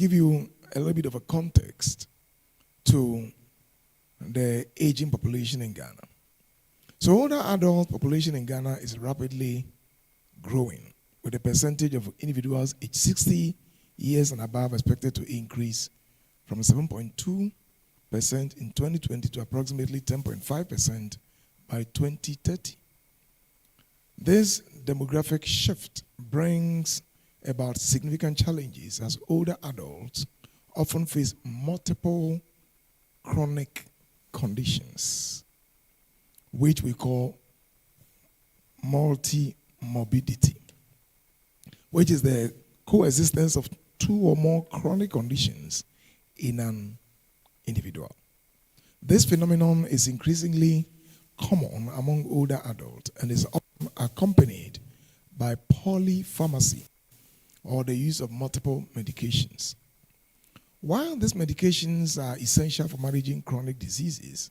give you a little bit of a context to the aging population in Ghana. So older adult population in Ghana is rapidly growing, with a percentage of individuals aged 60 years and above expected to increase from 7.2% in 2020 to approximately 10.5% by 2030. This demographic shift brings about significant challenges as older adults often face multiple chronic conditions, which we call multimorbidity, which is the coexistence of two or more chronic conditions in an individual. This phenomenon is increasingly common among older adults and is often accompanied by polypharmacy, or the use of multiple medications. While these medications are essential for managing chronic diseases,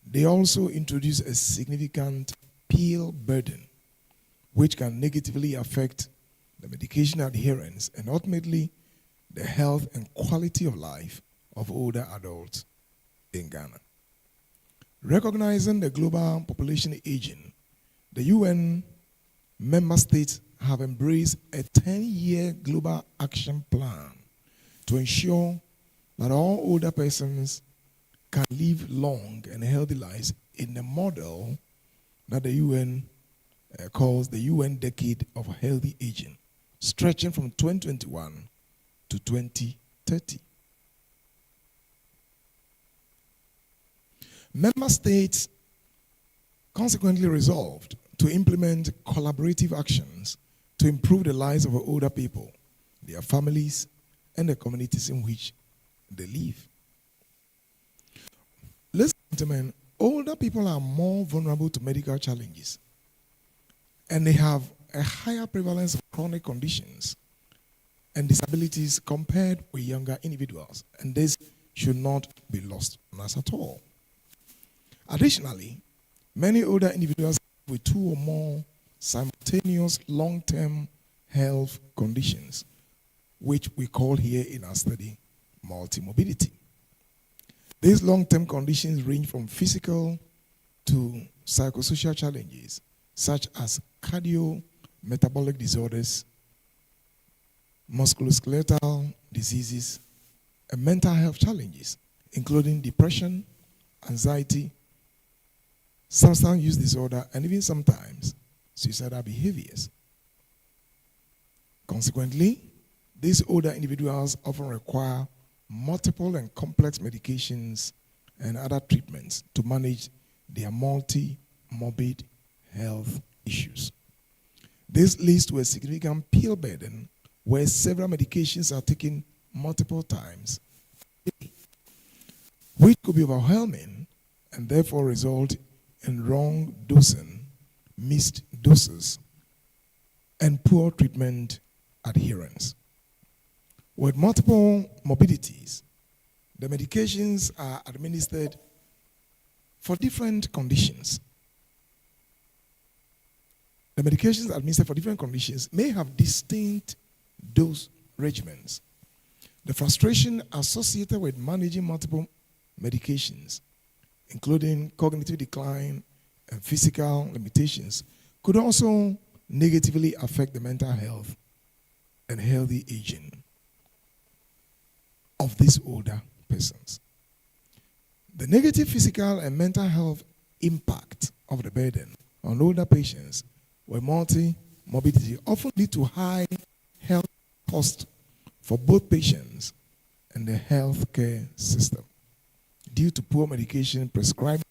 they also introduce a significant pill burden, which can negatively affect the medication adherence and ultimately the health and quality of life of older adults in Ghana. Recognizing the global population aging, the UN member states have embraced a 10-year global action plan to ensure that all older persons can live long and healthy lives in a model that the UN calls the UN Decade of Healthy Aging, stretching from 2021 to 2030. Member states consequently resolved to implement collaborative actions to improve the lives of older people, their families, and the communities in which they live. Ladies and gentlemen, older people are more vulnerable to medical challenges, and they have a higher prevalence of chronic conditions and disabilities compared with younger individuals, and this should not be lost on us at all. Additionally, many older individuals with two or more simultaneous long-term health conditions, which we call here in our study multimorbidity. These long-term conditions range from physical to psychosocial challenges, such as cardiometabolic disorders, musculoskeletal diseases, and mental health challenges, including depression, anxiety, substance use disorder, and even sometimes suicidal behaviors. Consequently, these older individuals often require multiple and complex medications and other treatments to manage their multi-morbid health issues. This leads to a significant pill burden where several medications are taken multiple times, which could be overwhelming and therefore result in wrong dosing, missed doses, and poor treatment adherence. With multiple morbidities, the medications are administered for different conditions. The medications administered for different conditions may have distinct dose regimens. The frustration associated with managing multiple medications, including cognitive decline and physical limitations, could also negatively affect the mental health and healthy aging of these older persons. The negative physical and mental health impact of the burden on older patients with multi-morbidity often lead to high health costs for both patients and the healthcare system due to poor medication prescribing,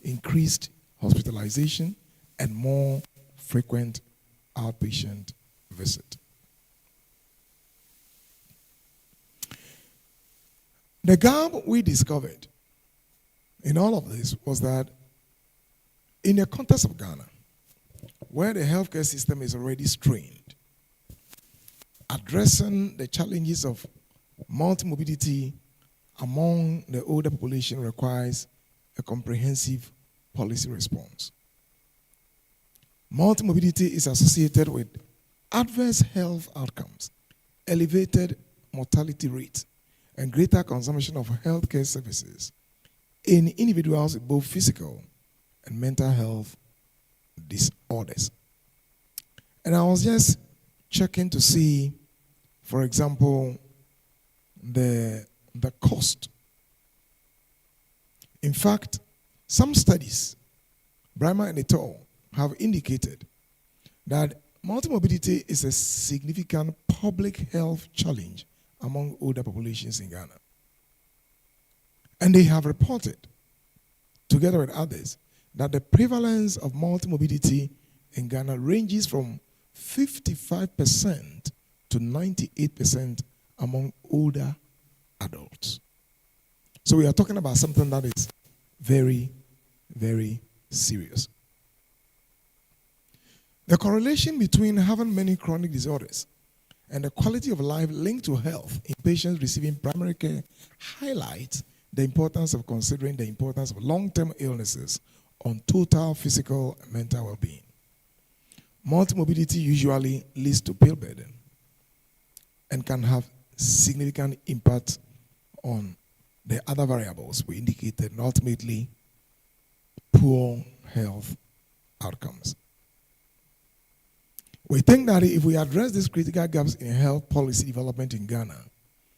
increased hospitalization, and more frequent outpatient visit. The gap we discovered in all of this was that in the context of Ghana, where the healthcare system is already strained, addressing the challenges of multimorbidity among the older population requires a comprehensive policy response. Multimorbidity is associated with adverse health outcomes, elevated mortality rate and greater consumption of healthcare services in individuals with both physical and mental health disorders. And I was just checking to see, for example, the cost. In fact, some studies, Brahma and et al., have indicated that multimorbidity is a significant public health challenge among older populations in Ghana. And they have reported, together with others, that the prevalence of multimorbidity in Ghana ranges from 55% to 98% among older adults. So we are talking about something that is very, very serious. The correlation between having many chronic disorders and the quality of life linked to health in patients receiving primary care highlights the importance of considering the importance of long-term illnesses on total physical and mental well-being. Multimorbidity usually leads to pill burden and can have significant impact on the other variables we indicated, and ultimately poor health outcomes. We think that if we address these critical gaps in health policy development in Ghana,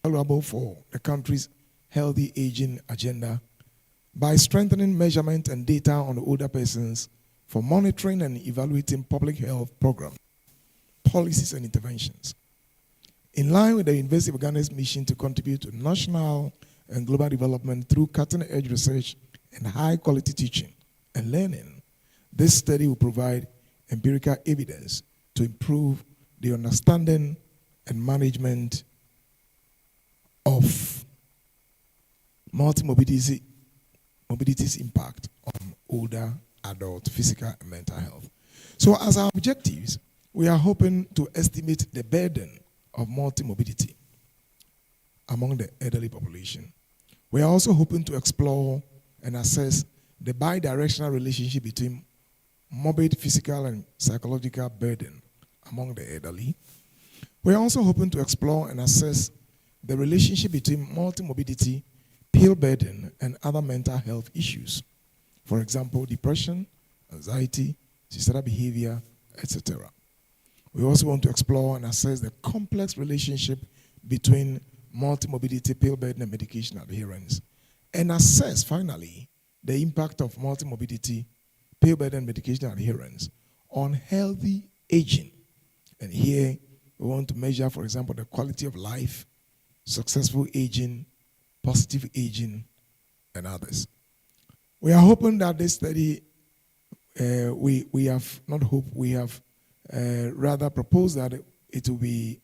valuable for the country's healthy aging agenda by strengthening measurement and data on older persons for monitoring and evaluating public health programs, policies, and interventions. In line with the University of Ghana's mission to contribute to national and global development through cutting-edge research and high-quality teaching and learning, this study will provide empirical evidence to improve the understanding and management of multimorbidity's impact on older adult physical and mental health. So as our objectives, we are hoping to estimate the burden of multimorbidity among the elderly population. We are also hoping to explore and assess the bidirectional relationship between morbid physical and psychological burden among the elderly. We are also hoping to explore and assess the relationship between multimorbidity, pill burden, and other mental health issues. For example, depression, anxiety, suicidal behavior, etc. We also want to explore and assess the complex relationship between multimorbidity, pill burden, and medication adherence, and assess, finally, the impact of multimorbidity, pill burden, and medication adherence on healthy aging. And here, we want to measure, for example, the quality of life, successful aging, positive aging, and others. We are hoping that this study, we have not hoped, we have rather proposed that it will be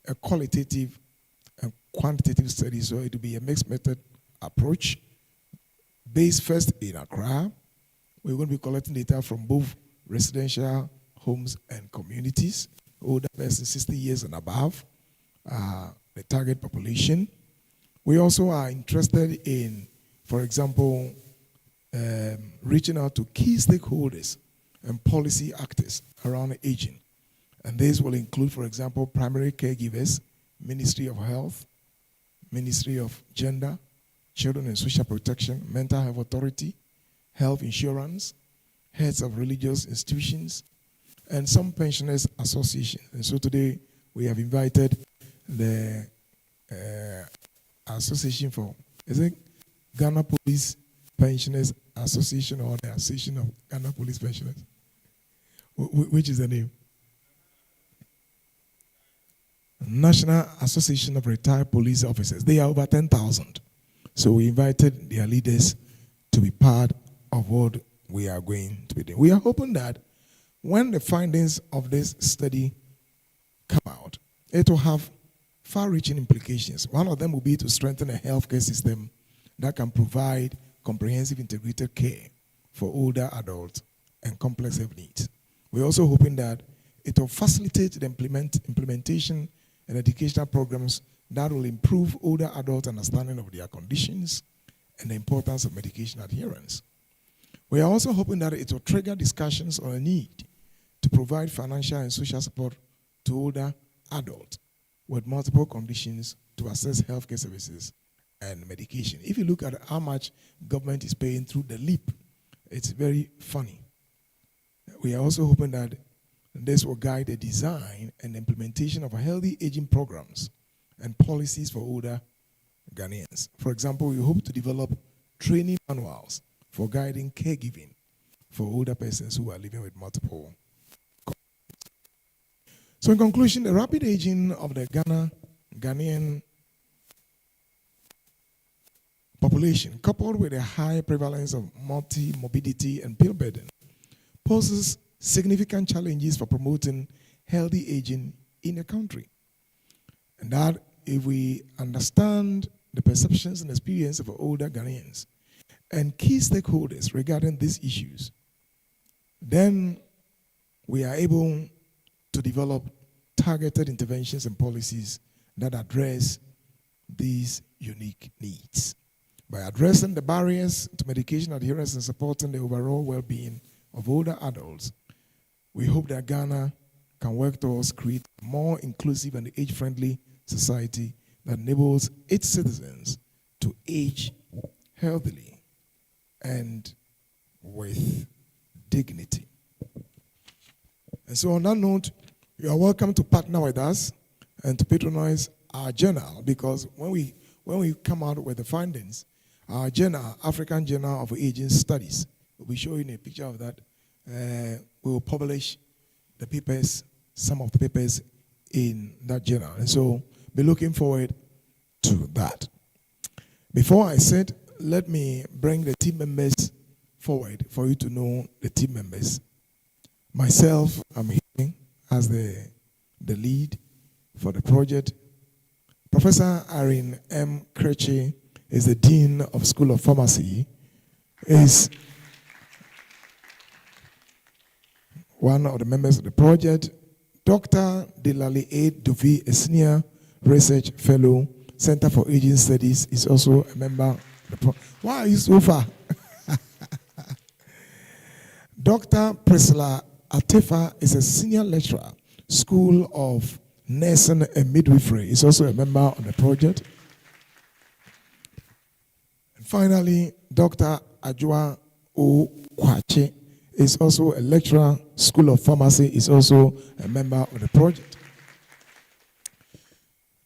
a qualitative and quantitative study, so it will be a mixed method approach based first in Accra. We're going to be collecting data from both residential homes and communities, older persons 60 years and above, the target population. We also are interested in, for example, reaching out to key stakeholders and policy actors around aging. And these will include, for example, primary caregivers, Ministry of Health, Ministry of Gender, Children and Social Protection, Mental Health Authority, Health Insurance, heads of religious institutions, and some pensioners associations. And so today we have invited the Association for, is it Ghana Police Pensioners Association or the Association of Ghana Police Pensioners? Which is the name? National Association of Retired Police Officers. They are over 10,000. So we invited their leaders to be part of what we are going to be doing. We are hoping that when the findings of this study come out, it will have far-reaching implications. One of them will be to strengthen a healthcare system that can provide comprehensive integrated care for older adults and complex health needs. We're also hoping that it will facilitate the implementation and educational programs that will improve older adult understanding of their conditions and the importance of medication adherence. We are also hoping that it will trigger discussions on a need to provide financial and social support to older adults with multiple conditions to access healthcare services and medication. If you look at how much government is paying through the LEAP, it's very funny. We are also hoping that this will guide the design and implementation of healthy aging programs and policies for older Ghanaians. For example, we hope to develop training manuals for guiding caregiving for older persons who are living with multiple conditions. So in conclusion, the rapid aging of the Ghanaian population, coupled with a high prevalence of multimorbidity and pill burden, poses significant challenges for promoting healthy aging in the country. And that if we understand the perceptions and experience of older Ghanaians and key stakeholders regarding these issues, then we are able to develop targeted interventions and policies that address these unique needs. By addressing the barriers to medication adherence and supporting the overall well-being of older adults, we hope that Ghana can work towards create a more inclusive and age-friendly society that enables its citizens to age healthily and with dignity. And so on that note, you are welcome to partner with us and to patronize our journal, because when we come out with the findings, our journal, African Journal of Aging Studies, we'll be showing a picture of that. We will publish the papers, some of the papers in that journal. And so be looking forward to that. Before I said, let me bring the team members forward for you to know the team members. Myself, I'm here as the lead for the project. Professor Irene M. Kretchy is the Dean of School of Pharmacy, is one of the members of the project. Dr. Delali A. Dovie, a Senior Research Fellow, Center for Aging Studies, is also a member of the project. Why are you so far? Dr. Priscilla Atefa is a Senior Lecturer, School of Nursing and Midwifery, is also a member of the project. And finally, Dr. Adwoa O. Kwakuye is also a lecturer, School of Pharmacy, is also a member of the project.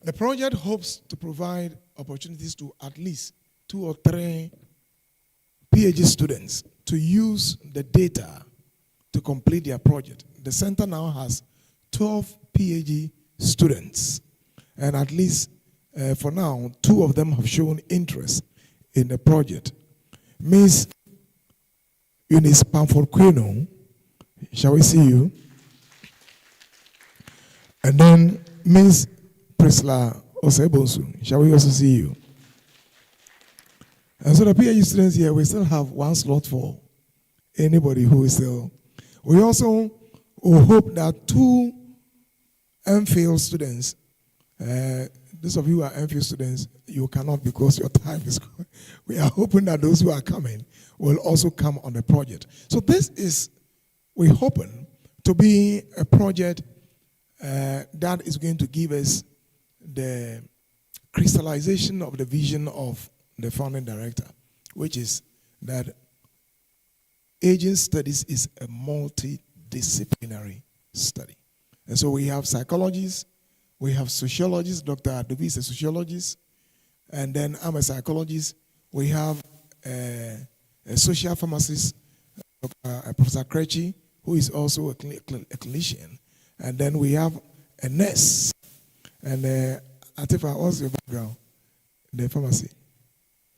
The project hopes to provide opportunities to at least 2 or 3 PhD students to use the data to complete their project. The center now has 12 PhD students, and at least for now, 2 of them have shown interest in the project. Ms. Eunice Pamfor-Queno, shall we see you? And then Ms. Priscilla Osebonsu, shall we also see you? And so the PhD students here, we still have 1 slot for anybody who is still. We also hope that 2 MPhil students, those of you who are MPhil students, you cannot because your time is gone. We are hoping that those who are coming will also come on the project. So this is, we're hoping to be a project that is going to give us the crystallization of the vision of the founding director, which is that aging studies is a multidisciplinary study. And so we have psychologists, we have sociologists. Dr. Dovie is a sociologist, and then I'm a psychologist. We have a social pharmacist, Professor Kretchy, who is also a clinician. And then we have a nurse. And Atifa, what's your background? The pharmacy.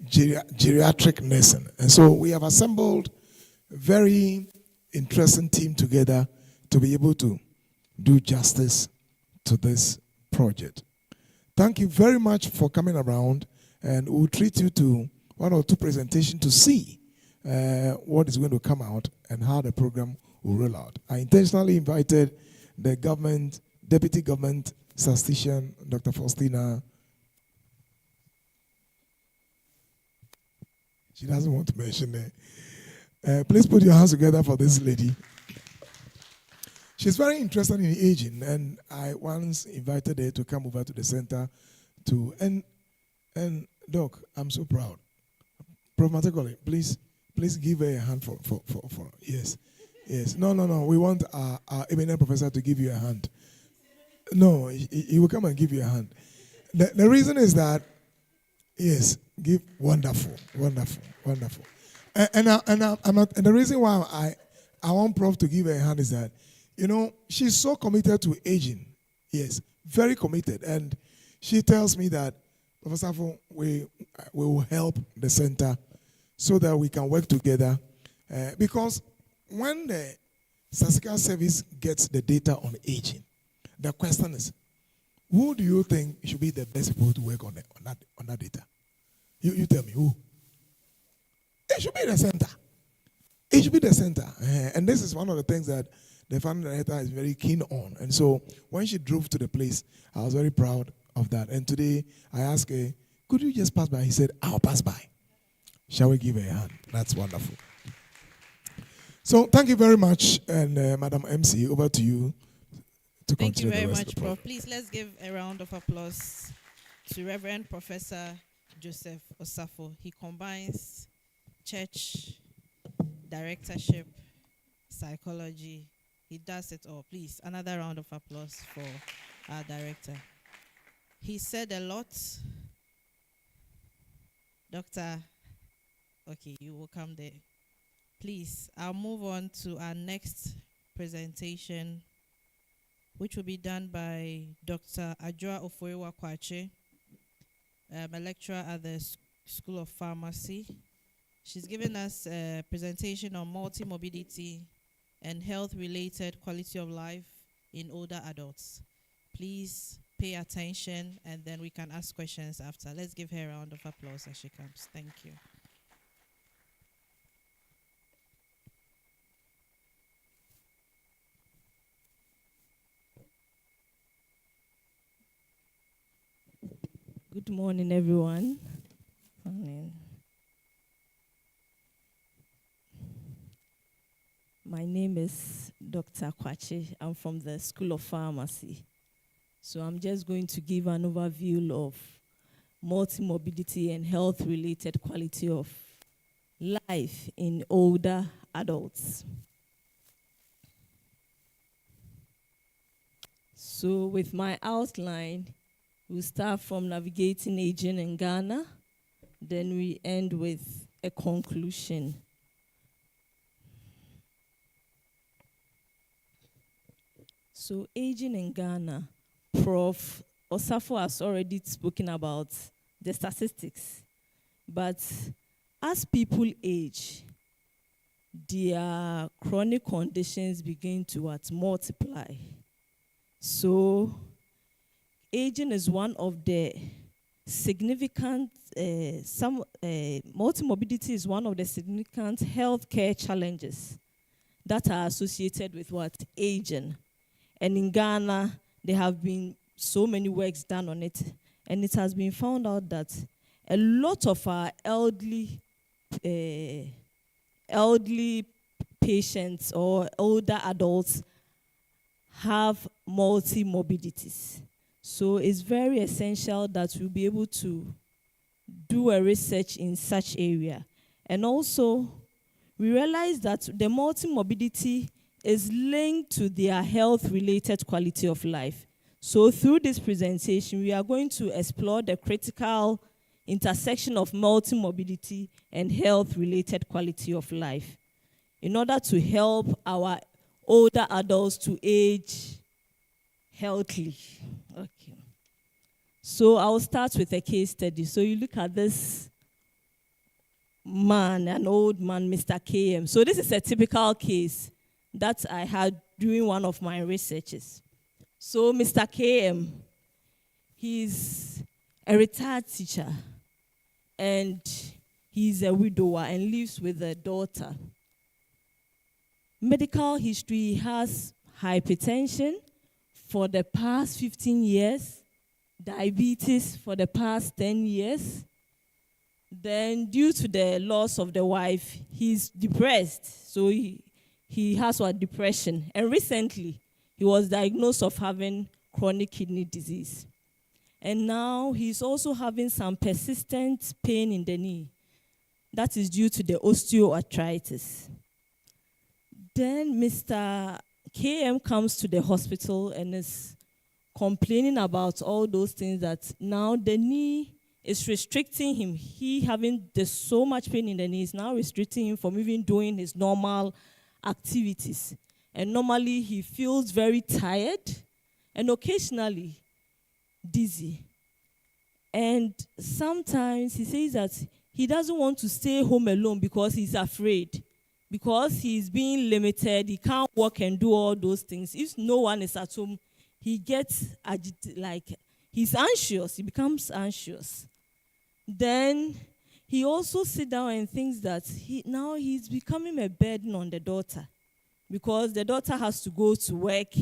Geriatric nursing. And so we have assembled a very interesting team together to be able to do justice to this project. Thank you very much for coming around, and we'll treat you to 1 or 2 presentations to see what is going to come out and how the program will roll out. I intentionally invited the government, Deputy Government Statistician, Dr. Faustina. She doesn't want to mention it. Please put your hands together for this lady. She's very interested in aging, and I once invited her to come over to the center to, and Doc, I'm so proud. Prof. Matekole, please give her a hand for yes. Yes. No. We want our eminent professor to give you a hand. No, he will come and give you a hand. The reason is that, yes, give wonderful. And the reason why I want Prof to give her a hand is that, she's so committed to aging. Yes, very committed. And she tells me that, Professor Osafo, we will help the center so that we can work together. Because when the statistical service gets the data on aging, the question is, who do you think should be the best people to work on that data? You tell me, who? It should be the center. It should be the center. And this is one of the things that the founding director is very keen on. And so when she drove to the place, I was very proud of that. And today I asked her, could you just pass by? He said, I'll pass by. Shall we give her a hand? That's wonderful. So thank you very much. And Madam MC, over to you to continue. Thank you very much, Prof. Please, let's give a round of applause to Reverend Professor Joseph Osafo. He combines church, directorship, psychology. He does it all. Please, another round of applause for our director. He said a lot. Doctor, okay, you will come there. Please, I'll move on to our next presentation, which will be done by Dr. Adwoa Oforiwaa Kwakuye, a lecturer at the School of Pharmacy. She's given us a presentation on multimorbidity and health-related quality of life in older adults. Please pay attention, and then we can ask questions after. Let's give her a round of applause as she comes. Thank you. Good morning, everyone. Morning. My name is Dr. Kretchy. I'm from the School of Pharmacy. So I'm just going to give an overview of multimorbidity and health-related quality of life in older adults. So with my outline, we'll start from navigating aging in Ghana, then we end with a conclusion. So aging in Ghana, Prof. Osafo has already spoken about the statistics, but as people age, their chronic conditions begin to multiply. So aging is one of the significant, multimorbidity is one of the significant healthcare challenges that are associated with aging. And in Ghana, there have been so many works done on it, and it has been found out that a lot of our elderly patients or older adults have multimorbidities. So it's very essential that we'll be able to do a research in such area. And also, we realize that the multimorbidity is linked to their health-related quality of life. So through this presentation, we are going to explore the critical intersection of multimorbidity and health-related quality of life in order to help our older adults to age healthily. Okay. So I'll start with a case study. So you look at this man, an old man, Mr. KM. So this is a typical case that I had during one of my researches. So Mr. KM, he's a retired teacher, and he's a widower and lives with a daughter. Medical history, he has hypertension for the past 15 years, diabetes for the past 10 years. Then due to the loss of the wife, he's depressed. So he has depression. And recently, he was diagnosed of having chronic kidney disease. And now he's also having some persistent pain in the knee. That is due to the osteoarthritis. Then Mr. KM comes to the hospital and is complaining about all those things, that now the knee is restricting him. He having so much pain in the knee is now restricting him from even doing his normal activities. And normally he feels very tired and occasionally dizzy. And sometimes he says that he doesn't want to stay home alone because he's afraid. Because he's being limited, he can't work and do all those things. If no one is at home, he gets he's anxious. He becomes anxious. Then he also sits down and thinks that now he's becoming a burden on the daughter, because the daughter has to go to work.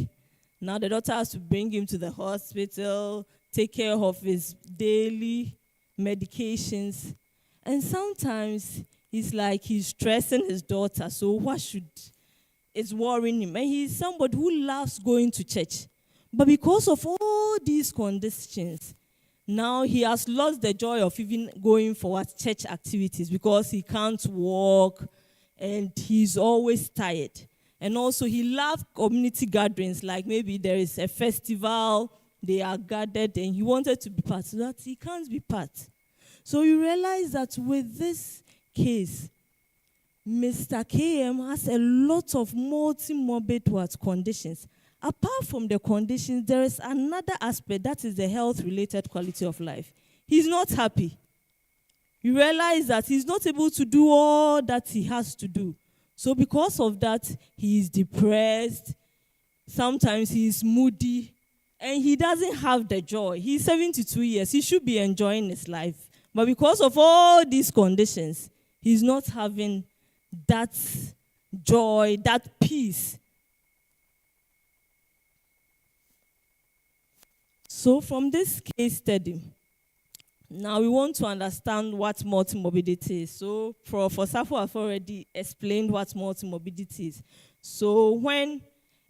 Now the daughter has to bring him to the hospital, take care of his daily medications. And sometimes he's stressing his daughter. So it's worrying him. And he's somebody who loves going to church. But because of all these conditions, now he has lost the joy of even going for church activities, because he can't walk and he's always tired. And also he loves community gatherings, like maybe there is a festival, they are gathered and he wanted to be part, so that he can't be part. So you realize that with this case, Mr. KM has a lot of multimorbid conditions. Apart from the conditions, there is another aspect, that is the health-related quality of life. He's not happy. You realize that he's not able to do all that he has to do. So because of that, he is depressed. Sometimes he is moody. And he doesn't have the joy. He's 72 years. He should be enjoying his life. But because of all these conditions, he's not having that joy, that peace. So from this case study, now we want to understand what multimorbidity is. So Prof. Osafo have already explained what multimorbidity is. So when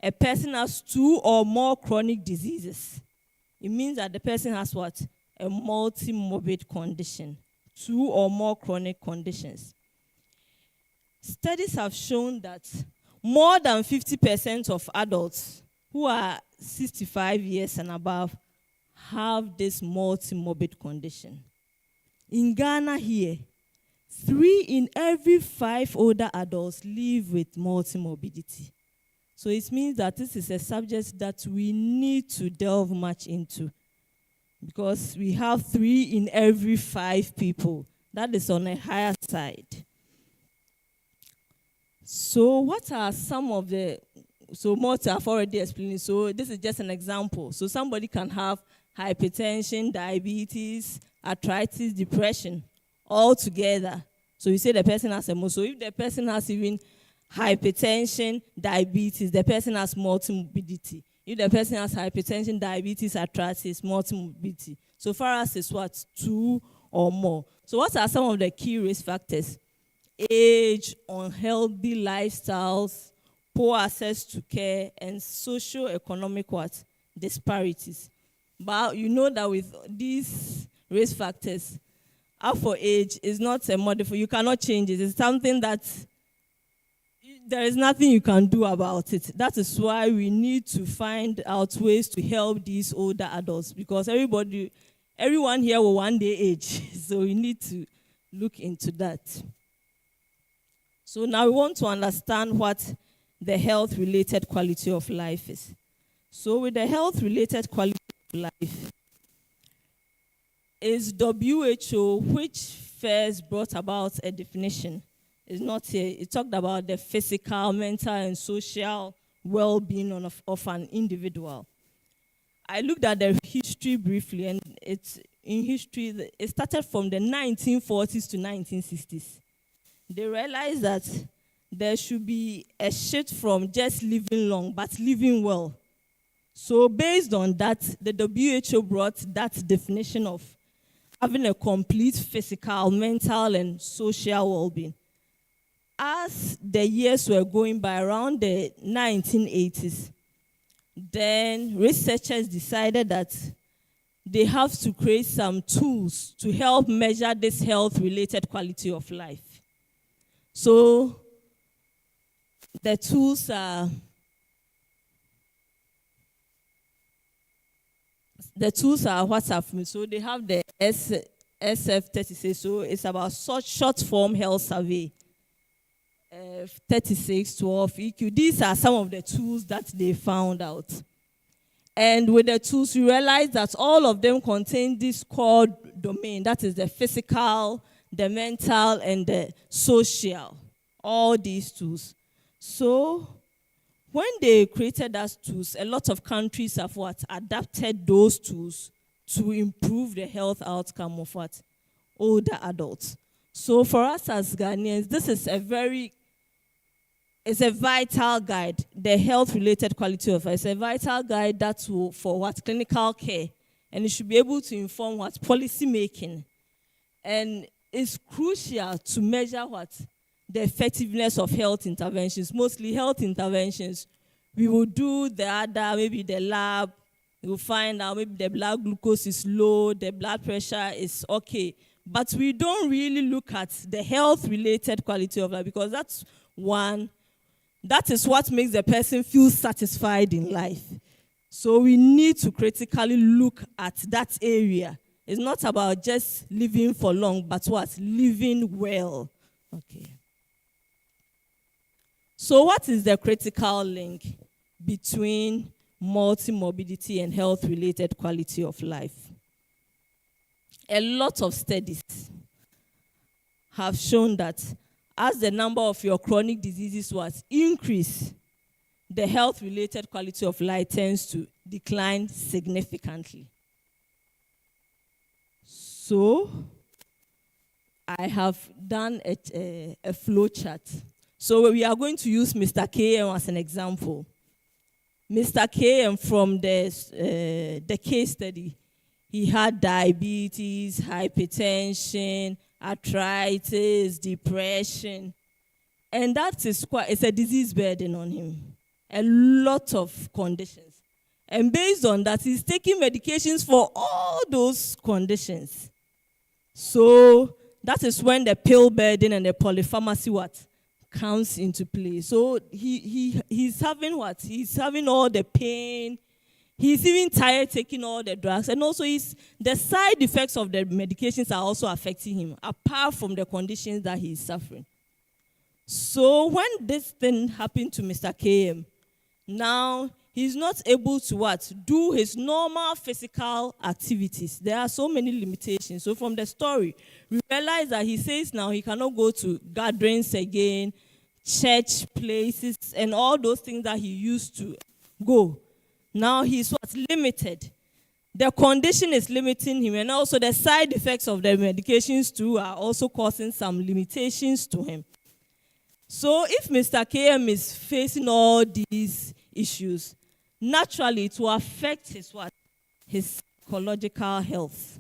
a person has 2 or more chronic diseases, it means that the person has what? A multimorbid condition. 2 or more chronic conditions. Studies have shown that more than 50% of adults who are 65 years and above have this multimorbid condition. In Ghana here, 3 in every 5 older adults live with multimorbidity. So it means that this is a subject that we need to delve much into, because we have 3 in every 5 people. That is on a higher side. So what are some of the, so Marta have already explained, so this is just an example. So somebody can have hypertension, diabetes, arthritis, depression, all together. So you say the person has a, so if the person has even hypertension, diabetes, the person has multimorbidity. If the person has hypertension, diabetes, arthritis, multimorbidity. So far as it's what? 2 or more. So what are some of the key risk factors? Age, unhealthy lifestyles, poor access to care, and socio-economic what? Disparities. But you know that with these risk factors, up for age is not a modifier. You cannot change it. It's something that there is nothing you can do about it. That is why we need to find out ways to help these older adults, because everyone here will one day age. So we need to look into that. So now we want to understand what the health-related quality of life is. So with the health-related quality of life, is WHO, which first brought about a definition. It's not here. It talked about the physical, mental, and social well-being of an individual. I looked at the history briefly, and it's in history, it started from the 1940s to 1960s. They realized that there should be a shift from just living long, but living well. So based on that, the WHO brought that definition of having a complete physical, mental, and social well-being. As the years were going by, around the 1980s, then researchers decided that they have to create some tools to help measure this health-related quality of life. So the tools are what I've made. So they have the SF36, so it's about short form health survey. 36, 12, EQ. These are some of the tools that they found out. And with the tools, you realize that all of them contain this core domain, that is the physical, the mental, and the social, all these tools. So when they created those tools, a lot of countries have adapted those tools to improve the health outcome of older adults. So for us as Ghanaians, this is it's a vital guide, the health-related quality of life. It's a vital guide that's for clinical care, and it should be able to inform policy making. And it's crucial to measure the effectiveness of health interventions. Mostly health interventions, we will do maybe the lab, we will find out maybe the blood glucose is low, the blood pressure is okay. But we don't really look at the health-related quality of life, because that is what makes the person feel satisfied in life. So we need to critically look at that area. It's not about just living for long, but living well. Okay. So what is the critical link between multimorbidity and health-related quality of life? A lot of studies have shown that as the number of your chronic diseases increase, the health-related quality of life tends to decline significantly. So I have done a flow chart. So we are going to use Mr. KM as an example. Mr. KM, from the case study, he had diabetes, hypertension, arthritis, depression, and that is it's a disease burden on him. A lot of conditions. And based on that, he's taking medications for all those conditions. So that is when the pill burden and the polypharmacy comes into play. So he's having He's having all the pain. He's even tired taking all the drugs. And also the side effects of the medications are also affecting him, apart from the conditions that he's suffering. So when this thing happened to Mr. KM, now he's not able to do his normal physical activities. There are so many limitations. So from the story, we realize that he says now he cannot go to gatherings again, church places, and all those things that he used to go. Now he's limited. The condition is limiting him, and also the side effects of the medications too are also causing some limitations to him. So if Mr. KM is facing all these issues, naturally it will affect his psychological health.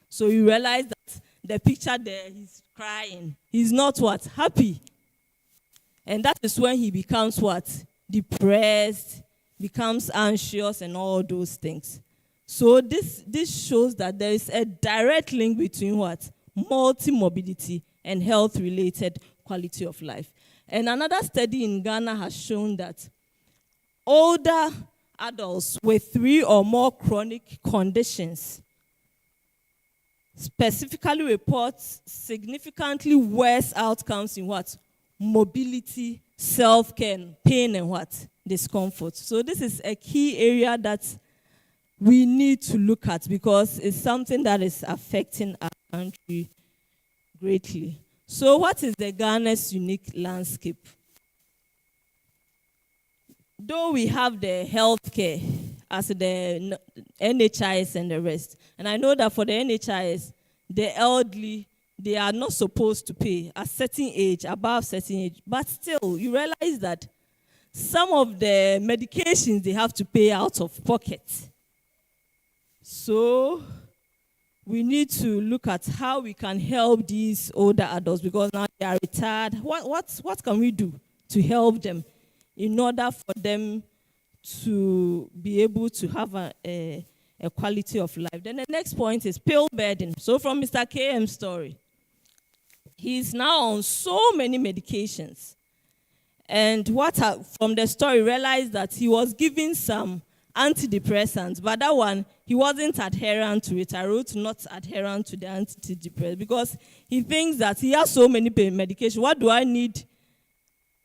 So you realize that the picture there, he's crying. He's not happy. And that is when he becomes depressed, becomes anxious, and all those things. So this shows that there is a direct link between multimorbidity and health-related quality of life. And another study in Ghana has shown that older adults with 3 or more chronic conditions specifically report significantly worse outcomes in mobility, self-care, pain, and discomfort. So this is a key area that we need to look at, because it's something that is affecting our country greatly. So what is the Ghana's unique landscape? Though we have the healthcare as the NHIS and the rest, and I know that for the NHIS, the elderly, they are not supposed to pay at certain age, above certain age, but still, you realize that some of the medications they have to pay out of pocket. So we need to look at how we can help these older adults, because now they are retired. What can we do to help them in order for them to be able to have a a quality of life. Then the next point is pill burden. So from Mr. KM's story, he's now on so many medications. And from the story, realized that he was given some antidepressants, but that one, he wasn't adherent to it. I wrote not adherent to the antidepressant because he thinks that he has so many medications. What do I need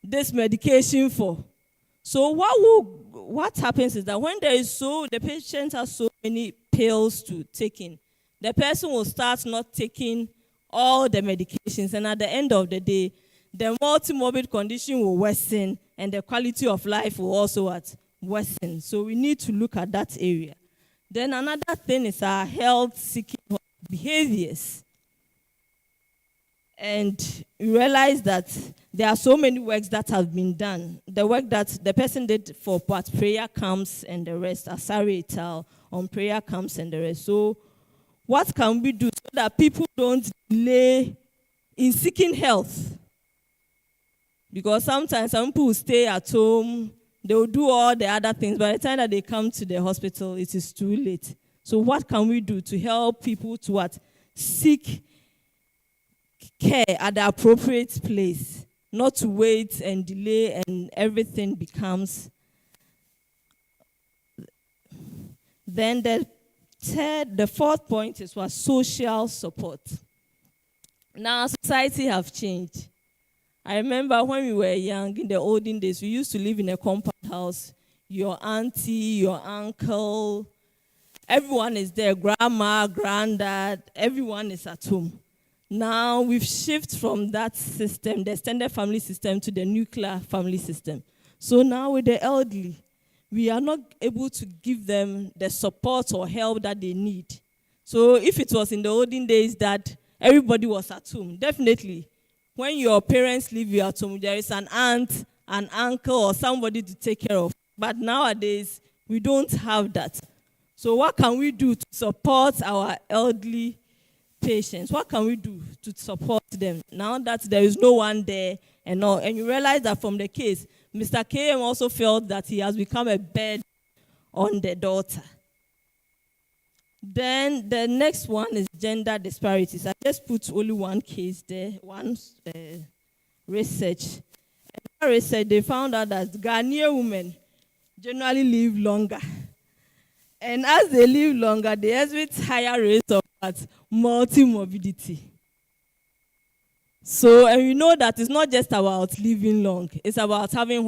this medication for? So what happens is that when the patient has so many pills to take in, the person will start not taking all the medications, and at the end of the day, the multimorbid condition will worsen, and the quality of life will also worsen. So we need to look at that area. Then another thing is our health-seeking behaviors. And we realize that there are so many works that have been done. The work that the person did for what prayer camps and the rest, ISSER et al. On prayer camps and the rest. So what can we do so that people don't delay in seeking health? Because sometimes some people stay at home, they will do all the other things. By the time that they come to the hospital, it is too late. So what can we do to help people to seek care at the appropriate place, not to wait and delay and everything becomes. Then the fourth point is social support. Now society have changed. I remember when we were young, in the olden days, we used to live in a compound house. Your auntie, your uncle, everyone is there, grandma, granddad, everyone is at home. Now we've shifted from that system, the extended family system, to the nuclear family system. So now with the elderly, we are not able to give them the support or help that they need. So if it was in the olden days that everybody was at home, definitely, when your parents leave you at home, there is an aunt, an uncle, or somebody to take care of. But nowadays, we don't have that. So what can we do to support our elderly patients? What can we do to support them now that there is no one there and all? And you realize that from the case, Mr. KM also felt that he has become a burden on the daughter. Then the next one is gender disparities. I just put only one case there, one research. And that research, they found out that Ghanaian women generally live longer. And as they live longer, they exhibit higher rates of multimorbidity. So, and we know that it's not just about living long. It's about having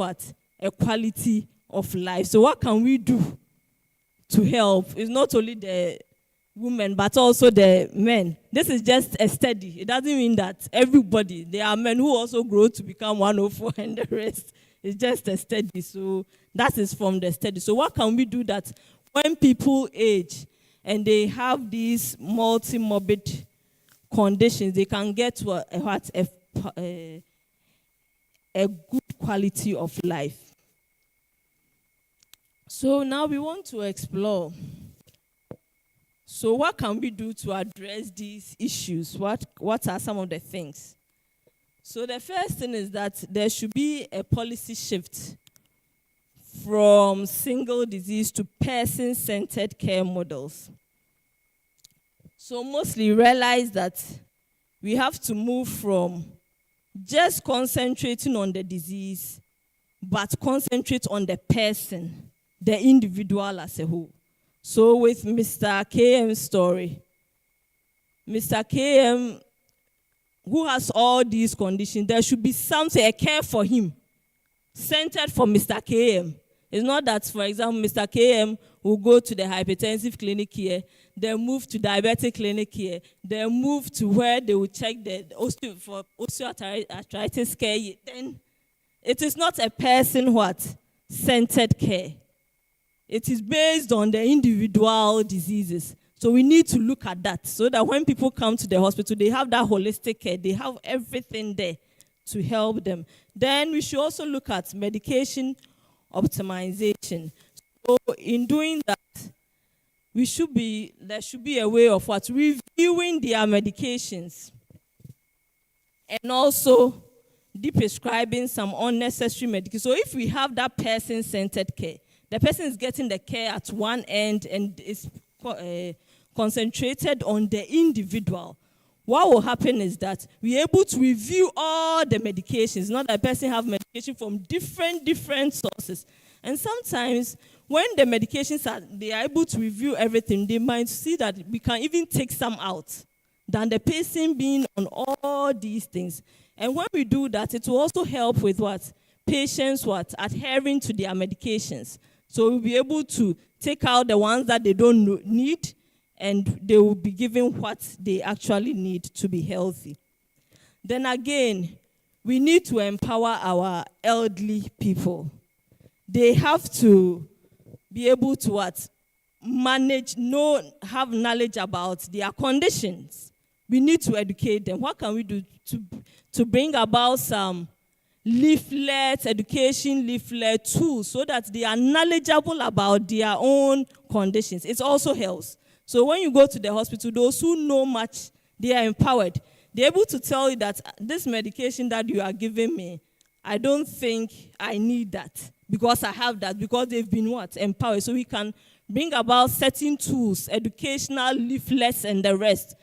a quality of life. So what can we do to help? It's not only the women, but also the men. This is just a study. It doesn't mean that everybody, there are men who also grow to become 104 and the rest. It's just a study. So that is from the study. So what can we do that when people age and they have these multimorbid conditions, they can get to a good quality of life? So now we want to explore. So what can we do to address these issues? What are some of the things? So the first thing is that there should be a policy shift from single disease to person-centered care models. So mostly realize that we have to move from just concentrating on the disease, but concentrate on the person, the individual as a whole. So with Mr. KM's story, Mr. KM, who has all these conditions, there should be something, a care for him, centered for Mr. KM. It's not that, for example, Mr. KM will go to the hypertensive clinic here, then move to diabetic clinic here, then move to where they will check for osteoarthritis care. Then it is not a person-centered care. It is based on the individual diseases. So we need to look at that so that when people come to the hospital, they have that holistic care. They have everything there to help them. Then we should also look at medication optimization. So in doing that, there should be a way of reviewing their medications and also deprescribing some unnecessary medication. So if we have that person-centered care, the person is getting the care at one end and is concentrated on the individual, what will happen is that we're able to review all the medications, not that person have medication from different sources. And sometimes when the medications they are able to review everything, they might see that we can even take some out than the person being on all these things. And when we do that, it will also help with what? Patients adhering to their medications. So we'll be able to take out the ones that they don't need, and they will be given what they actually need to be healthy. Then again, we need to empower our elderly people. They have to be able to have knowledge about their conditions. We need to educate them. What can we do to bring about some education leaflet tools, so that they are knowledgeable about their own conditions? It also helps. So when you go to the hospital, those who know much, they are empowered. They're able to tell you that this medication that you are giving me, I don't think I need that because I have that, because they've been empowered. So we can bring about certain tools, educational leaflets and the rest,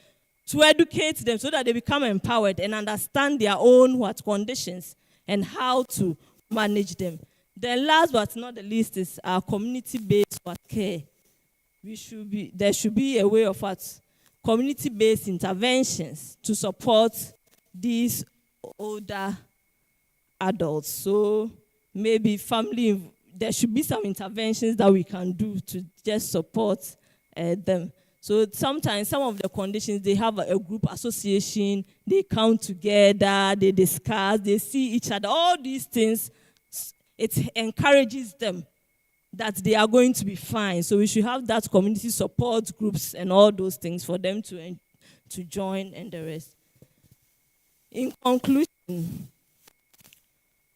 to educate them so that they become empowered and understand their own conditions and how to manage them. Then last but not the least is our community-based care. There should be a way of community-based interventions to support these older adults. So maybe there should be some interventions that we can do to just support them. So sometimes some of the conditions, they have a group association, they come together, they discuss, they see each other. All these things, it encourages them that they are going to be fine. So we should have that community support groups and all those things for them to join and the rest. In conclusion,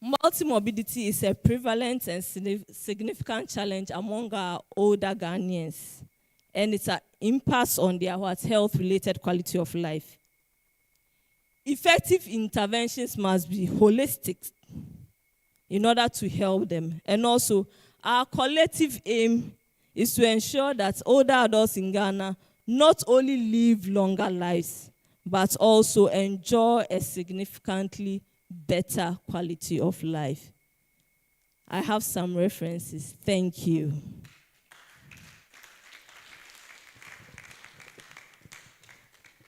multimorbidity is a prevalent and significant challenge among our older Ghanaians, and it's an impact on their health-related quality of life. Effective interventions must be holistic in order to help them. And also, our collective aim is to ensure that older adults in Ghana not only live longer lives, but also enjoy a significantly better quality of life. I have some references. Thank you.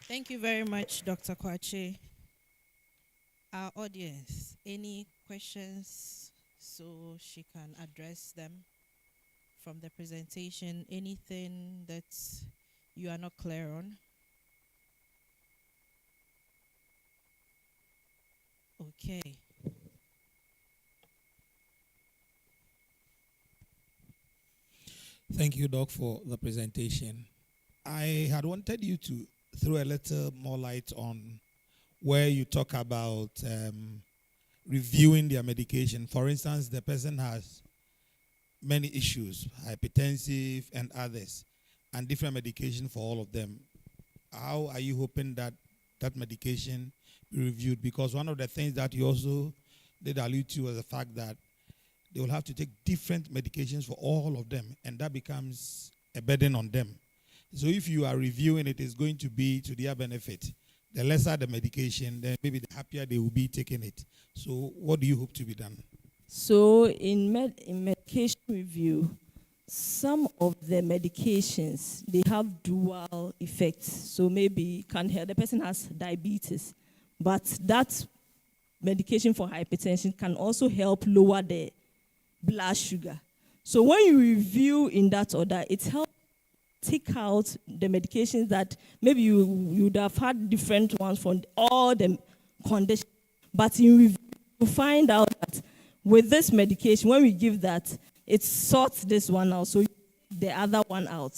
Thank you very much, Dr. Kwakuye. Our audience, any questions so she can address them from the presentation? Anything that you are not clear on? Okay. Thank you, Doc, for the presentation. I had wanted you to throw a little more light on where you talk about reviewing their medication. For instance, the person has many issues, hypertensive and others, and different medication for all of them. How are you hoping that that medication be reviewed? Because one of the things that you also did allude to was the fact that they will have to take different medications for all of them, and that becomes a burden on them. So if you are reviewing it, it's going to be to their benefit. The lesser the medication, then maybe the happier they will be taking it. So what do you hope to be done? So in medication review, some of the medications, they have dual effects. So maybe the person has diabetes, but that medication for hypertension can also help lower the blood sugar. So when you review in that order, it helps take out the medications that maybe you would have had different ones for all the conditions. But in review, you find out that with this medication, when we give that, it sorts this one out, so the other one out.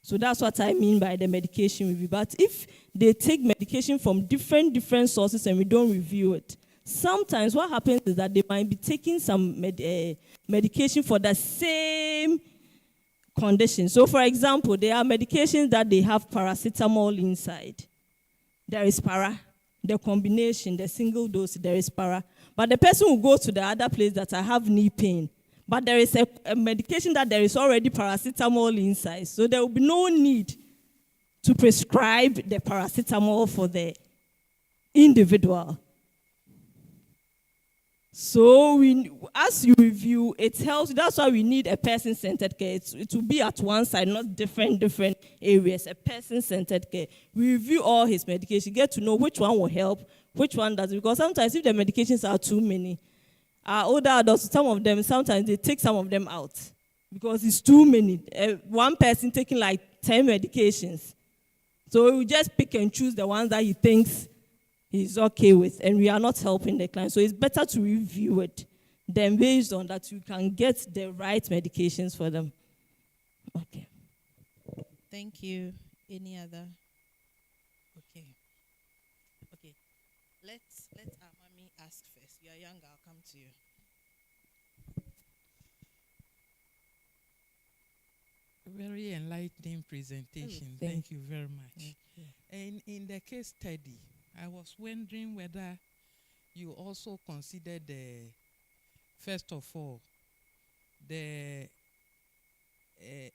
So that's what I mean by the medication review. But if they take medication from different sources and we don't review it, sometimes what happens is that they might be taking some medication for the same condition. So, for example, there are medications that they have paracetamol inside. There is para. The combination, the single dose, there is para. But the person will go to the other place that I have knee pain. but there is a medication that there is already paracetamol inside, so there will be no need to prescribe the paracetamol for the individual. So as you review, it helps. That's why we need a person-centered care. It will be at one side, not different areas. A person-centered care. We review all his medication, get to know which one will help, which one doesn't. Because sometimes if the medications are too many, our older adults, sometimes they take some of them out because it's too many. One person taking like 10 medications. So we just pick and choose the ones that he thinks he's okay with, and we are not helping the client. So it's better to review it. Then based on that, you can get the right medications for them. Okay. Thank you. Any other? Okay. Okay. Let our mommy ask first. You are young, I'll come to you. Very enlightening presentation. Thank you very much. And in the case study, I was wondering whether you also considered first of all, the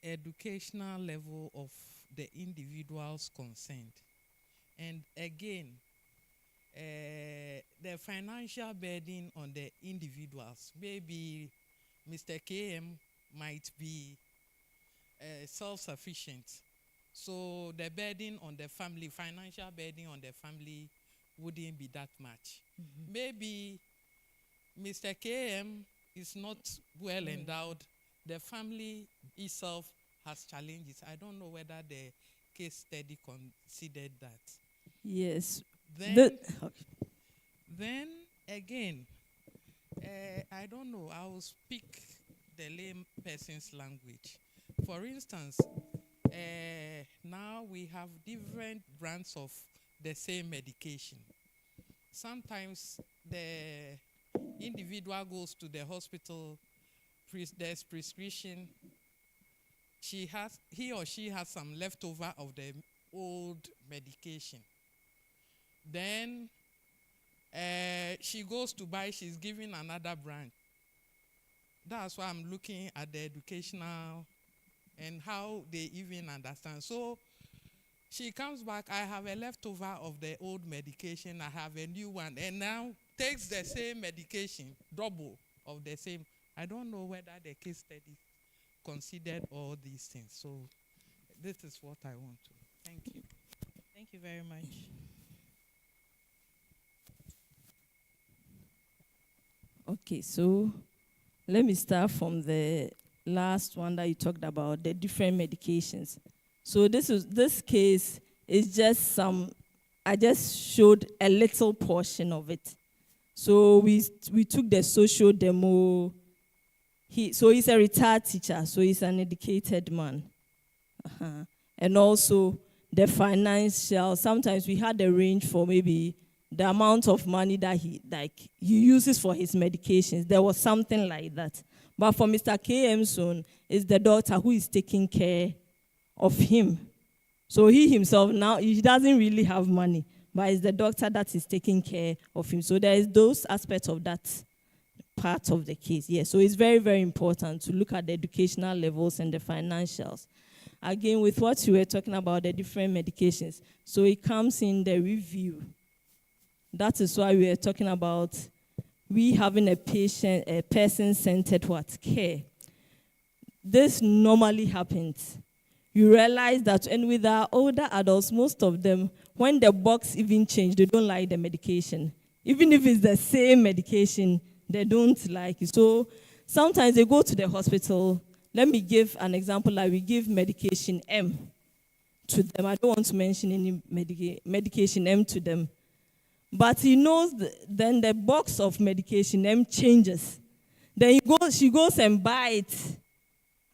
educational level of the individuals concerned. And again, the financial burden on the individuals. Maybe Mr. KM might be self-sufficient. So the burden on the family, financial burden on the family wouldn't be that much. Mm-hmm. Maybe Mr. KM is not well endowed. The family itself has challenges. I don't know whether the case study considered that. Yes. Then again, I don't know, I will speak the lame person's language. For instance, now we have different brands of the same medication. Sometimes the individual goes to the hospital, there's prescription, he or she has some leftover of the old medication. Then she goes to buy, she's given another brand. That's why I'm looking at the educational and how they even understand. So she comes back, I have a leftover of the old medication, I have a new one, and now takes the same medication, double of the same. I don't know whether the case study considered all these things. So this is what I want to. Thank you. Thank you very much. Okay, so let me start from the last one that you talked about, the different medications. So this case is just I just showed a little portion of it. So we took the social demo. So he's a retired teacher, so he's an educated man. And also the financial, sometimes we had a range for maybe the amount of money that he uses for his medications. There was something like that. But for Mr. KM's son, it's the doctor who is taking care of him. So he himself now, he doesn't really have money, but it's the doctor that is taking care of him. So there is those aspects of that part of the case. Yes, so it's very, very important to look at the educational levels and the financials. Again, with what you were talking about, the different medications. So it comes in the review. That is why we are talking about we having a person-centered care. This normally happens. You realize that, and with our older adults, most of them, when the box even change, they don't like the medication. Even if it's the same medication, they don't like it. So sometimes they go to the hospital. Let me give an example, like we give medication M to them. I don't want to mention any medication M to them. But he knows then the box of medication M changes. Then she goes and buys it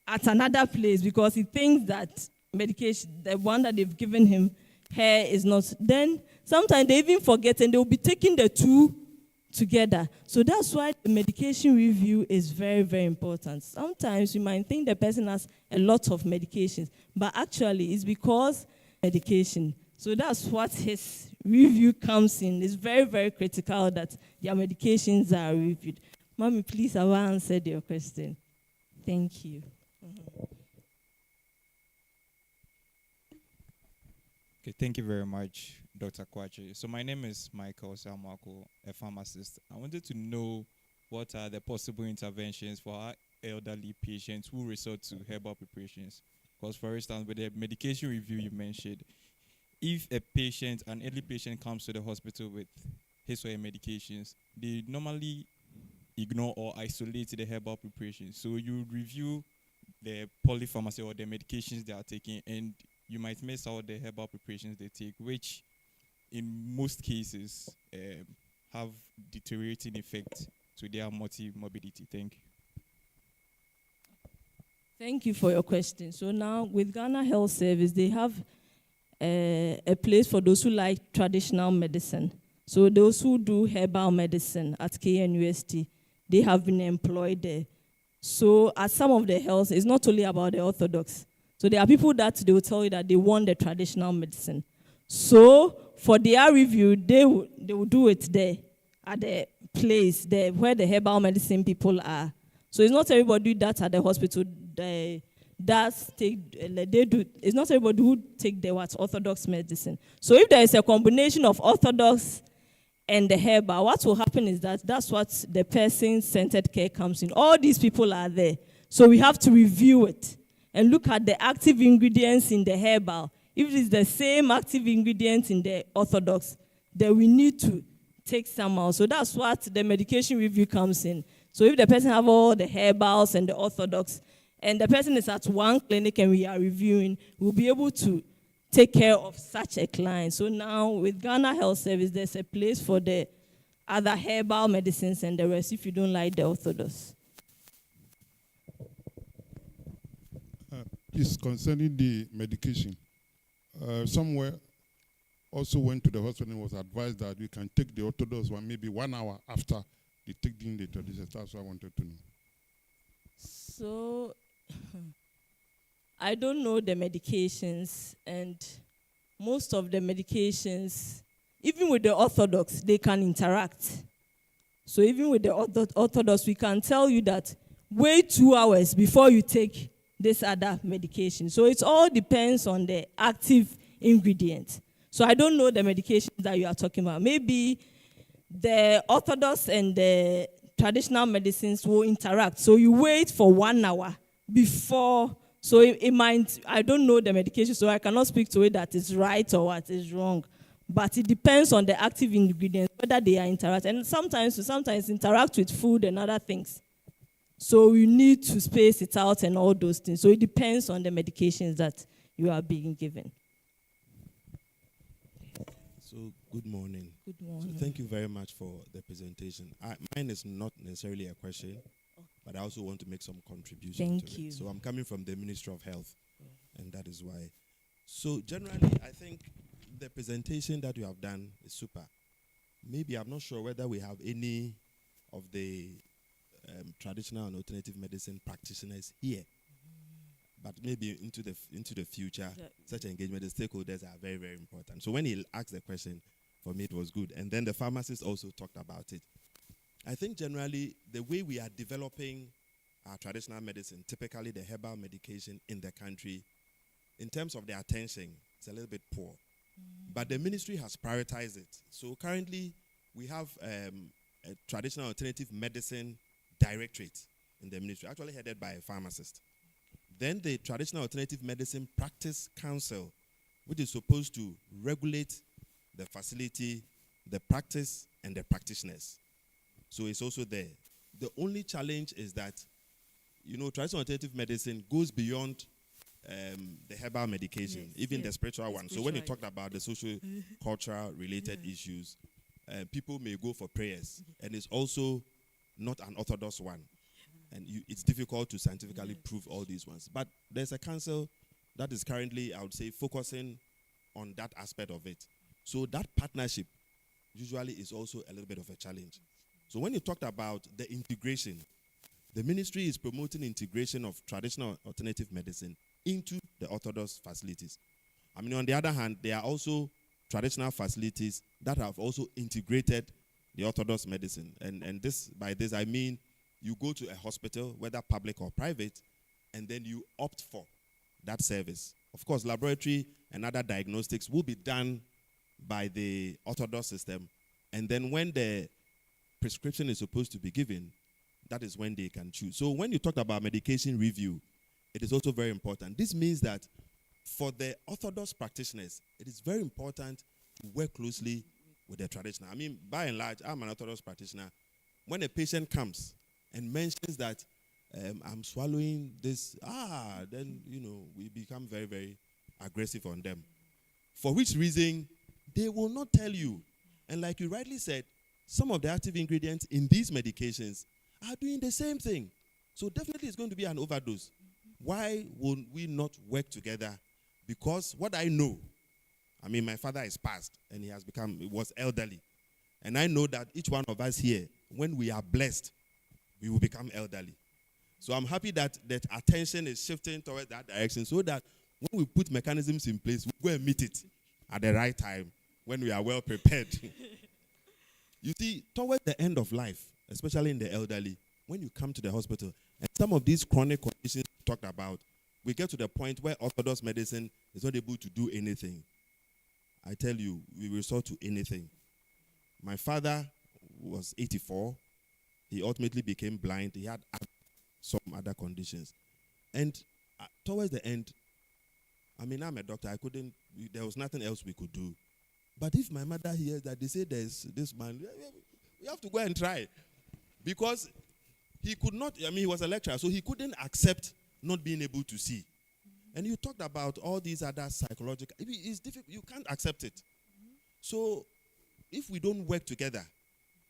at another place because he thinks that medication, the one that they've given him, here is not. Then sometimes they even forget and they'll be taking the two together. So that's why the medication review is very, very important. Sometimes you might think the person has a lot of medications, but actually it's because medication. So that's what his review comes in. It's very, very critical that their medications are reviewed. Mommy, please, have I answered your question? Thank you. Okay, thank you very much, Dr. Kretchy. So my name is Michael Samwako, a pharmacist. I wanted to know what are the possible interventions for our elderly patients who resort to herbal preparations. Because, for instance, with the medication review you mentioned, if an elderly patient comes to the hospital with his or her medications, they normally ignore or isolate the herbal preparations. So you review the polypharmacy or the medications they are taking, and you might miss out the herbal preparations they take, which in most cases have deteriorating effect to their multimorbidity. Thank you. Thank you for your question. So now with Ghana Health Service, they have a place for those who like traditional medicine. So those who do herbal medicine at KNUST, they have been employed there. So at some of the health, it's not only about the orthodox. So there are people that they will tell you that they want the traditional medicine. So for their review, they will do it there at the place there where the herbal medicine people are. So it's not everybody that's at the hospital it's not everybody who take the orthodox medicine. So if there is a combination of orthodox and the herbal, what will happen is that's what the person-centered care comes in. All these people are there. So we have to review it and look at the active ingredients in the herbal. If it's the same active ingredients in the orthodox, then we need to take some out. So that's what the medication review comes in. So if the person have all the herbals and the orthodox, and the person is at one clinic and we are reviewing, we'll be able to take care of such a client. So now with Ghana Health Service, there's a place for the other herbal medicines and the rest if you don't like the orthodox. It's concerning the medication. Somewhere also went to the hospital and was advised that we can take the orthodox one maybe 1 hour after they take the traditional. That's what I wanted to know. So I don't know the medications, and most of the medications, even with the orthodox, they can interact. So even with the orthodox, we can tell you that wait 2 hours before you take this other medication. So it all depends on the active ingredient. So I don't know the medications that you are talking about. Maybe the orthodox and the traditional medicines will interact. So you wait for 1 hour before. So it might, I don't know the medication, so I cannot speak to it that is right or what is wrong. But it depends on the active ingredients, whether they are interact. And sometimes interact with food and other things. So we need to space it out and all those things. So it depends on the medications that you are being given. So good morning. Good morning. So thank you very much for the presentation. Mine is not necessarily a question, but I also want to make some contribution Thank to you. it. So I'm coming from the Ministry of Health, and that is why. So generally, I think the presentation that you have done is super. Maybe I'm not sure whether we have any of the traditional and alternative medicine practitioners here. But maybe into the future, such engagement, the stakeholders are very, very important. So when he asked the question, for me it was good. And then the pharmacist also talked about it. I think generally the way we are developing our traditional medicine, typically the herbal medication in the country, in terms of the attention, it's a little bit poor. But the ministry has prioritized it. So currently we have a traditional alternative medicine directorate in the ministry, actually headed by a pharmacist. Then the Traditional Alternative Medicine Practice Council, which is supposed to regulate the facility, the practice, and the practitioners. So it's also there. The only challenge is that, traditional alternative medicine goes beyond the herbal medication, even the spiritual one. So when you talked about the social, cultural related issues, people may go for prayers, and it's also not an orthodox one. And it's difficult to scientifically prove all these ones. But there's a council that is currently, I would say, focusing on that aspect of it. So that partnership usually is also a little bit of a challenge. So when you talked about the integration, the ministry is promoting integration of traditional alternative medicine into the orthodox facilities. I mean, on the other hand, there are also traditional facilities that have also integrated the orthodox medicine. And by this, I mean, you go to a hospital, whether public or private, and then you opt for that service. Of course, laboratory and other diagnostics will be done by the orthodox system. And then when the prescription is supposed to be given, that is when they can choose. So when you talk about medication review, it is also very important. This means that for the orthodox practitioners, it is very important to work closely with the traditional. I mean, by and large, I'm an orthodox practitioner. When a patient comes and mentions that I'm swallowing this, then, we become very, very aggressive on them. For which reason, they will not tell you. And like you rightly said, some of the active ingredients in these medications are doing the same thing. So definitely it's going to be an overdose. Why would we not work together? Because what I know, my father is passed and he was elderly. And I know that each one of us here, when we are blessed, we will become elderly. So I'm happy that attention is shifting towards that direction so that when we put mechanisms in place, we go and meet it at the right time when we are well prepared. You see, towards the end of life, especially in the elderly, when you come to the hospital, and some of these chronic conditions we talked about, we get to the point where orthodox medicine is not able to do anything. I tell you, we resort to anything. My father was 84. He ultimately became blind. He had some other conditions. And towards the end, I'm a doctor. There was nothing else we could do. But if my mother hears that they say there's this man, we have to go and try. Because he could not, he was a lecturer, so he couldn't accept not being able to see. And you talked about all these other psychological, it's difficult, you can't accept it. So if we don't work together,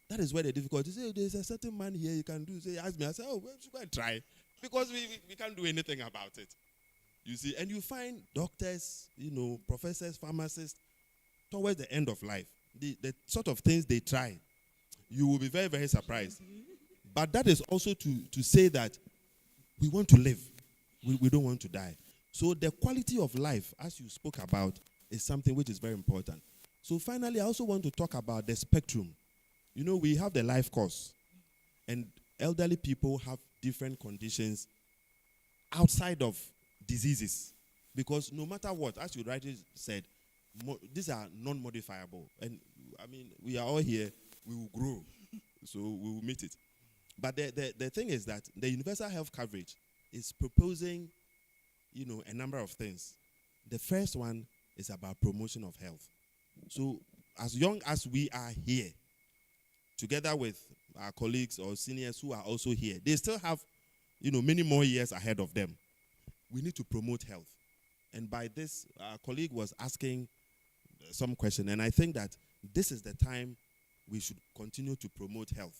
that is where the difficulty is. There's a certain man here you can do. Say, ask me, I say, we should go and try. Because we can't do anything about it. You see, and you find doctors, professors, pharmacists, towards the end of life, the sort of things they try, you will be very, very surprised. But that is also to say that we want to live. We don't want to die. So the quality of life, as you spoke about, is something which is very important. So finally, I also want to talk about the spectrum. We have the life course, and elderly people have different conditions outside of diseases. Because no matter what, as you rightly said, these are non-modifiable. And we are all here, we will grow. So we will meet it. But the thing is that the universal health coverage is proposing, a number of things. The first one is about promotion of health. So as young as we are here, together with our colleagues or seniors who are also here, they still have, many more years ahead of them. We need to promote health. And by this, our colleague was asking some question, and I think that this is the time we should continue to promote health,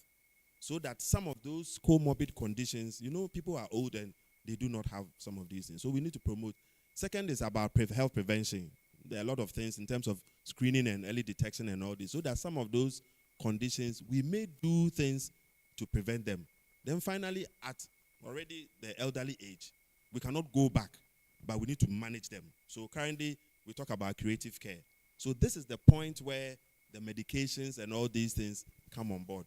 so that some of those comorbid conditions, people are old and they do not have some of these things. So we need to promote. Second is about health prevention. There are a lot of things in terms of screening and early detection and all this, so that some of those conditions, we may do things to prevent them. Then finally, at already the elderly age, we cannot go back, but we need to manage them. So currently, we talk about curative care. So this is the point where the medications and all these things come on board.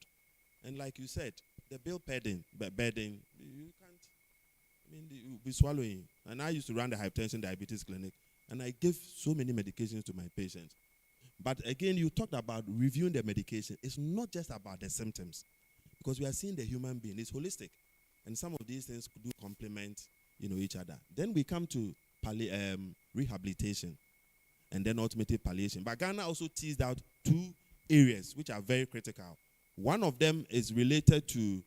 And like you said, the bill burden, you can't, you'll be swallowing. And I used to run the hypertension diabetes clinic, and I give so many medications to my patients. But again, you talked about reviewing the medication. It's not just about the symptoms, because we are seeing the human being. It's holistic. And some of these things do complement, each other. Then we come to rehabilitation, and then ultimately palliation. But Ghana also teased out two areas which are very critical. One of them is related to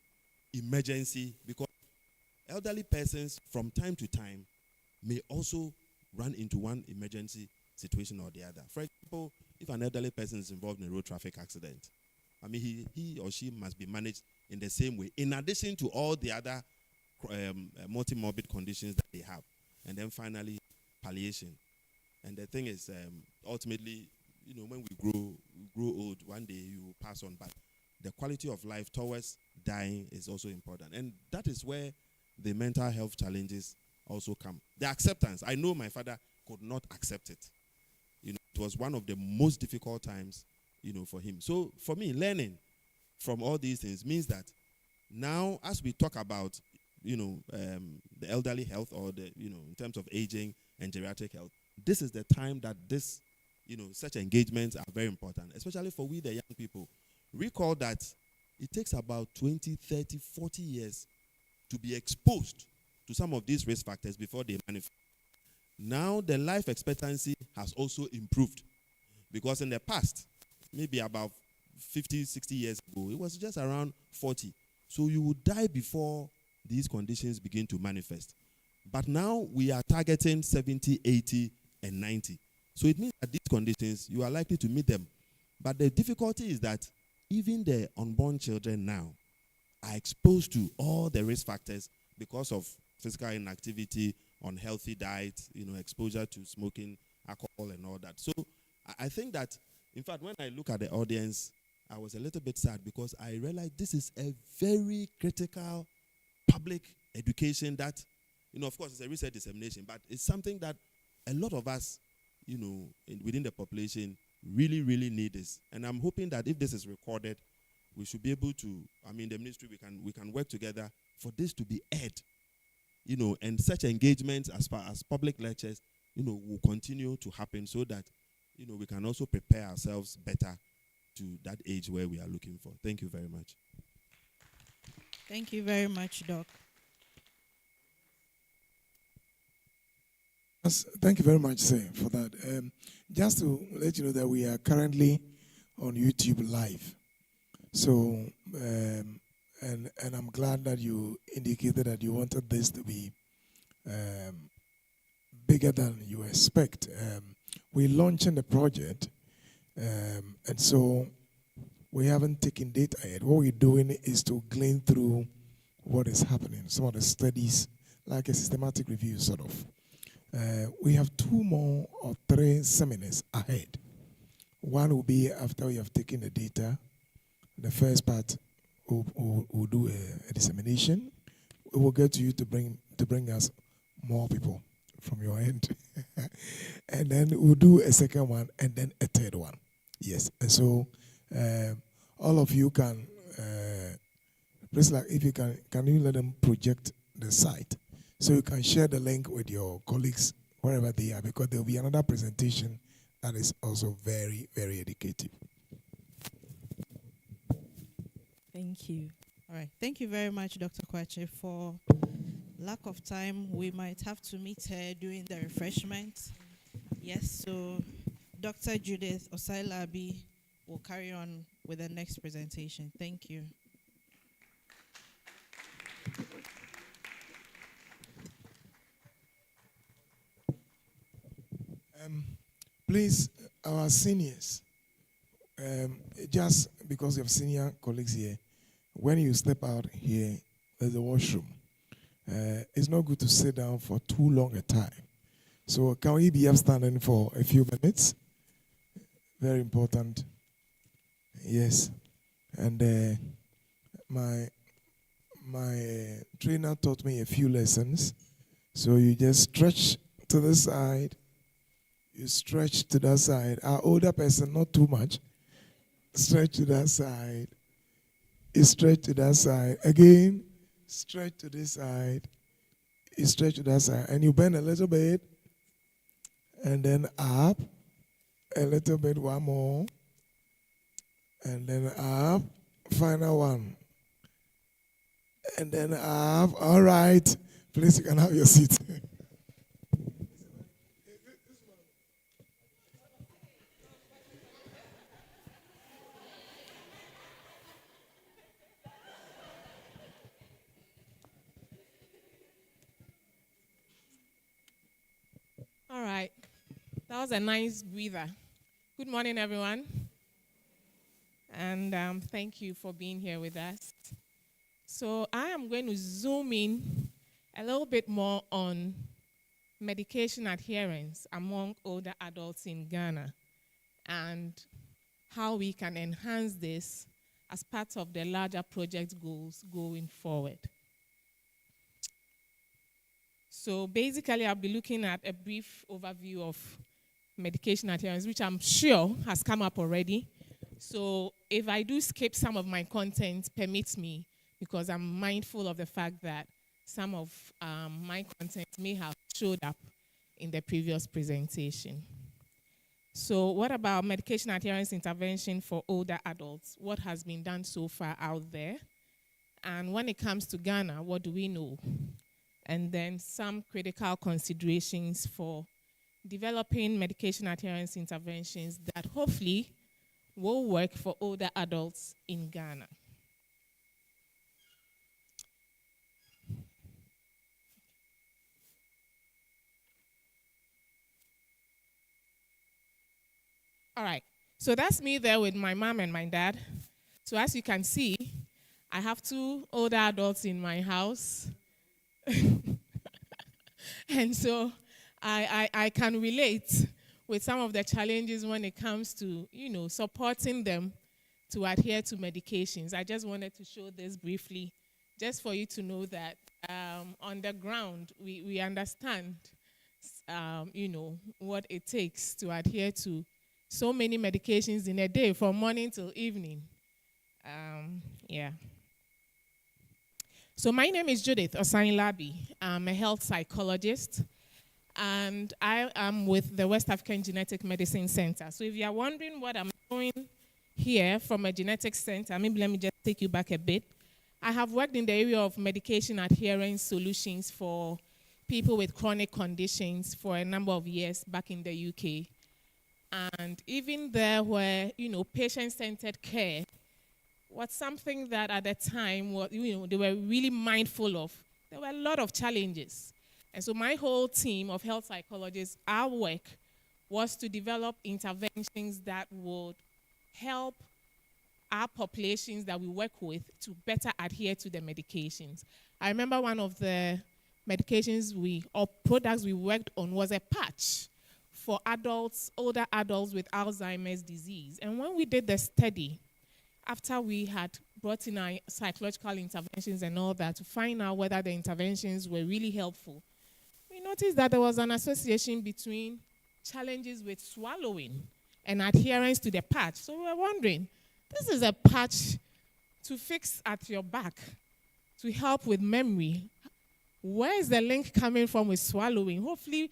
emergency, because elderly persons from time to time may also run into one emergency situation or the other. For example, if an elderly person is involved in a road traffic accident, he or she must be managed in the same way, in addition to all the other multimorbid conditions that they have. And then finally, palliation. And the thing is, ultimately, when we grow old, one day you will pass on. But the quality of life towards dying is also important. And that is where the mental health challenges also come. The acceptance. I know my father could not accept it. It was one of the most difficult times, for him. So for me, learning from all these things means that Now, as we talk about, the elderly health or in terms of aging and geriatric health, this is the time that such engagements are very important, especially for we, the young people. Recall that it takes about 20, 30, 40 years to be exposed to some of these risk factors before they manifest. Now, the life expectancy has also improved, because in the past, maybe about 50, 60 years ago, it was just around 40. So you would die before these conditions begin to manifest. But now we are targeting 70, 80, and 90. So it means that these conditions, you are likely to meet them. But the difficulty is that even the unborn children now are exposed to all the risk factors because of physical inactivity, unhealthy diet, exposure to smoking, alcohol, and all that. So I think that, in fact, when I look at the audience, I was a little bit sad because I realized this is a very critical public education that, of course, it's a research dissemination, but it's something that a lot of us, within the population really, really need this. And I'm hoping that if this is recorded, we should be able to, the ministry, we can work together for this to be aired, and such engagements as far as public lectures, will continue to happen so that, we can also prepare ourselves better to that age where we are looking for. Thank you very much. Thank you very much, Doc. Yes, thank you very much, sir, for that. Just to let you know that we are currently on YouTube Live. So, and I'm glad that you indicated that you wanted this to be bigger than you expect. We're launching the project, and so we haven't taken data yet. What we're doing is to glean through what is happening, some of the studies, like a systematic review, sort of. We have 2 more or 3 seminars ahead. One will be after we have taken the data. The first part, we'll do a dissemination. We will get to you to bring us more people from your end. And then we'll do a second one and then a third one. Yes. And so all of you can, please, like, if you can you let them project the site so you can share the link with your colleagues wherever they are, because there will be another presentation that is also very, very educative. Thank you. All right. Thank you very much, Dr. Kretchy. For lack of time, we might have to meet her during the refreshment. Yes, so Dr. Judith Osailabi will carry on with the next presentation. Thank you. Please, our seniors, just because you have senior colleagues here, when you step out here, there's a washroom. It's not good to sit down for too long a time. So can we be upstanding for a few minutes? Very important. Yes. And my trainer taught me a few lessons. So you just stretch to the side. You stretch to that side. Our older person, not too much. Stretch to that side. You stretch to that side. Again, stretch to this side. You stretch to that side. And you bend a little bit. And then up. A little bit, one more. And then up. Final one. And then up. All right. Please, you can have your seat. All right. That was a nice breather. Good morning, everyone. And thank you for being here with us. So I am going to zoom in a little bit more on medication adherence among older adults in Ghana and how we can enhance this as part of the larger project goals going forward. So basically, I'll be looking at a brief overview of medication adherence, which I'm sure has come up already. So if I do skip some of my content, permit me because I'm mindful of the fact that some of my content may have showed up in the previous presentation. So what about medication adherence intervention for older adults? What has been done so far out there? And when it comes to Ghana, what do we know? And then some critical considerations for developing medication adherence interventions that hopefully will work for older adults in Ghana. All right, so that's me there with my mom and my dad. So as you can see, I have 2 older adults in my house. And so I can relate with some of the challenges when it comes to, supporting them to adhere to medications. I just wanted to show this briefly, just for you to know that on the ground, we understand, what it takes to adhere to so many medications in a day, from morning till evening. Yeah. So my name is Judith Osanilabi. I'm a health psychologist, and I am with the West African Genetic Medicine Center. So if you are wondering what I'm doing here from a genetics center, maybe let me just take you back a bit. I have worked in the area of medication adherence solutions for people with chronic conditions for a number of years back in the UK. And even there where, patient-centered care was something that at the time, they were really mindful of. There were a lot of challenges. And so my whole team of health psychologists, our work was to develop interventions that would help our populations that we work with to better adhere to the medications. I remember one of the medications or products we worked on was a patch for adults, older adults with Alzheimer's disease. And when we did the study, after we had brought in our psychological interventions and all that to find out whether the interventions were really helpful, we noticed that there was an association between challenges with swallowing and adherence to the patch. So we were wondering, this is a patch to fix at your back to help with memory. Where is the link coming from with swallowing? Hopefully,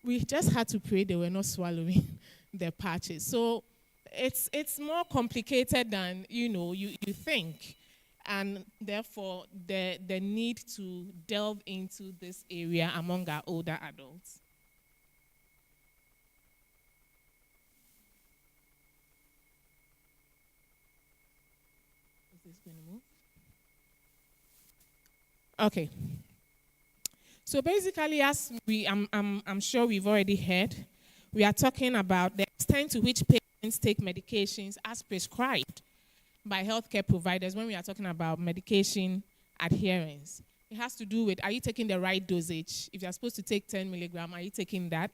we just had to pray they were not swallowing the patches. So it's more complicated than you think, and therefore the need to delve into this area among our older adults. Is this going to move? Okay. So basically, as I'm sure we've already heard, we are talking about the extent to which patients take medications as prescribed by healthcare providers when we are talking about medication adherence. It has to do with, are you taking the right dosage? If you're supposed to take 10 milligram, are you taking that?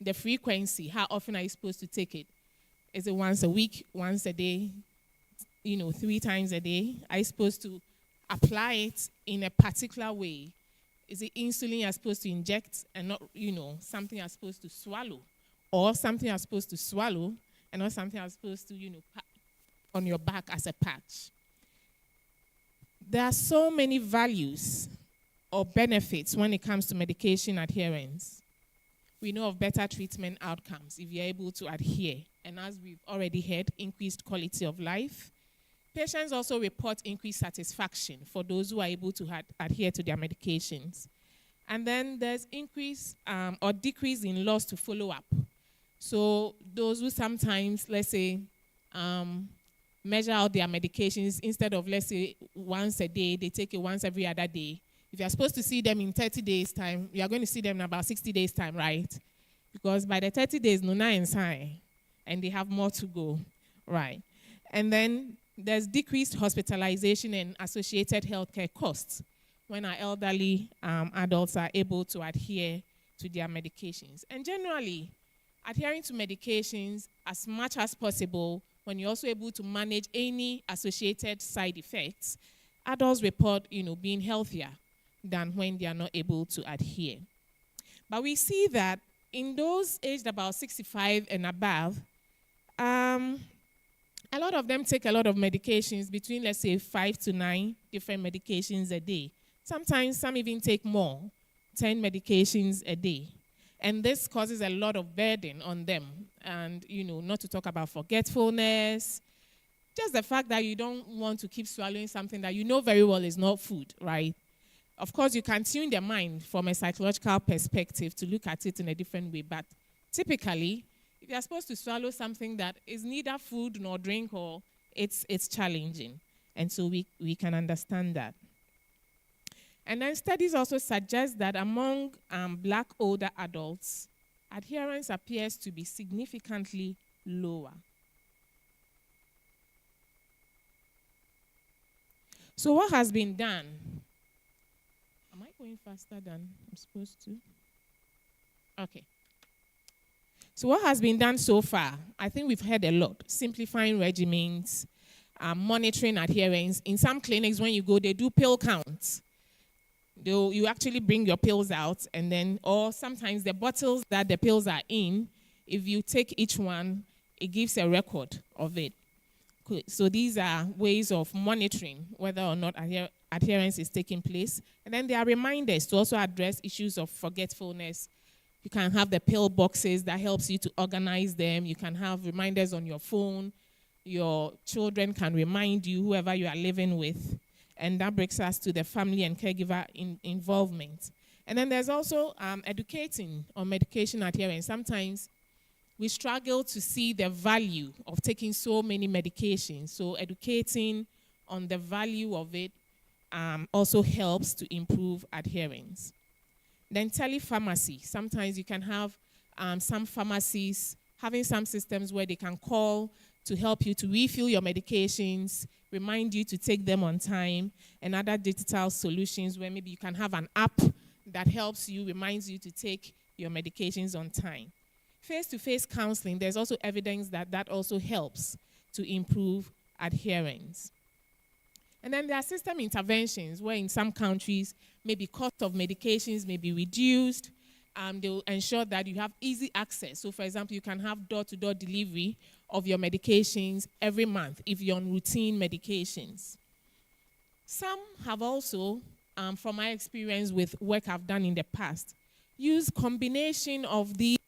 The frequency, how often are you supposed to take it? Is it once a week, once a day, 3 times a day? Are you supposed to apply it in a particular way? Is it insulin you're supposed to inject and not, something you're supposed to swallow? Or something you're supposed to swallow and not something you're supposed to, on your back as a patch? There are so many values or benefits when it comes to medication adherence. We know of better treatment outcomes if you're able to adhere. And as we've already heard, increased quality of life. Patients also report increased satisfaction for those who are able to adhere to their medications. And then there's increase or decrease in loss to follow-up. So those who sometimes, let's say, measure out their medications, instead of, let's say, once a day, they take it once every other day. If you're supposed to see them in 30 days' time, you're going to see them in about 60 days' time, right? Because by the 30 days, no and sign, and they have more to go, right? And then there's decreased hospitalization and associated healthcare costs when our elderly adults are able to adhere to their medications. And generally, adhering to medications as much as possible, when you're also able to manage any associated side effects, adults report, being healthier than when they are not able to adhere. But we see that in those aged about 65 and above, A lot of them take a lot of medications, between, let's say, 5 to 9 different medications a day. Sometimes some even take more, 10 medications a day. And this causes a lot of burden on them. And, not to talk about forgetfulness, just the fact that you don't want to keep swallowing something that you know very well is not food, right? Of course, you can tune the mind from a psychological perspective to look at it in a different way. But typically, if you're supposed to swallow something that is neither food nor drink, or it's challenging. And so we can understand that. And then studies also suggest that among black older adults, adherence appears to be significantly lower. So what has been done? Am I going faster than I'm supposed to? Okay. So what has been done so far? I think we've heard a lot. Simplifying regimens, monitoring adherence. In some clinics, when you go, they do pill counts. You actually bring your pills out, and then, or sometimes the bottles that the pills are in, if you take each one, it gives a record of it. So these are ways of monitoring whether or not adherence is taking place. And then there are reminders to also address issues of forgetfulness. You can have the pill boxes that helps you to organize them. You can have reminders on your phone. Your children can remind you, whoever you are living with. And that brings us to the family and caregiver involvement. And then there's also educating on medication adherence. Sometimes we struggle to see the value of taking so many medications. So educating on the value of it also helps to improve adherence. Then telepharmacy. Sometimes you can have some pharmacies having some systems where they can call to help you to refill your medications, remind you to take them on time, and other digital solutions where maybe you can have an app that helps you, reminds you to take your medications on time. Face-to-face counseling, there's also evidence that that also helps to improve adherence. And then there are system interventions where in some countries, maybe cost of medications may be reduced. They will ensure that you have easy access. So, for example, you can have door-to-door delivery of your medications every month if you're on routine medications. Some have also, from my experience with work I've done in the past, used combination of these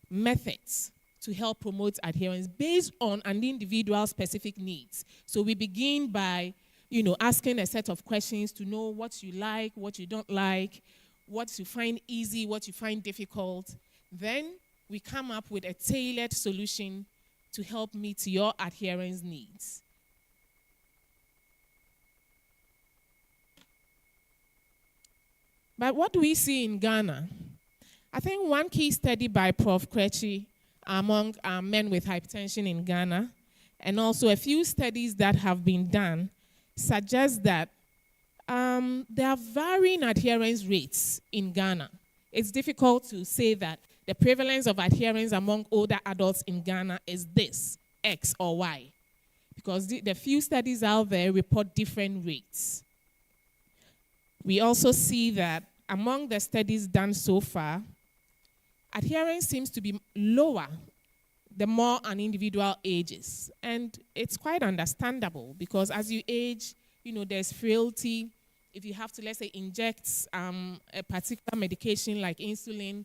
methods to help promote adherence based on an individual's specific needs. So we begin by, asking a set of questions to know what you like, what you don't like, what you find easy, what you find difficult. Then we come up with a tailored solution to help meet your adherence needs. But what do we see in Ghana? I think one key study by Prof. Kretchy among men with hypertension in Ghana, and also a few studies that have been done, suggest that there are varying adherence rates in Ghana. It's difficult to say that the prevalence of adherence among older adults in Ghana is this, X or Y, because the few studies out there report different rates. We also see that among the studies done so far, adherence seems to be lower the more an individual ages. And it's quite understandable because as you age, there's frailty. If you have to, let's say, inject a particular medication like insulin,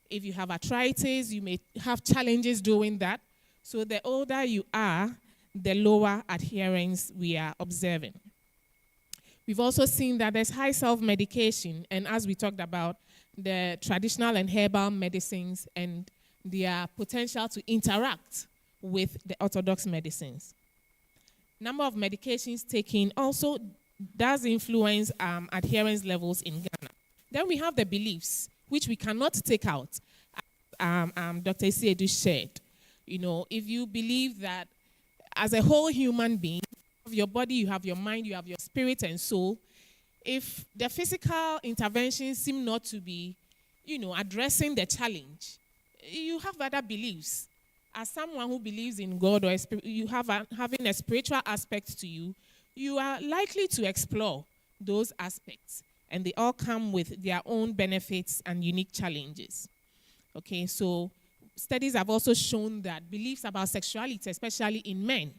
if you have arthritis, you may have challenges doing that. So the older you are, the lower adherence we are observing. We've also seen that there's high self-medication, and as we talked about, the traditional and herbal medicines and their potential to interact with the orthodox medicines. Number of medications taken also does influence adherence levels in Ghana. Then we have the beliefs, which we cannot take out. Dr. Isiedu shared. If you believe that as a whole human being, you have your body, you have your mind, you have your spirit and soul, if the physical interventions seem not to be, addressing the challenge, you have other beliefs. As someone who believes in God or you having a spiritual aspect to you, you are likely to explore those aspects, and they all come with their own benefits and unique challenges. Okay, so studies have also shown that beliefs about sexuality, especially in men,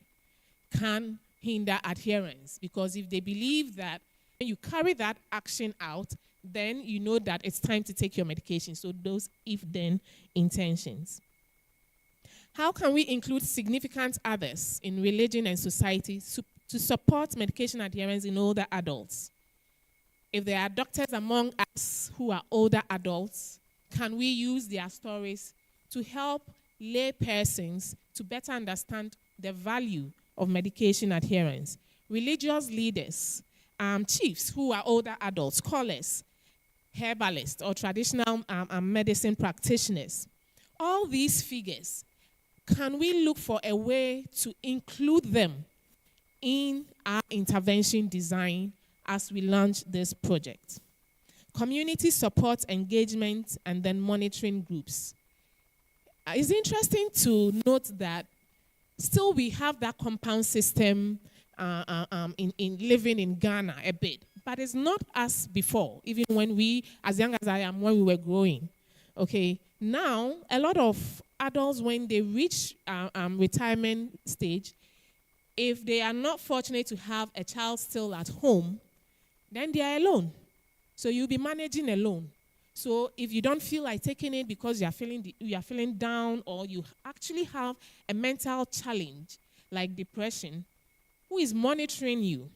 can hinder adherence, because if they believe that when you carry that action out, then you know that it's time to take your medication. So those if-then intentions. How can we include significant others in religion and society to support medication adherence in older adults? If there are doctors among us who are older adults, can we use their stories to help lay persons to better understand the value of medication adherence? Religious leaders, chiefs who are older adults, scholars, herbalists, or traditional medicine practitioners. All these figures, can we look for a way to include them in our intervention design as we launch this project? Community support engagement and then monitoring groups. It's interesting to note that still we have that compound system in living in Ghana a bit, but it's not as before, even when we, as young as I am, when we were growing. Okay, now a lot of adults, when they reach retirement stage, if they are not fortunate to have a child still at home, then they are alone. So you'll be managing alone. So if you don't feel like taking it because you are feeling down, or you actually have a mental challenge like depression, who is monitoring you?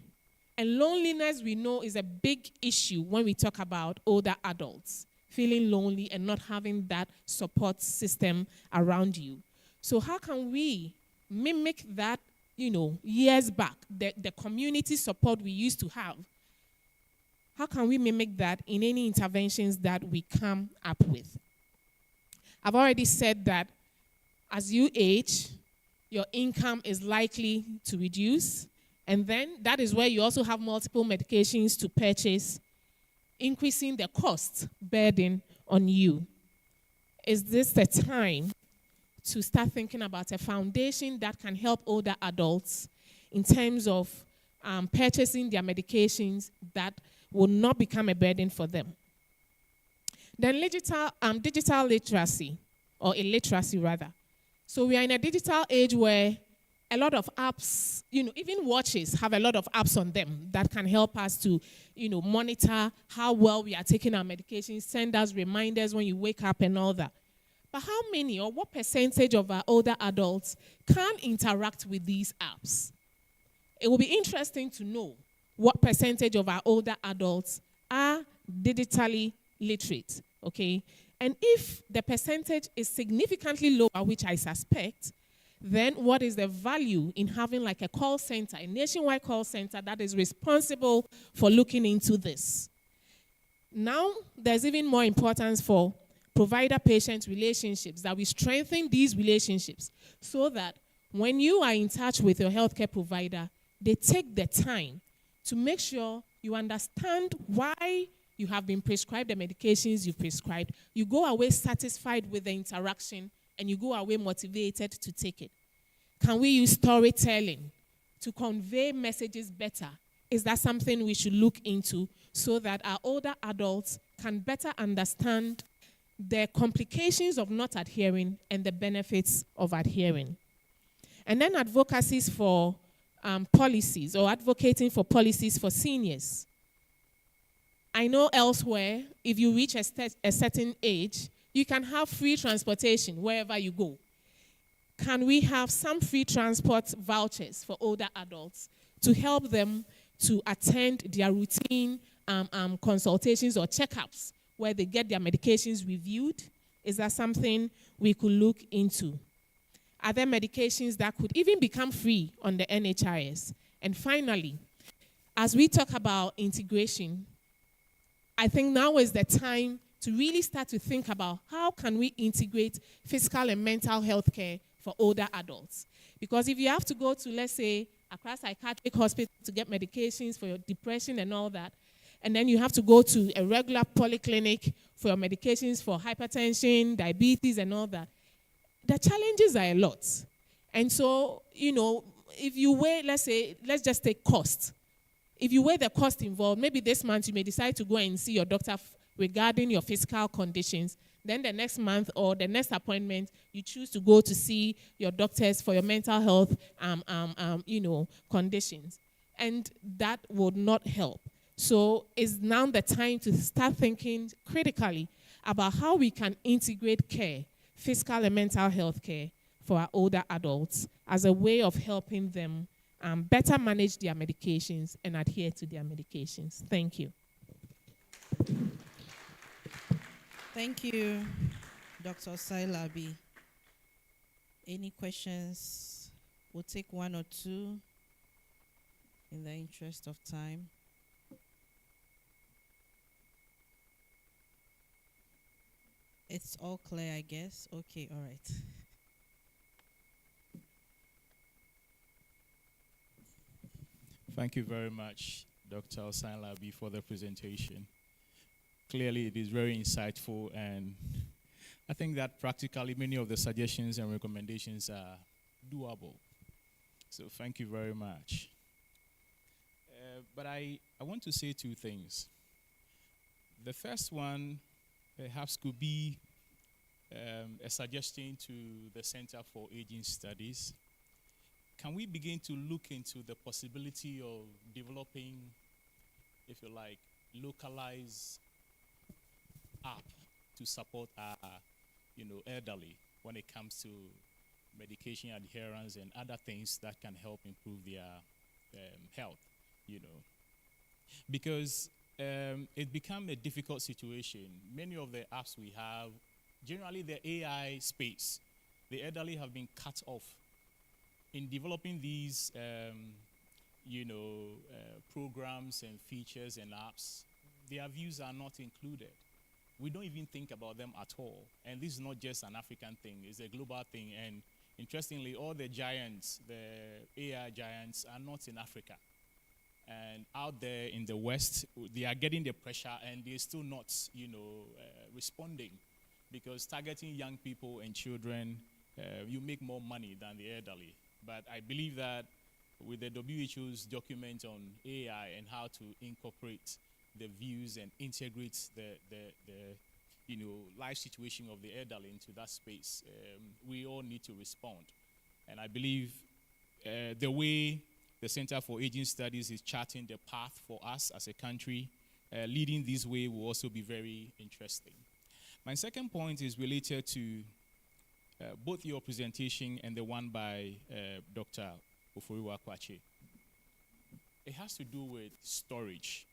And loneliness, we know, is a big issue when we talk about older adults, feeling lonely and not having that support system around you. So how can we mimic that, years back, the community support we used to have? How can we mimic that in any interventions that we come up with? I've already said that as you age, your income is likely to reduce, and then that is where you also have multiple medications to purchase, increasing the cost burden on you. Is this the time to start thinking about a foundation that can help older adults in terms of purchasing their medications that will not become a burden for them? Then digital literacy, or illiteracy rather. So we are in a digital age where a lot of apps, even watches have a lot of apps on them that can help us to, monitor how well we are taking our medications, send us reminders when you wake up and all that. But how many or what percentage of our older adults can interact with these apps? It will be interesting to know what percentage of our older adults are digitally literate, okay? And if the percentage is significantly lower, which I suspect, then what is the value in having like a call center, a nationwide call center that is responsible for looking into this? Now, there's even more importance for provider-patient relationships, that we strengthen these relationships so that when you are in touch with your healthcare provider, they take the time to make sure you understand why you have been prescribed the medications you've prescribed. You go away satisfied with the interaction, and you go away motivated to take it. Can we use storytelling to convey messages better? Is that something we should look into so that our older adults can better understand the complications of not adhering and the benefits of adhering? And then advocacies for policies, or advocating for policies for seniors. I know elsewhere, if you reach a certain age, you can have free transportation wherever you go. Can we have some free transport vouchers for older adults to help them to attend their routine consultations or checkups where they get their medications reviewed? Is that something we could look into? Are there medications that could even become free on the NHIS? And finally, as we talk about integration, I think now is the time to really start to think about how can we integrate physical and mental health care for older adults. Because if you have to go to, let's say, Accra Psychiatric Hospital to get medications for your depression and all that, and then you have to go to a regular polyclinic for your medications for hypertension, diabetes, and all that, the challenges are a lot. And so, if you weigh, let's just take cost. If you weigh the cost involved, maybe this month you may decide to go and see your doctor regarding your physical conditions. Then the next month or the next appointment, you choose to go to see your doctors for your mental health, conditions. And that would not help. So it's now the time to start thinking critically about how we can integrate care, physical and mental health care for our older adults as a way of helping them better manage their medications and adhere to their medications. Thank you. Thank you, Dr. Sailabi. Any questions? We'll take one or two in the interest of time. It's all clear, I guess. Okay, all right. Thank you very much, Dr. Osanlabi, for the presentation. Clearly, it is very insightful, and I think that practically many of the suggestions and recommendations are doable. So thank you very much. But I want to say two things. The first one perhaps could be a suggestion to the Center for Aging Studies. Can we begin to look into the possibility of developing, if you like, localized app to support our, elderly when it comes to medication adherence and other things that can help improve their health, Because it become a difficult situation. Many of the apps we have, generally the AI space, the elderly have been cut off. In developing these, programs and features and apps, their views are not included. We don't even think about them at all. And this is not just an African thing, it's a global thing. And interestingly, all the giants, the AI giants, are not in Africa. And out there in the West, they are getting the pressure and they're still not, responding. Because targeting young people and children, you make more money than the elderly. But I believe that with the WHO's document on AI and how to incorporate the views and integrate the life situation of the elderly into that space, we all need to respond. And I believe the way the Center for Aging Studies is charting the path for us as a country, leading this way will also be very interesting. My second point is related to both your presentation and the one by Dr. Oforiwaa. It has to do with storage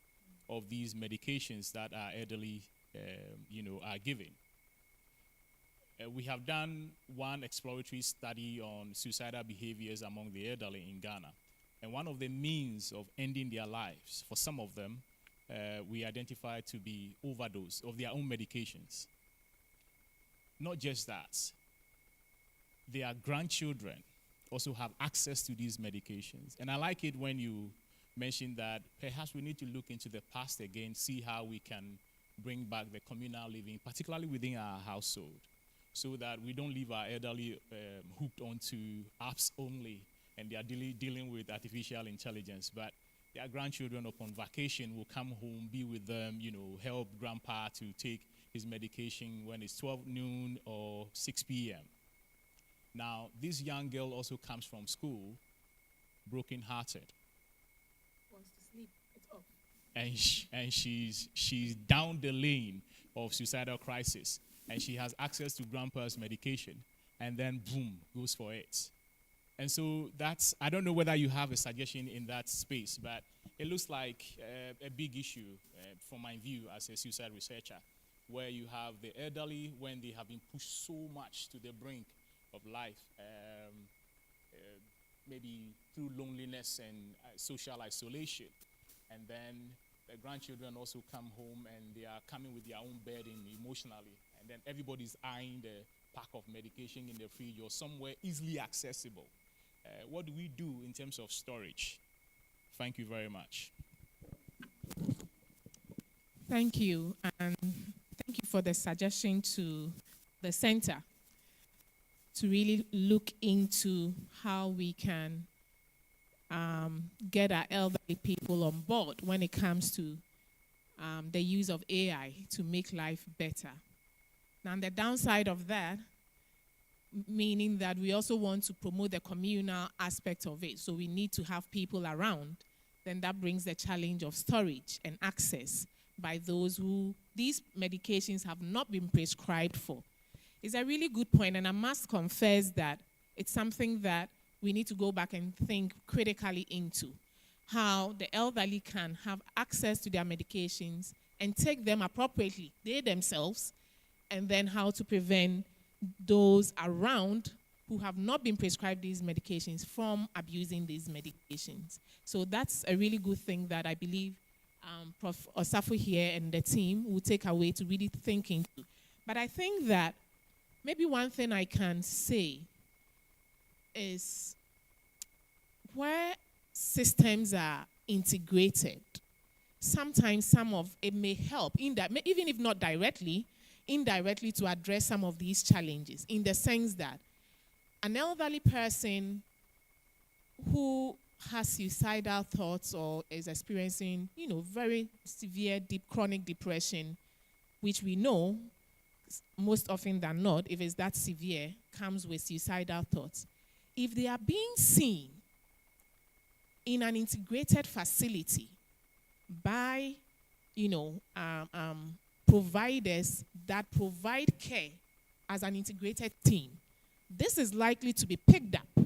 of these medications that our elderly, are given. We have done one exploratory study on suicidal behaviors among the elderly in Ghana. And one of the means of ending their lives, for some of them, we identified to be overdose of their own medications. Not just that, their grandchildren also have access to these medications. And I like it when you mentioned that perhaps we need to look into the past again, see how we can bring back the communal living, particularly within our household, so that we don't leave our elderly hooked onto apps only, and they are dealing with artificial intelligence. But their grandchildren upon vacation will come home, be with them, help grandpa to take his medication when it's 12 noon or 6 p.m. Now, this young girl also comes from school, broken-hearted. Wants to sleep. It's off. And she's down the lane of suicidal crisis, and she has access to grandpa's medication, and then boom, goes for it. And so that's, I don't know whether you have a suggestion in that space, but it looks like a big issue from my view as a suicide researcher, where you have the elderly when they have been pushed so much to the brink of life, maybe through loneliness and social isolation. And then the grandchildren also come home and they are coming with their own burden emotionally. And then everybody's eyeing the pack of medication in the fridge or somewhere easily accessible. What do we do in terms of storage? Thank you very much. Thank you. And thank you for the suggestion to the center to really look into how we can get our elderly people on board when it comes to the use of AI to make life better. Now, the downside of that, meaning that we also want to promote the communal aspect of it, so we need to have people around, then that brings the challenge of storage and access by those who these medications have not been prescribed for. It's a really good point, and I must confess that it's something that we need to go back and think critically into, how the elderly can have access to their medications and take them appropriately, they themselves, and then how to prevent those around who have not been prescribed these medications from abusing these medications. So that's a really good thing that I believe Prof. Osafo here and the team will take away to really think into. But I think that maybe one thing I can say is where systems are integrated, sometimes some of it may help, even if not directly, indirectly to address some of these challenges, in the sense that an elderly person who has suicidal thoughts or is experiencing, very severe, deep, chronic depression, which we know most often than not, if it's that severe, comes with suicidal thoughts. If they are being seen in an integrated facility by, providers that provide care as an integrated team, this is likely to be picked up,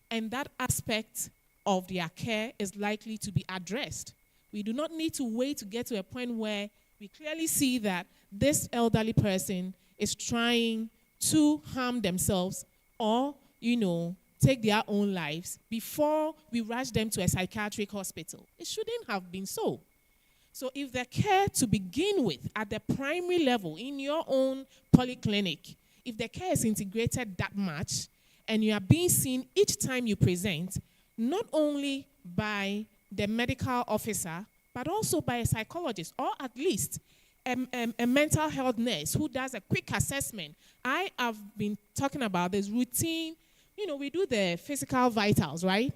and that aspect of their care is likely to be addressed. We do not need to wait to get to a point where we clearly see that this elderly person is trying to harm themselves or, take their own lives before we rush them to a psychiatric hospital. It shouldn't have been so. So if the care to begin with at the primary level in your own polyclinic, if the care is integrated that much and you are being seen each time you present, not only by the medical officer, but also by a psychologist, or at least a mental health nurse who does a quick assessment. I have been talking about this routine. We do the physical vitals, right?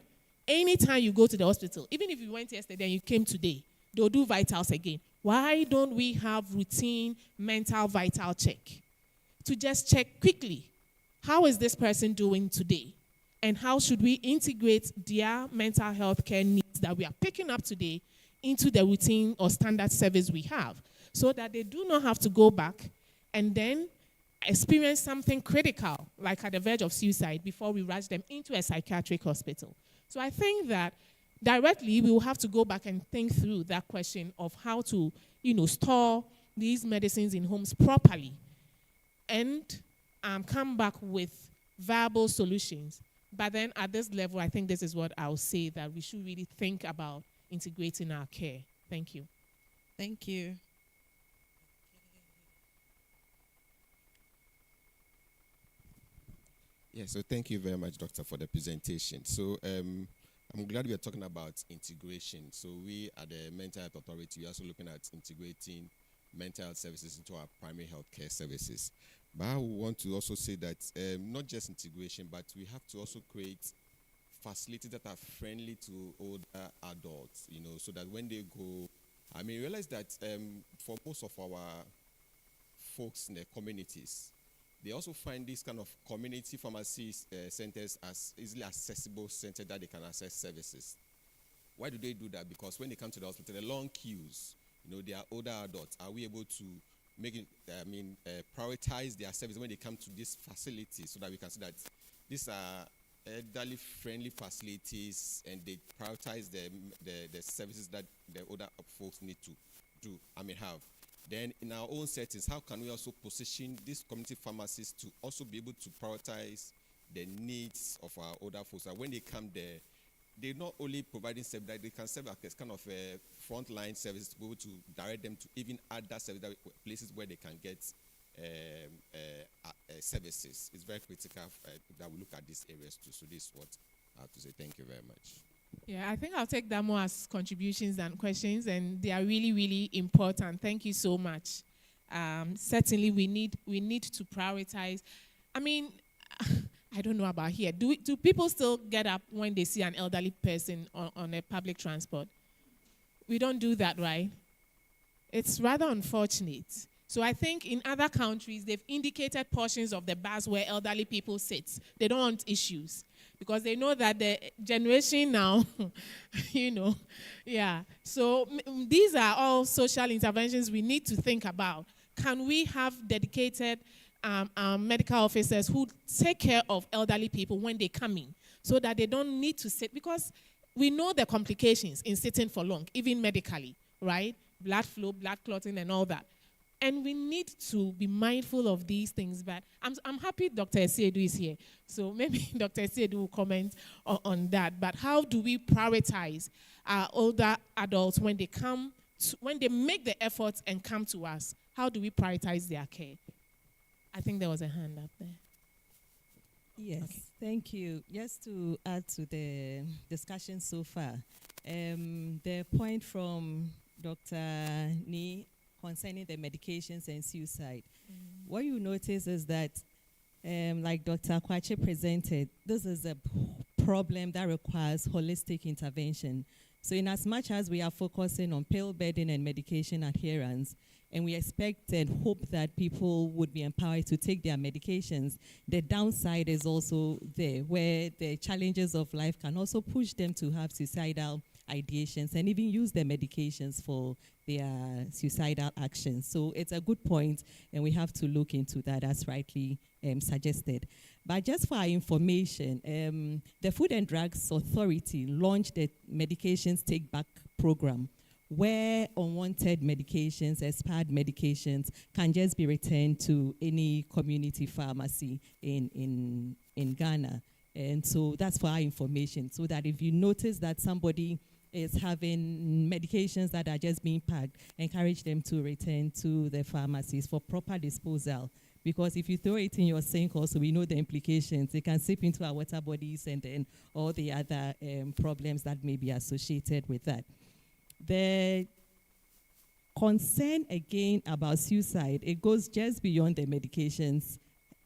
Anytime you go to the hospital, even if you went yesterday and you came today, they'll do vitals again. Why don't we have routine mental vital check? To just check quickly, how is this person doing today? And how should we integrate their mental health care needs that we are picking up today into the routine or standard service we have, so that they do not have to go back and then experience something critical, like at the verge of suicide, before we rush them into a psychiatric hospital. So I think that directly we will have to go back and think through that question of how to, store these medicines in homes properly and come back with viable solutions. But then at this level, I think this is what I'll say, that we should really think about integrating our care. Thank you. Thank you. Yeah, so thank you very much, Doctor, for the presentation. So I'm glad we are talking about integration. So we at the Mental Health Authority, we are also looking at integrating mental health services into our primary health care services. But I want to also say that not just integration, but we have to also create facilities that are friendly to older adults, so that when they go, realize that for most of our folks in the communities, they also find these kind of community pharmacy centers as easily accessible centers that they can access services. Why do they do that? Because when they come to the hospital, the long queues, they are older adults. Are we able to prioritize their service when they come to this facility, so that we can see that these are elderly friendly facilities and they prioritize the services that the older folks need to have. Then in our own settings, how can we also position these community pharmacies to also be able to prioritize the needs of our older folks? So when they come there, they're not only providing service, that they can serve as kind of a frontline service to be able to direct them to even other services, places where they can get services. It's very critical that we look at these areas too. So this is what I have to say. Thank you very much. Yeah, I think I'll take that more as contributions than questions, and they are really, really important. Thank you so much. Certainly, we need to prioritize. I don't know about here. Do people still get up when they see an elderly person on a public transport? We don't do that, right? It's rather unfortunate. So I think in other countries, they've indicated portions of the bus where elderly people sit. They don't want issues because they know that the generation now, yeah. So these are all social interventions we need to think about. Can we have dedicated medical officers who take care of elderly people when they come in so that they don't need to sit? Because we know the complications in sitting for long, even medically, right? Blood flow, blood clotting, and all that. And we need to be mindful of these things. But I'm happy Dr. Esiedu is here. So maybe Dr. Esiedu will comment on that. But how do we prioritize our older adults when they come, when they make the efforts and come to us? How do we prioritize their care? I think there was a hand up there. Yes, okay. Thank you. Just to add to the discussion so far, the point from Dr. Ni concerning the medications and suicide, what you notice is that, like Dr. Kwakuye presented, this is a problem that requires holistic intervention. So in as much as we are focusing on pill burden and medication adherence, and we expect and hope that people would be empowered to take their medications, the downside is also there, where the challenges of life can also push them to have suicidal ideations and even use their medications for their suicidal actions. So it's a good point, and we have to look into that as rightly suggested. But just for our information, the Food and Drugs Authority launched the Medications Take Back program, where unwanted medications, expired medications, can just be returned to any community pharmacy in Ghana. And so that's for our information, so that if you notice that somebody is having medications that are just being packed, encourage them to return to the pharmacies for proper disposal. Because if you throw it in your sink also, we know the implications. It can seep into our water bodies and then all the other problems that may be associated with that. The concern again about suicide, it goes just beyond the medications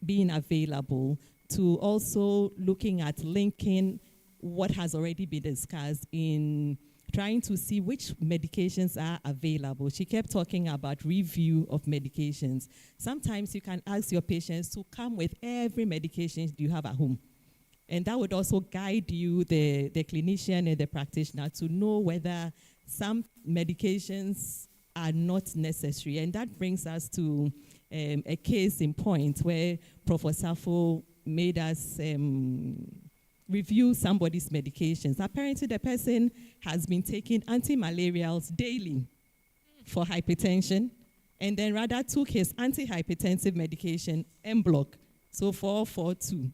being available to also looking at linking what has already been discussed in trying to see which medications are available. She kept talking about review of medications. Sometimes you can ask your patients to come with every medication you have at home. And that would also guide you, the clinician and the practitioner, to know whether some medications are not necessary. And that brings us to a case in point where Prof. Osafo made us review somebody's medications. Apparently, the person has been taking anti-malarials daily for hypertension, and then rather took his antihypertensive medication en bloc, so 442.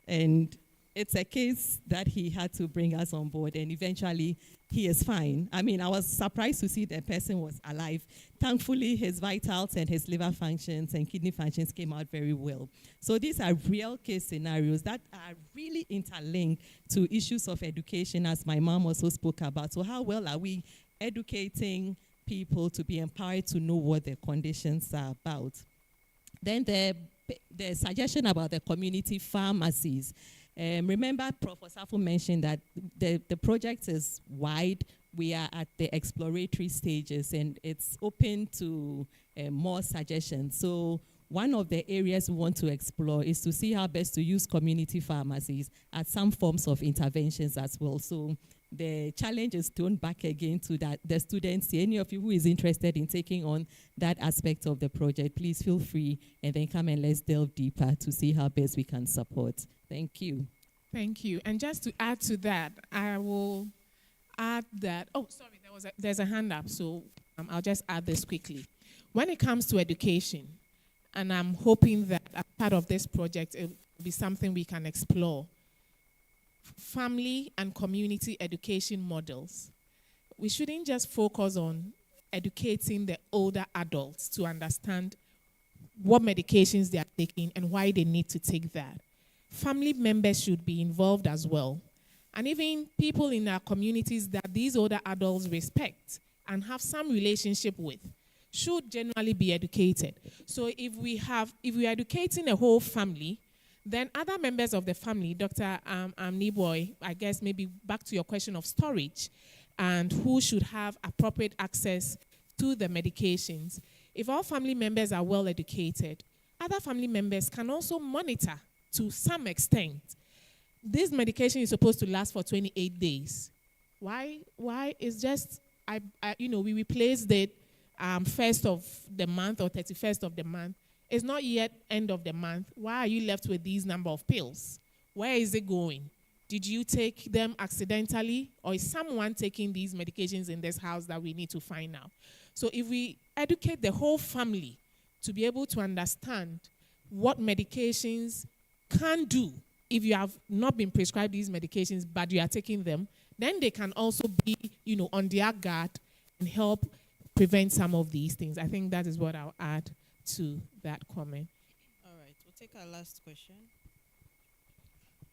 And it's a case that he had to bring us on board, and eventually he is fine. I mean, I was surprised to see the person was alive. Thankfully, his vitals and his liver functions and kidney functions came out very well. So these are real case scenarios that are really interlinked to issues of education, as my mom also spoke about. So how well are we educating people to be empowered to know what their conditions are about? Then the suggestion about the community pharmacies. Remember, Prof. Osafo mentioned that the project is wide. We are at the exploratory stages, and it's open to more suggestions. So one of the areas we want to explore is to see how best to use community pharmacies as some forms of interventions as well. So the challenge is thrown back again to the students. Any of you who is interested in taking on that aspect of the project, please feel free, and then come and let's delve deeper to see how best we can support. Thank you. Thank you. And just to add to that, I will add that, there's a hand up, so I'll just add this quickly. When it comes to education, and I'm hoping that as part of this project, it will be something we can explore, family and community education models. We shouldn't just focus on educating the older adults to understand what medications they are taking and why they need to take that. Family members should be involved as well. And even people in our communities that these older adults respect and have some relationship with should generally be educated. So if we're educating a whole family, then other members of the family, Dr. Niboy, I guess maybe back to your question of storage and who should have appropriate access to the medications. if all family members are well educated, other family members can also monitor to some extent. This medication is supposed to last for 28 days. Why? It's just, we replaced it first of the month or 31st of the month. It's not yet end of the month. Why are you left with these number of pills? Where is it going? Did you take them accidentally, or is someone taking these medications in this house that we need to find out? So if we educate the whole family to be able to understand what medications can do if you have not been prescribed these medications but you are taking them, then they can also be, on their guard and help prevent some of these things. I think that is what I'll add to that comment. All right, we'll take our last question.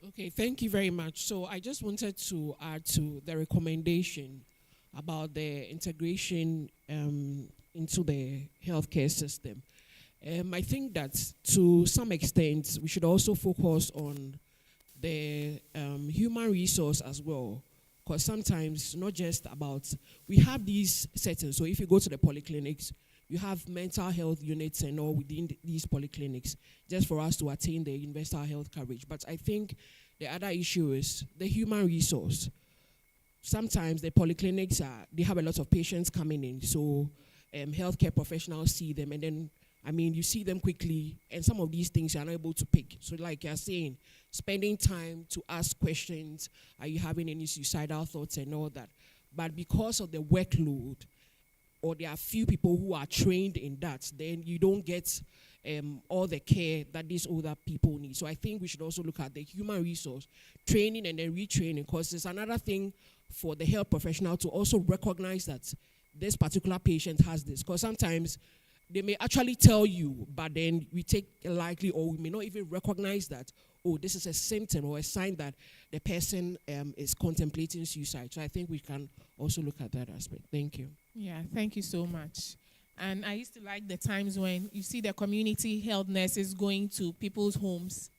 Okay, thank you very much. So I just wanted to add to the recommendation about the integration into the healthcare system. I think that to some extent, we should also focus on the human resource as well. Because sometimes, not just about, we have these settings. So if you go to the polyclinics, you have mental health units and all within these polyclinics, just for us to attain the universal health coverage. But I think the other issue is the human resource. Sometimes the polyclinics they have a lot of patients coming in, so healthcare professionals see them, and then you see them quickly, and some of these things you are not able to pick. So like you're saying, spending time to ask questions, are you having any suicidal thoughts and all that? But because of the workload, or there are few people who are trained in that, then you don't get all the care that these older people need. So I think we should also look at the human resource, training and then retraining, because it's another thing for the health professional to also recognize that this particular patient has this. Because sometimes they may actually tell you, but then we take it lightly, or we may not even recognize that, oh, this is a symptom or a sign that the person is contemplating suicide. So I think we can also look at that aspect. Thank you. Yeah, thank you so much. And I used to like the times when you see the community health nurses going to people's homes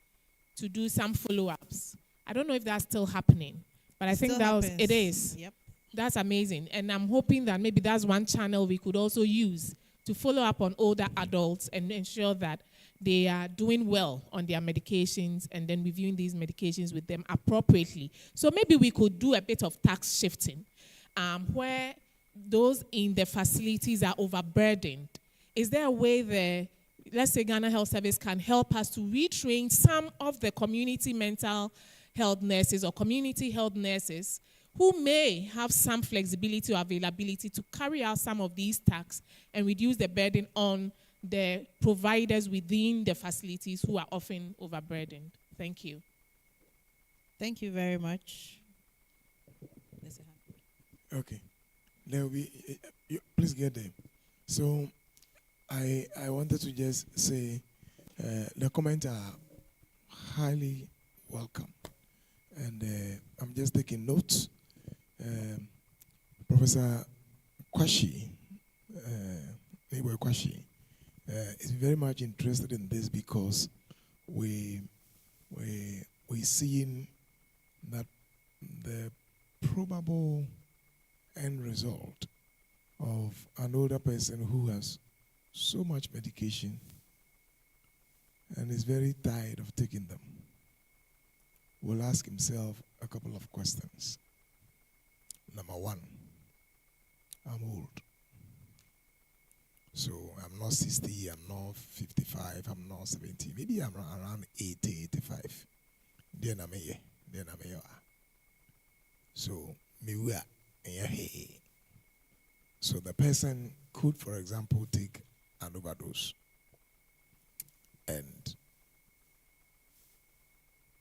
to do some follow-ups. I don't know if that's still happening, but I think it is. Yep. That's amazing. And I'm hoping that maybe that's one channel we could also use to follow up on older adults and ensure that they are doing well on their medications and then reviewing these medications with them appropriately. So maybe we could do a bit of tax shifting where those in the facilities are overburdened. Is there a way let's say Ghana Health Service can help us to retrain some of the community mental health nurses or community health nurses who may have some flexibility or availability to carry out some of these tasks and reduce the burden on the providers within the facilities who are often overburdened? Thank you. Thank you very much. Okay. There will be, please get them. So I wanted to just say the comments are highly welcome. And I'm just taking notes. Professor Kwakuye, is very much interested in this because we're seeing that the probable end result of an older person who has so much medication and is very tired of taking them will ask himself a couple of questions. Number one, I'm old. So I'm not 60, I'm not 55, I'm not 70. Maybe I'm around 80, 85. Then I'm here. So, so the person could, for example, take an overdose. And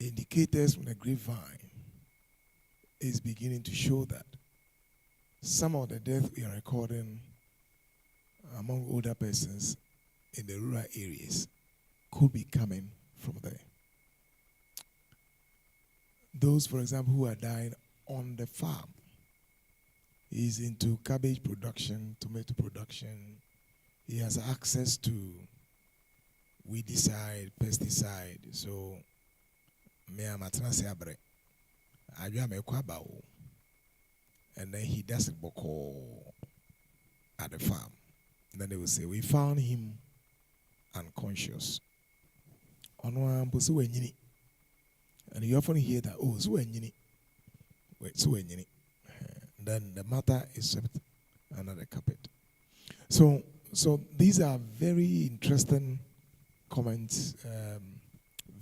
indicators from the grapevine is beginning to show that some of the deaths we are recording among older persons in the rural areas could be coming from there. Those, for example, who are dying on the farm, is into cabbage production, tomato production. He has access to weedicide, pesticide. So, and then he does it at the farm. And then they will say, we found him unconscious. And you often hear that, oh, then the matter is swept under the carpet. So these are very interesting comments,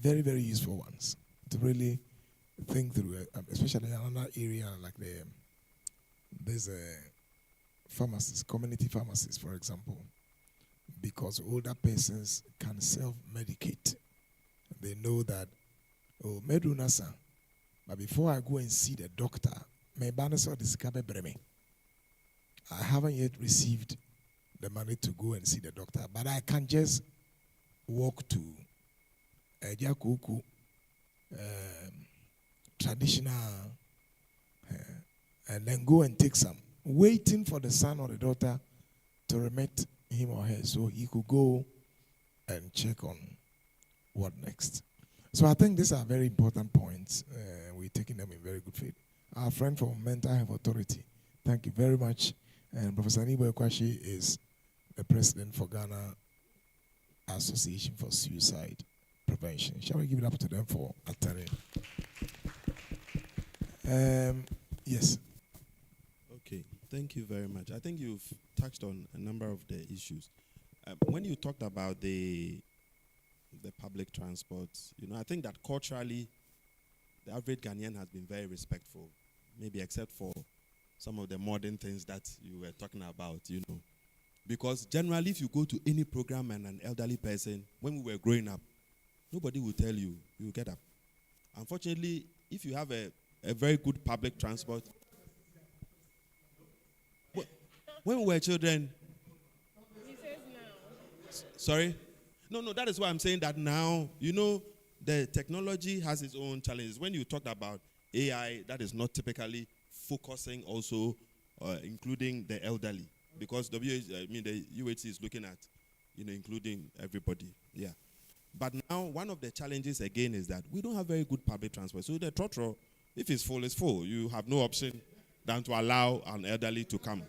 very, very useful ones to really think through, especially in another area like there's a pharmacist, community pharmacists, for example, because older persons can self-medicate. They know that, oh, medunasa, but before I go and see the doctor, I haven't yet received the money to go and see the doctor, but I can just walk to a Jakuku traditional and then go and take some, waiting for the son or the daughter to remit him or her so he could go and check on what next. So I think these are very important points. We're taking them in very good faith. Our friend from Mental Health Authority, thank you very much. And Professor Nibo Kwashi is the president for Ghana Association for Suicide Prevention. Shall we give it up to them for attending? Yes. Okay, thank you very much. I think you've touched on a number of the issues. When you talked about the public transport, I think that culturally, the average Ghanaian has been very respectful, maybe except for some of the modern things that you were talking about, Because generally, if you go to any program and an elderly person, when we were growing up, nobody will tell you, you get up. Unfortunately, if you have a very good public transport, when we were children, sorry? No, that is why I'm saying that now, the technology has its own challenges. When you talked about AI, that is not typically focusing also, including the elderly, because the UHC is looking at, including everybody. Yeah. But now, one of the challenges again is that we don't have very good public transport. So the trotro, if it's full, it's full. You have no option than to allow an elderly to come.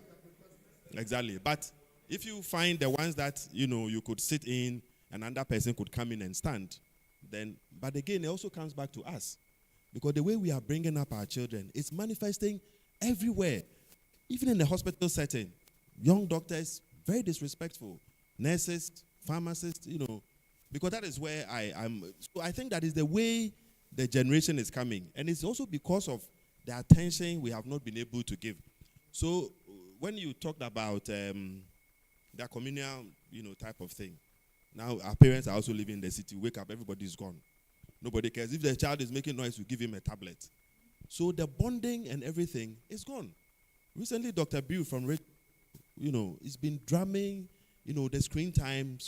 Exactly. But if you find the ones that, you could sit in, and another person could come in and stand, then, but again, it also comes back to us. Because the way we are bringing up our children, it's manifesting everywhere. Even in the hospital setting, young doctors, very disrespectful. Nurses, pharmacists, because that is where I'm. So I think that is the way the generation is coming. And it's also because of the attention we have not been able to give. So when you talked about the communal, type of thing, now our parents are also living in the city. Wake up, everybody's gone. Nobody cares. If the child is making noise, we give him a tablet. So the bonding and everything is gone. Recently, Dr. Bill from he's been drumming, the screen time.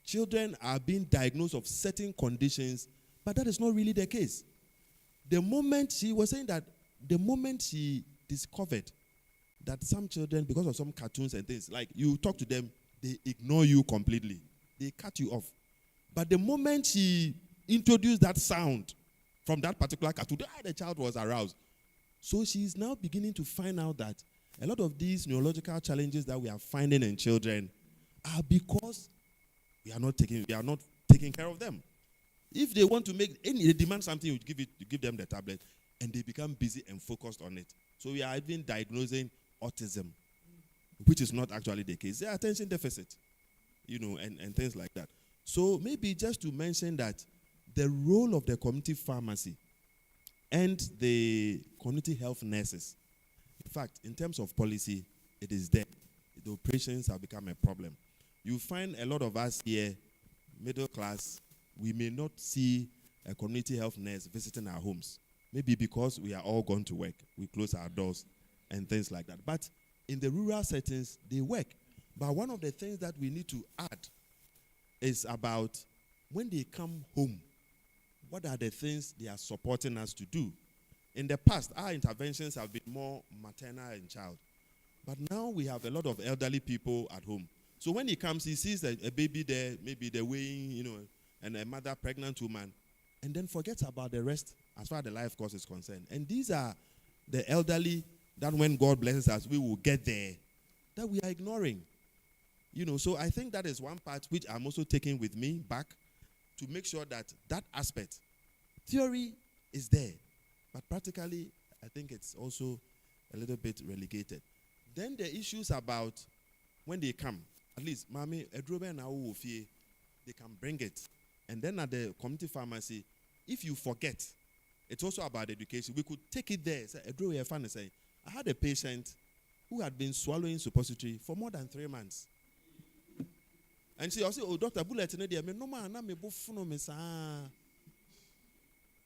Children are being diagnosed of certain conditions, but that is not really the case. The moment she discovered that some children, because of some cartoons and things, like you talk to them, they ignore you completely. They cut you off. But the moment she introduced that sound from that particular cartoon, the child was aroused. So she is now beginning to find out that a lot of these neurological challenges that we are finding in children are because we are not taking care of them. If they want to they demand something, you give them the tablet, and they become busy and focused on it. So we are even diagnosing autism, which is not actually the case. Their attention deficit, and things like that. So maybe just to mention that the role of the community pharmacy and the community health nurses, in fact, in terms of policy, it is there. The operations have become a problem. You find a lot of us here, middle class, we may not see a community health nurse visiting our homes. Maybe because we are all gone to work. We close our doors and things like that. But in the rural settings, they work. But one of the things that we need to add is about when they come home, what are the things they are supporting us to do? In the past, our interventions have been more maternal and child. But now we have a lot of elderly people at home. So when he comes, he sees a baby there, maybe they're weighing, and a mother, pregnant woman, and then forgets about the rest as far as the life course is concerned. And these are the elderly that when God blesses us, we will get there that we are ignoring. So I think that is one part which I'm also taking with me back to make sure that that aspect, theory is there, but practically, I think it's also a little bit relegated. Then the issues about when they come, at least, Mami, they can bring it. And then at the community pharmacy, if you forget, it's also about education. We could take it there. Say, I had a patient who had been swallowing suppository for more than 3 months. And she also, Dr. Bullet,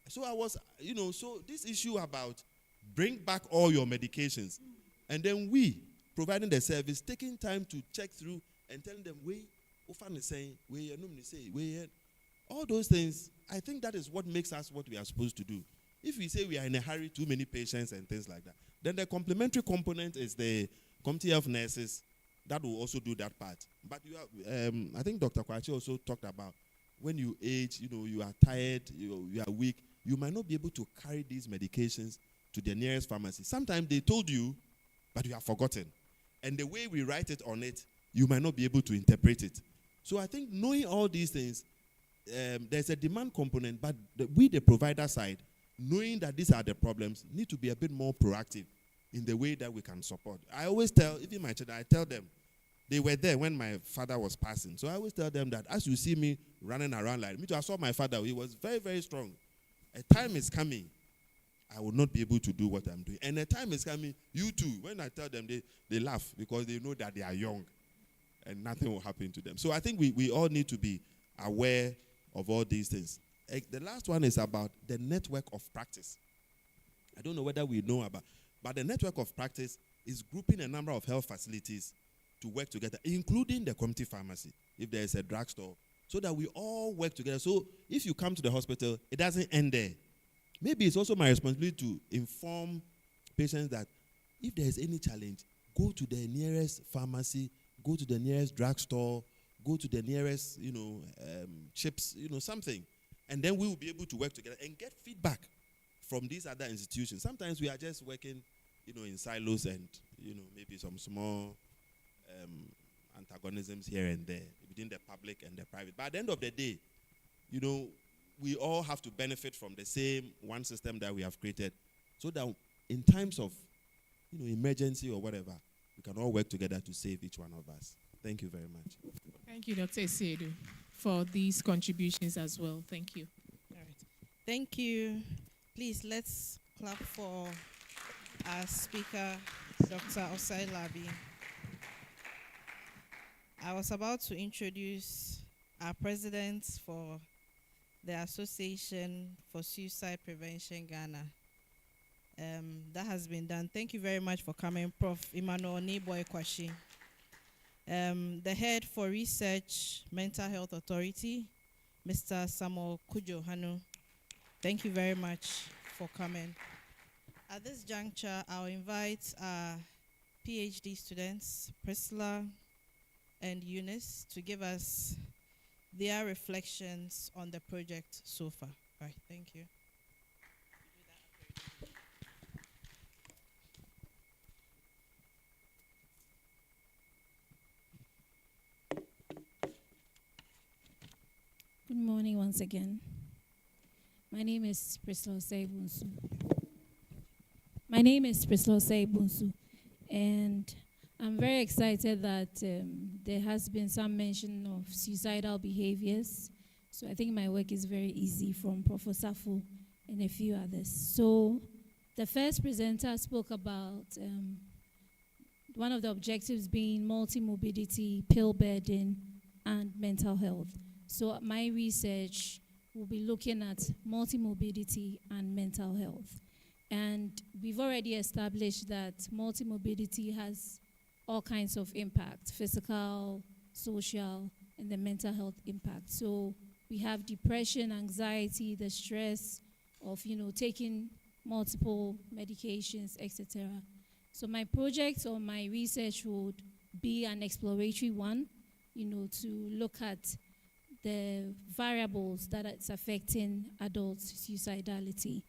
so I was, so this issue about bring back all your medications, and then we, providing the service, taking time to check through and telling them, all those things, I think that is what makes us what we are supposed to do. If we say we are in a hurry, too many patients and things like that, then the complementary component is the community health nurses that will also do that part. But you are, I think Dr. Kwakuye also talked about when you age, you are tired, you are weak, you might not be able to carry these medications to the nearest pharmacy. Sometimes they told you, but you have forgotten. And the way we write it on it, you might not be able to interpret it. So I think knowing all these things, there's a demand component, but we, the provider side, knowing that these are the problems, need to be a bit more proactive in the way that we can support. I always tell, even my children, I tell them, they were there when my father was passing. So I always tell them that as you see me running around like me too, I saw my father, he was very, very strong. A time is coming, I will not be able to do what I'm doing. And a time is coming, you too, when I tell them, they laugh because they know that they are young and nothing will happen to them. So I think we all need to be aware of all these things. The last one is about the network of practice. I don't know whether we know about, but the network of practice is grouping a number of health facilities to work together, including the community pharmacy, if there is a drugstore, so that we all work together. So if you come to the hospital, it doesn't end there. Maybe it's also my responsibility to inform patients that if there is any challenge, go to the nearest pharmacy, go to the nearest drugstore, go to the nearest, chips, something. And then we will be able to work together and get feedback from these other institutions. Sometimes we are just working, in silos and, maybe some small antagonisms here and there between the public and the private. But at the end of the day, we all have to benefit from the same one system that we have created, so that in times of, emergency or whatever, we can all work together to save each one of us. Thank you very much. Thank you, Dr. Esedu, for these contributions as well. Thank you. All right. Thank you. Please, let's clap for our speaker, Dr. Osai Labi. I was about to introduce our president for the Association for Suicide Prevention Ghana. That has been done. Thank you very much for coming, Prof. Emmanuel Neboy Kwashi. The head for Research Mental Health Authority, Mr. Samuel Kujo Hanu. Thank you very much for coming. At this juncture, I'll invite our PhD students, Priscilla and Eunice, to give us their reflections on the project so far. All right, thank you. Good morning once again. My name is Priscilla Osei-Bunsu. And I'm very excited that there has been some mention of suicidal behaviors. So I think my work is very easy, from Prof. Osafo and a few others. So the first presenter spoke about one of the objectives being multimorbidity, pill burden, and mental health. So my research will be looking at multimorbidity and mental health. And we've already established that multimorbidity has all kinds of impact: physical, social, and the mental health impact. So we have depression, anxiety, the stress of, taking multiple medications, etc. So my project or my research would be an exploratory one, to look at the variables that it's affecting adult suicidality.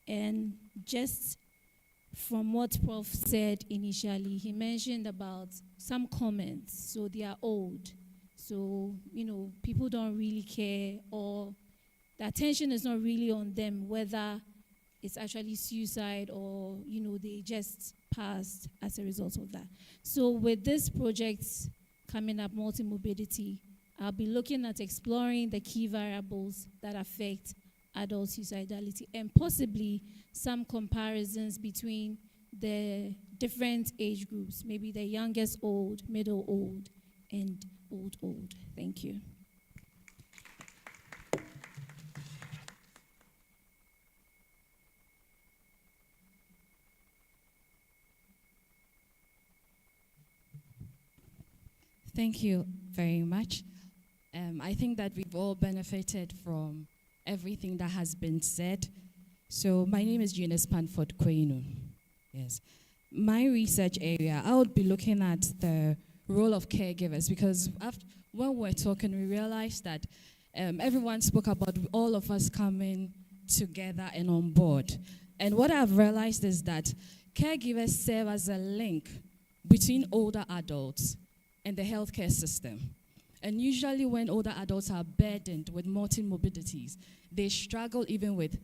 And just from what Prof said initially, he mentioned about some comments. So they are old. So, people don't really care, or the attention is not really on them, whether it's actually suicide or, they just passed as a result of that. So with this project coming up, Multimorbidity, I'll be looking at exploring the key variables that affect adult suicidality and possibly some comparisons between the different age groups, maybe the youngest old, middle old, and old. Thank you. Thank you very much. I think that we've all benefited from everything that has been said. So my name is Eunice Panford Kwenu. Yes. My research area, I would be looking at the role of caregivers, because when we're talking, we realized that everyone spoke about all of us coming together and on board. And what I've realized is that caregivers serve as a link between older adults and the healthcare system. And usually when older adults are burdened with multimorbidities, they struggle even with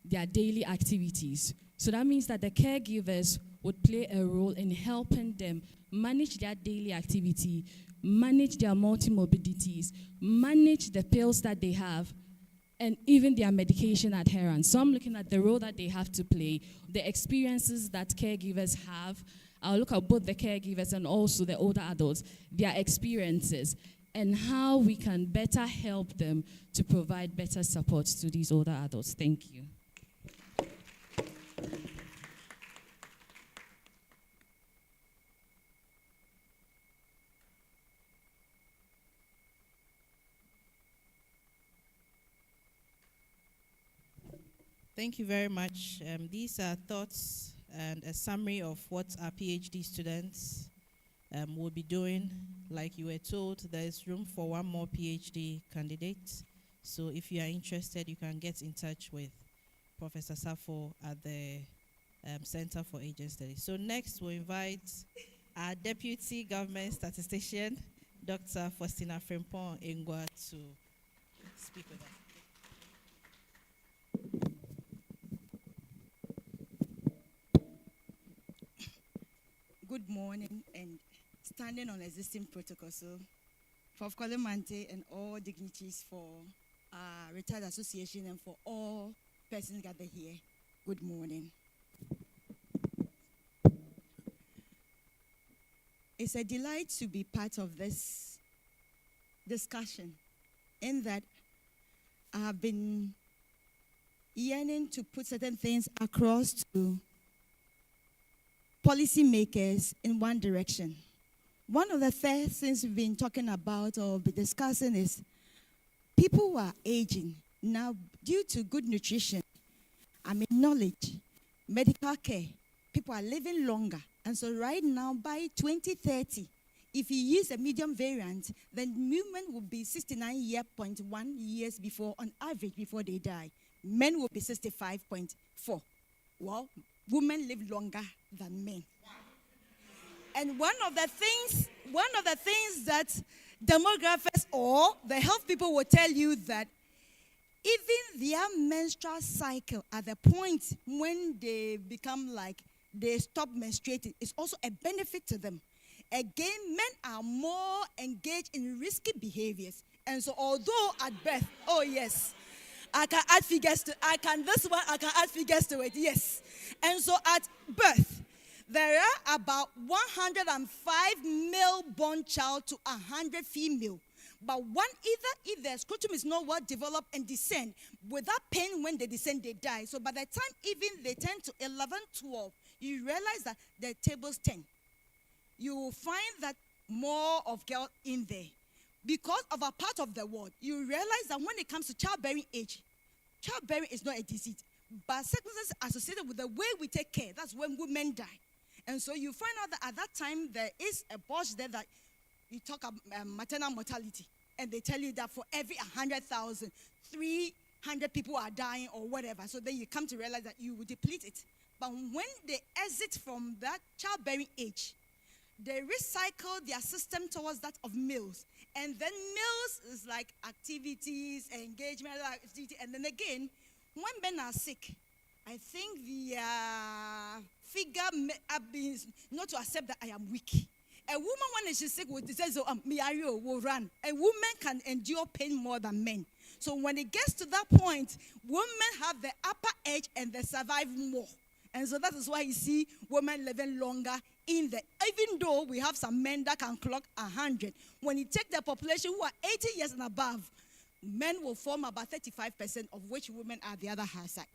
their daily activities. So that means that the caregivers would play a role in helping them manage their daily activity, manage their multimorbidities, manage the pills that they have, and even their medication adherence. So I'm looking at the role that they have to play, the experiences that caregivers have. I'll look at both the caregivers and also the older adults, their experiences, and how we can better help them to provide better support to these older adults. Thank you. Thank you very much. These are thoughts and a summary of what our PhD students will be doing. Like you were told, there is room for one more PhD candidate. So if you are interested, you can get in touch with Professor Osafo at the Center for Aging Studies. So next, we'll invite our Deputy Government Statistician, Dr. Faustina Frimpong Engwa, to speak with us. Good morning, and standing on existing protocol. So, Prof. Kolemante and all dignitaries for our retired association and for all persons gathered here, good morning. It's a delight to be part of this discussion, in that I have been yearning to put certain things across to policymakers in one direction. One of the first things we've been talking about or be discussing is people who are aging now due to good nutrition, knowledge, medical care, people are living longer. And so right now by 2030, if you use a medium variant, then women will be 69.1 years before, on average, before they die. Men will be 65.4. Well, women live longer than men. And one of the things that demographers or the health people will tell you, that even their menstrual cycle at the point when they become like they stop menstruating is also a benefit to them. Again, men are more engaged in risky behaviors. And so although at birth, oh yes, I can add figures to it, yes. And so at birth, there are about 105 male born child to 100 female. But either if their scrotum is not well developed and descend, without pain when they descend, they die. So by the time even they turn to 11, 12, you realize that the tables turn. You will find that more of girls in there. Because of a part of the world, you realize that when it comes to childbearing age, childbearing is not a disease, but circumstances associated with the way we take care, that's when women die. And so you find out that at that time, there is a box there that you talk about maternal mortality. And they tell you that for every 100,000, 300 people are dying or whatever. So then you come to realize that you will deplete it But when they exit from that childbearing age, they recycle their system towards that of males. And then males is like activities, engagement, activity. And then again, when men are sick, I think the figure is not to accept that I am weak. A woman, when she's sick, will say, so, will run. A woman can endure pain more than men. So when it gets to that point, women have the upper edge and they survive more. And so that is why you see women living longer in the, even though we have some men that can clock 100. When you take the population who are 80 years and above, men will form about 35%, of which women are the other half side.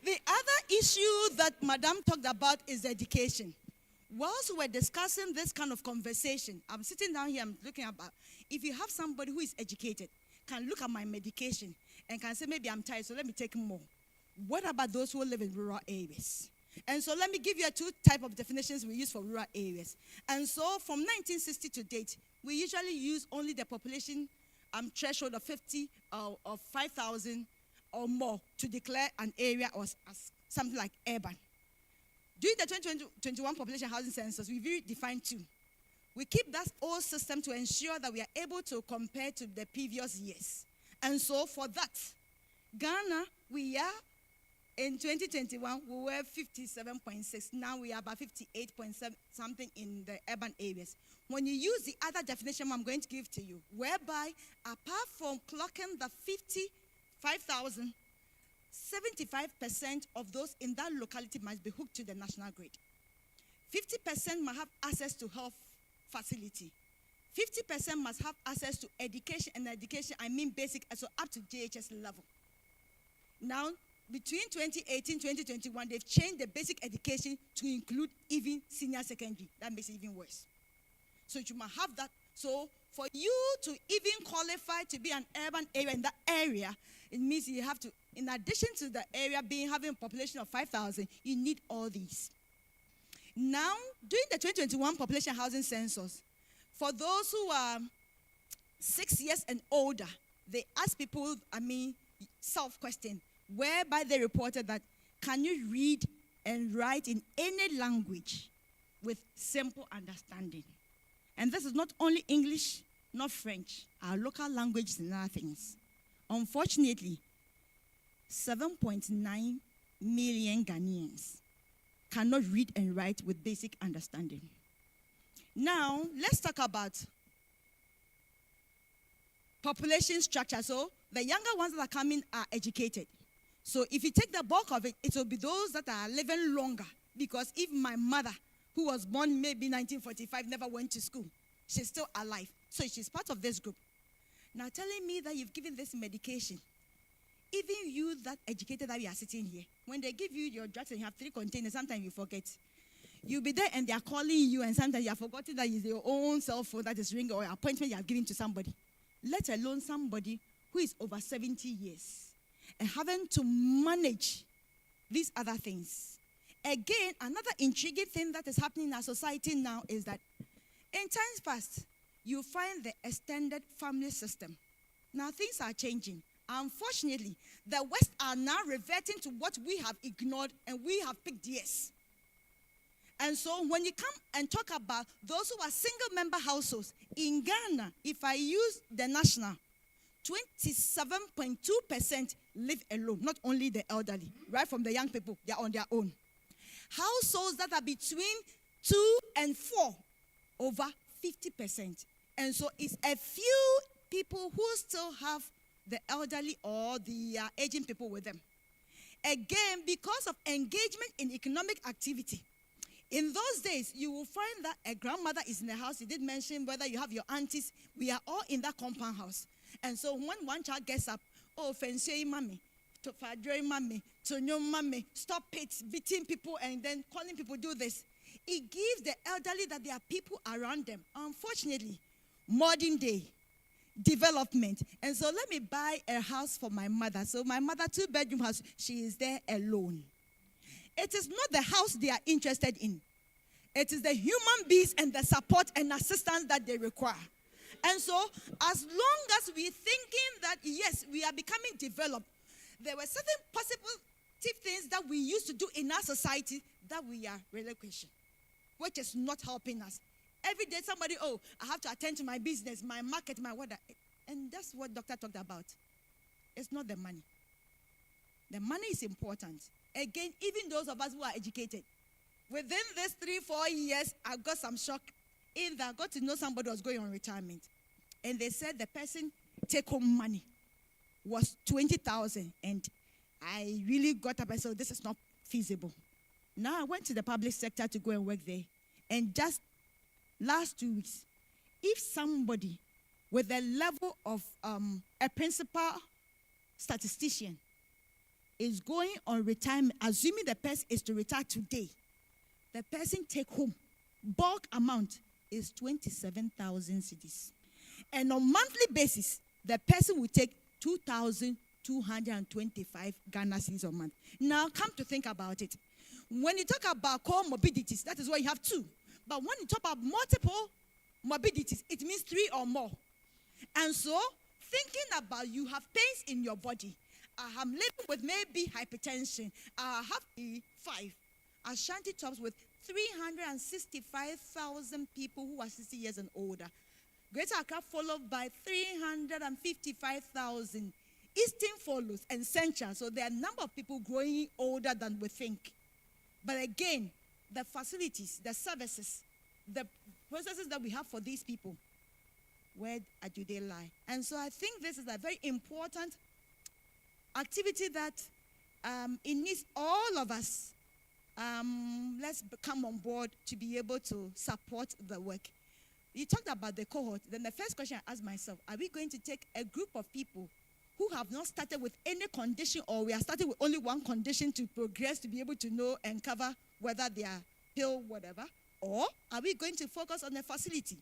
The other issue that Madam talked about is education. Whilst we're discussing this kind of conversation, I'm sitting down here, I'm looking about, if you have somebody who is educated, can look at my medication and can say, maybe I'm tired, so let me take more. What about those who live in rural areas? And so let me give you two types of definitions we use for rural areas. And so from 1960 to date, we usually use only the population threshold of 50 or 5,000 or more to declare an area as something like urban. During the 2021 population housing census, we redefined two. We keep that old system to ensure that we are able to compare to the previous years. And so for that, Ghana, we are, in 2021, we were 57.6. Now we are about 58.7 something in the urban areas. When you use the other definition I'm going to give to you, whereby apart from clocking the 55,000, 75% of those in that locality must be hooked to the national grid. 50% must have access to health facility. 50% must have access to education, and education, I mean basic, so up to JHS level. Now, between 2018 and 2021, they've changed the basic education to include even senior secondary. That makes it even worse. So you must have that. So for you to even qualify to be an urban area in that area, it means you have to, in addition to the area having a population of 5,000, you need all these. Now, during the 2021 population housing census, for those who are 6 years and older, they ask people, self-question, whereby they reported that, can you read and write in any language with simple understanding? And this is not only English, not French, our local languages and other things. Unfortunately, 7.9 million Ghanaians cannot read and write with basic understanding. Now, let's talk about population structure. So, the younger ones that are coming are educated. So, if you take the bulk of it, it will be those that are living longer. Because if my mother, who was born maybe 1945, never went to school, she's still alive. So, she's part of this group. Now, telling me that you've given this medication, even you that educated that we are sitting here, when they give you your drugs and you have 3 containers, sometimes you forget. You'll be there and they are calling you, and sometimes you have forgotten that it's your own cell phone that is ringing or an appointment you have given to somebody. Let alone somebody who is over 70 years and having to manage these other things. Again, another intriguing thing that is happening in our society now is that in times past, you find the extended family system. Now things are changing. Unfortunately, the West are now reverting to what we have ignored and we have picked yes. And so when you come and talk about those who are single-member households, in Ghana, if I use the national, 27.2% live alone, not only the elderly, right from the young people, they are on their own. Households that are between 2 and 4, over 50%. And so it's a few people who still have the elderly or the aging people with them. Again, because of engagement in economic activity, in those days, you will find that a grandmother is in the house. You did mention whether you have your aunties. We are all in that compound house. And so when one child gets up, oh, fancy mommy, to fadre mommy, to new mommy, stop it, beating people and then calling people do this. It gives the elderly that there are people around them. Unfortunately, modern day development. And so let me buy a house for my mother. So my mother, 2-bedroom house, she is there alone. It is not the house they are interested in. It is the human beings and the support and assistance that they require. And so, as long as we're thinking that, yes, we are becoming developed, there were certain positive things that we used to do in our society that we are relinquishing, which is not helping us. Every day somebody, oh, I have to attend to my business, my market, my whatever. And that's what doctor talked about. It's not the money. The money is important. Again, even those of us who are educated, within these 3-4 years, I got some shock in that I got to know somebody was going on retirement. And they said the person take-home money was 20,000. And I really got up and said, this is not feasible. Now I went to the public sector to go and work there. And just last 2 weeks, if somebody with the level of a principal statistician is going on retirement, assuming the person is to retire today, the person take home bulk amount is 27,000 cedis. And on monthly basis, the person will take 2,225 Ghana cedis a month. Now, come to think about it. When you talk about comorbidities, that is why you have 2. But when you talk about multiple morbidities, it means 3 or more. And so, thinking about you have pains in your body. I am living with maybe hypertension. I have E5. Ashanti tops with 365,000 people who are 60 years and older. Greater Accra followed by 355,000. Eastern follows and Central. So there are a number of people growing older than we think. But again, the facilities, the services, the processes that we have for these people, where do they lie? And so I think this is a very important activity that it needs all of us. Let's come on board to be able to support the work. You talked about the cohort. Then the first question I asked myself, are we going to take a group of people who have not started with any condition, or we are starting with only one condition to progress to be able to know and cover whether they are ill, whatever? Or are we going to focus on a facility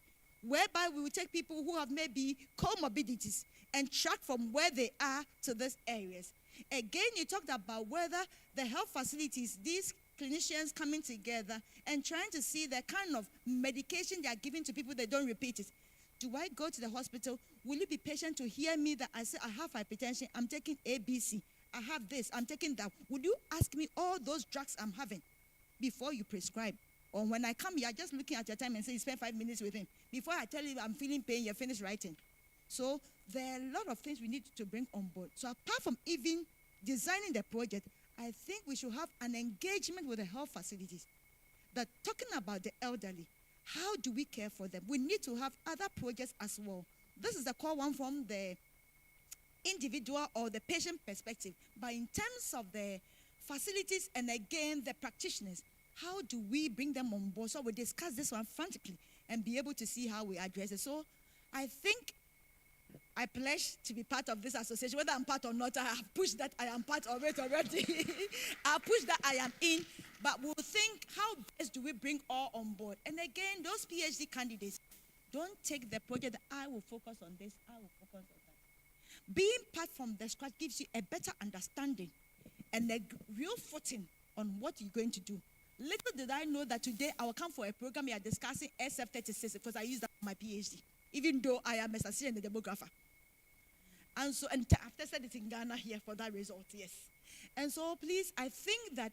whereby we will take people who have maybe comorbidities and track from where they are to these areas? Again, you talked about whether the health facilities, these clinicians coming together and trying to see the kind of medication they are giving to people, they don't repeat it. Do I go to the hospital? Will you be patient to hear me that I say I have hypertension, I'm taking ABC, I have this, I'm taking that? Would you ask me all those drugs I'm having before you prescribe? Or when I come here, just looking at your time and say you spend 5 minutes with him. Before I tell you I'm feeling pain, you're finished writing. So there are a lot of things we need to bring on board. So apart from even designing the project, I think we should have an engagement with the health facilities. That talking about the elderly, how do we care for them? We need to have other projects as well. This is the core one from the individual or the patient perspective. But in terms of the facilities and again the practitioners, how do we bring them on board? So we discuss this one frantically and be able to see how we address it. So I think I pledge to be part of this association. Whether I'm part or not, I have pushed that I am part of it already. I pushed that I am in. But we'll think, how best do we bring all on board? And again, those PhD candidates, don't take the project that I will focus on this, I will focus on that. Being part from the scratch gives you a better understanding and a real footing on what you're going to do. Little did I know that today I will come for a program we are discussing SF36 because I use that for my PhD, even though I am a statistician and a demographer. And so, and after said it in Ghana here for that result, yes. And so, please, I think that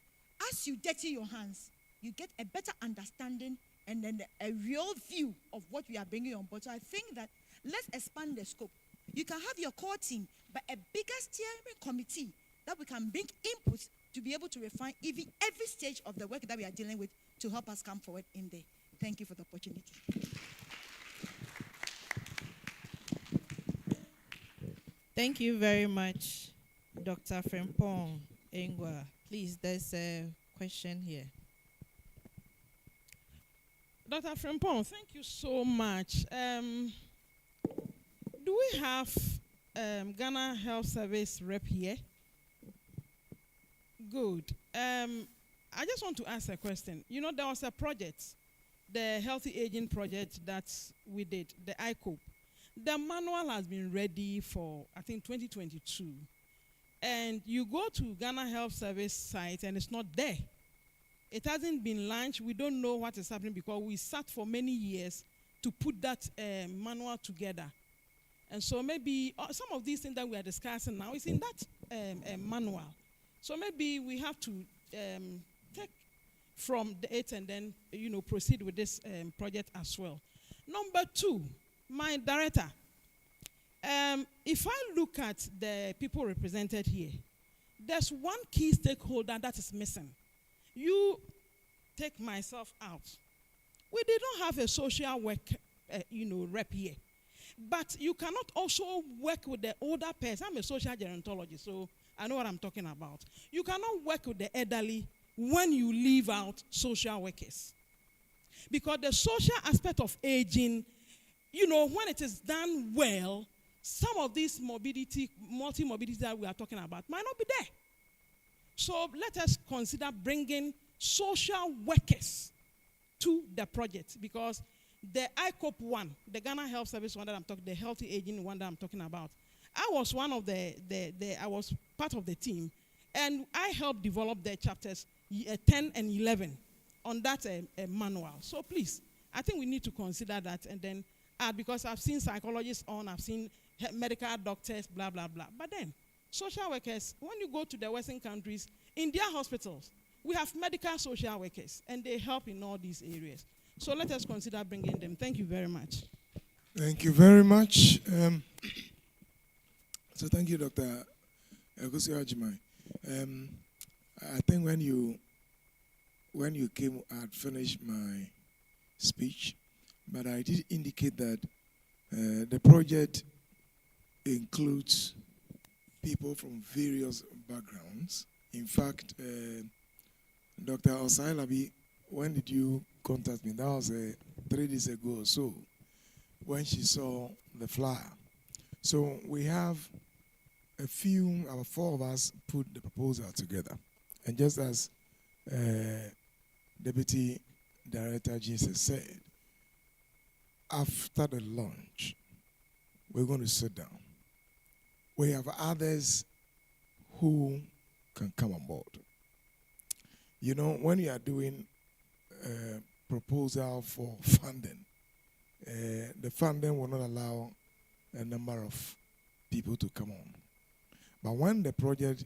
as you dirty your hands, you get a better understanding and then a real view of what we are bringing on board. So I think that let's expand the scope. You can have your core team, but a bigger steering committee that we can bring inputs to be able to refine even every stage of the work that we are dealing with to help us come forward in there. Thank you for the opportunity. Thank you very much, Dr. Frimpong Engwa. Please, there's a question here. Dr. Frimpong, thank you so much. Do we have Ghana Health Service rep here? Good. I just want to ask a question. You know, there was a project, the Healthy Aging Project that we did, the ICOP. The manual has been ready for, I think, 2022. And you go to Ghana Health Service site and it's not there. It hasn't been launched. We don't know what is happening because we sat for many years to put that manual together. And so maybe some of these things that we are discussing now is in that manual. So maybe we have to take from it and then, proceed with this project as well. Number 2, my director. If I look at the people represented here, there's one key stakeholder that is missing. You take myself out. We did not have a social work, rep here. But you cannot also work with the older person. I'm a social gerontologist, so I know what I'm talking about. You cannot work with the elderly when you leave out social workers. Because the social aspect of aging, when it is done well, some of these multimorbidity that we are talking about might not be there. So let us consider bringing social workers to the project, because the ICOP one, the Ghana Health Service one that I'm talking, the healthy aging one that I'm talking about, I was one of I was part of the team, and I helped develop the chapters 10 and 11 on that manual. So please, I think we need to consider that, and then because I've seen psychologists I've seen medical doctors, blah, blah, blah. But then, social workers, when you go to the Western countries, in their hospitals, we have medical social workers, and they help in all these areas. So let us consider bringing them. Thank you very much. Thank you very much. So thank you, Dr. Egusi Ajimai. I think when you came, I had finished my speech, but I did indicate that the project includes people from various backgrounds. In fact, Dr. Osailabi, when did you contact me? That was 3 days ago or so, when she saw the flyer. So we have about 4 of us put the proposal together. And just as Deputy Director Jesus said, after the launch, we're going to sit down. We have others who can come on board. When you are doing a proposal for funding, the funding will not allow a number of people to come on. But when the project,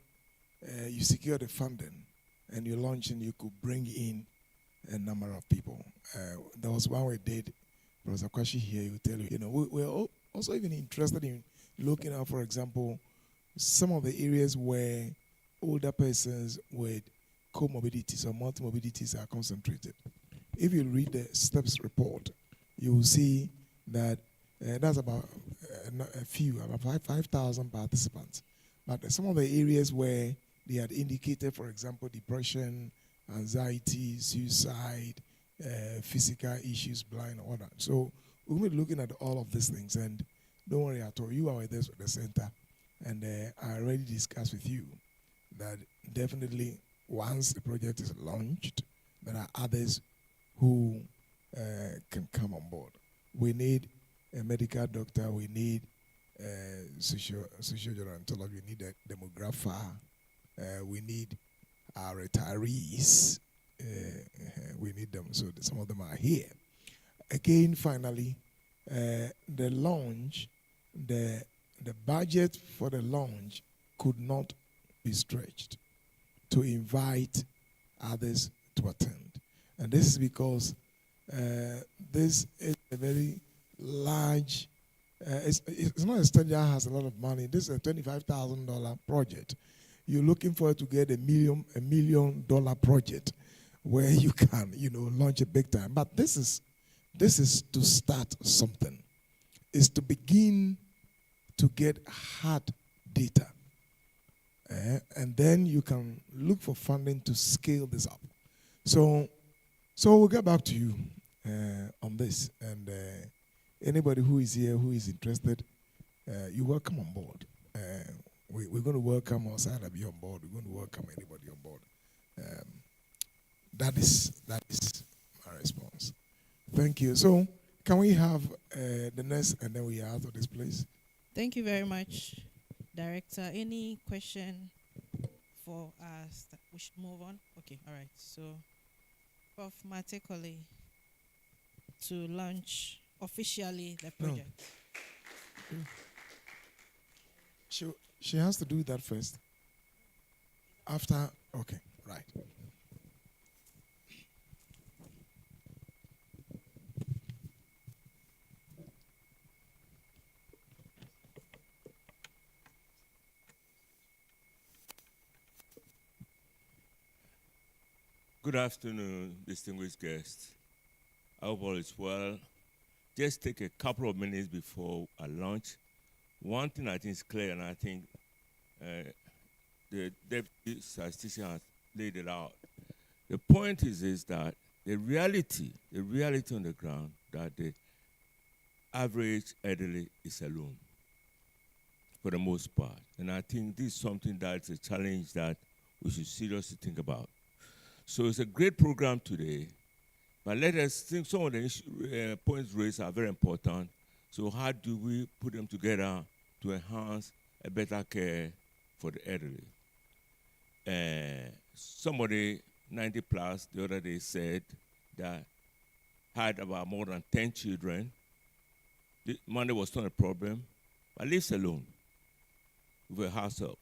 you secure the funding and you launch and you could bring in a number of people. There was one we did, Professor Kretchy here, will tell you, we're also even interested in looking at, for example, some of the areas where older persons with comorbidities or multimorbidities are concentrated. If you read the STEPS report, you will see that that's about about 5,000 participants. But some of the areas where they had indicated, for example, depression, anxiety, suicide, physical issues, blind, all that. So we'll be looking at all of these things, and don't worry at all. You are with us at the center, and I already discussed with you that definitely once the project is launched, there are others who can come on board. We need a medical doctor, we need sociogerontology, we need a demographer, we need our retirees, we need them, so some of them are here. Again, finally, the launch, the budget for the launch could not be stretched to invite others to attend. And this is because this is a very large, it's not a study that has a lot of money. This is a $25,000 project. You're looking for to get $1 million project where you can, launch it big time. But this is to start something. It's to begin to get hard data. And then you can look for funding to scale this up. So we'll get back to you on this. And anybody who is here who is interested, you're welcome on board. We're going to welcome Osailabi on board. We're going to welcome anybody on board. That is my response. Thank you. So can we have the next, and then we are out of this place? Thank you very much, Director. Any question for us? We should move on. Okay, all right. So, Prof. Matekole, to launch officially the project. No. She has to do that first. After, okay, right. Good afternoon, distinguished guests. I hope all is well. Just take a couple of minutes before I launch. One thing I think is clear, and I think the deputy statistician has laid it out. The point is that the reality on the ground, that the average elderly is alone for the most part. And I think this is something that's a challenge that we should seriously think about. So it's a great program today, but let us think some of the points raised are very important. So how do we put them together to enhance a better care for the elderly? Somebody 90 plus the other day said that had about more than 10 children. Money was not a problem, but lives alone with a house help.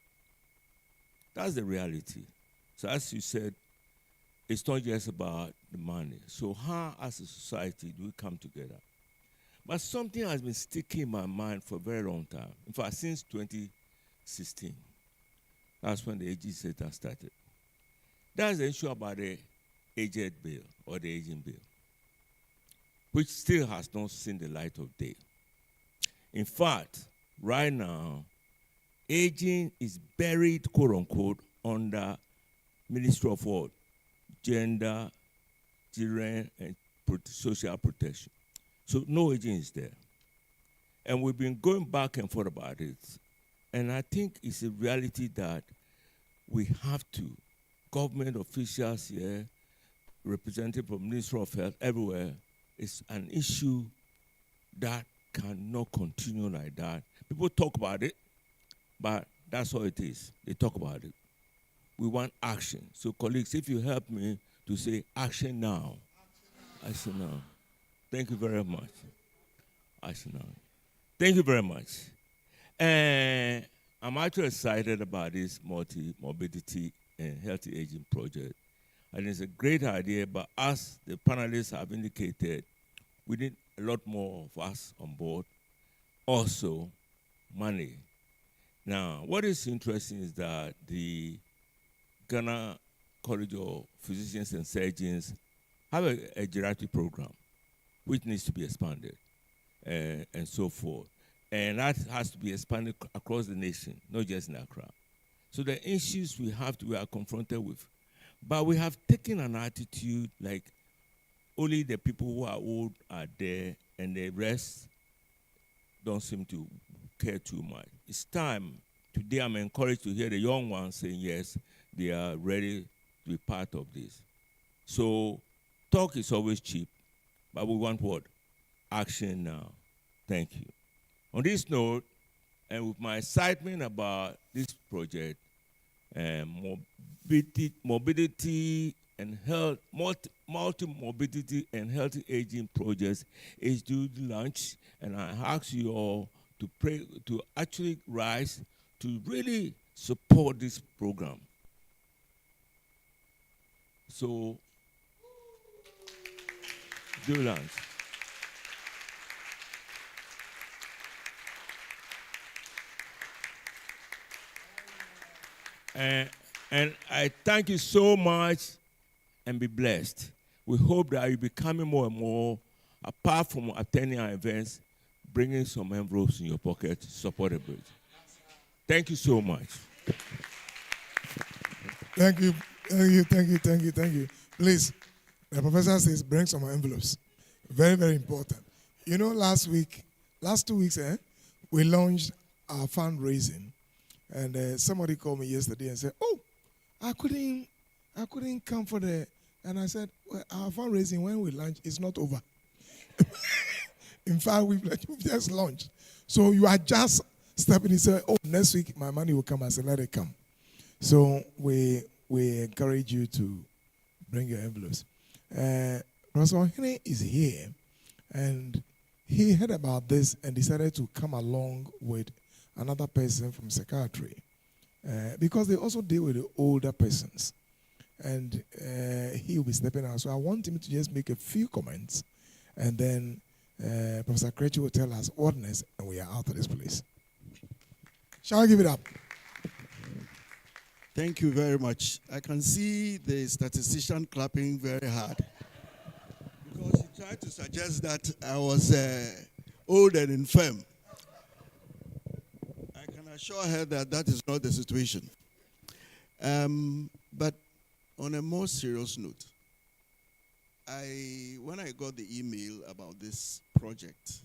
That's the reality. So as you said, it's not just about the money. So how, as a society, do we come together? But something has been sticking in my mind for a very long time. In fact, since 2016. That's when the aging center started. That's the issue about the aged bill or the aging bill, which still has not seen the light of day. In fact, right now, aging is buried, quote unquote, under Ministry of what? Gender, children, and social protection. So no aging is there. And we've been going back and forth about it. And I think it's a reality that we have to, government officials here, representative from Ministry of Health, everywhere, it's an issue that cannot continue like that. People talk about it, but that's all it is. They talk about it. We want action. So colleagues, if you help me to say action now. Action now. Thank you very much. Action now. Thank you very much. And I'm actually excited about this multi-morbidity and healthy aging project. And it's a great idea, but as the panelists have indicated, we need a lot more of us on board. Also, money. Now, what is interesting is that the Ghana College of Physicians and Surgeons have a geriatric program, which needs to be expanded and so forth. And that has to be expanded across the nation, not just in Accra. So the issues we are confronted with. But we have taken an attitude like only the people who are old are there and the rest don't seem to care too much. It's time. Today I'm encouraged to hear the young ones saying yes, they are ready to be part of this. So talk is always cheap, but we want what? Action now. Thank you. On this note, and with my excitement about this project, morbidity and health, multi-morbidity and healthy aging projects is due to launch, and I ask you all to pray to actually rise to really support this program. So, do launch. And I thank you so much and be blessed. We hope that you'll be coming more and more, apart from attending our events, bringing some envelopes in your pocket to support the bridge. Thank you so much. Thank you. Please, the professor says bring some envelopes. Very, very important. You know, last 2 weeks, we launched our fundraising. And somebody called me yesterday and said, "Oh, I couldn't come for the." And I said, "Well, our fundraising when we launch is not over. In fact, we've just launched. So you are just stepping in and say, oh, next week my money will come." I said, "Let it come." So we encourage you to bring your envelopes. Professor Irene is here, and he heard about this and decided to come along with another person from psychiatry because they also deal with the older persons. And he will be stepping out. So I want him to just make a few comments, and then Professor Kretchy will tell us ordinance, and we are out of this place. Shall I give it up? Thank you very much. I can see the statistician clapping very hard because he tried to suggest that I was old and infirm. I can assure her that that is not the situation. But on a more serious note, when I got the email about this project,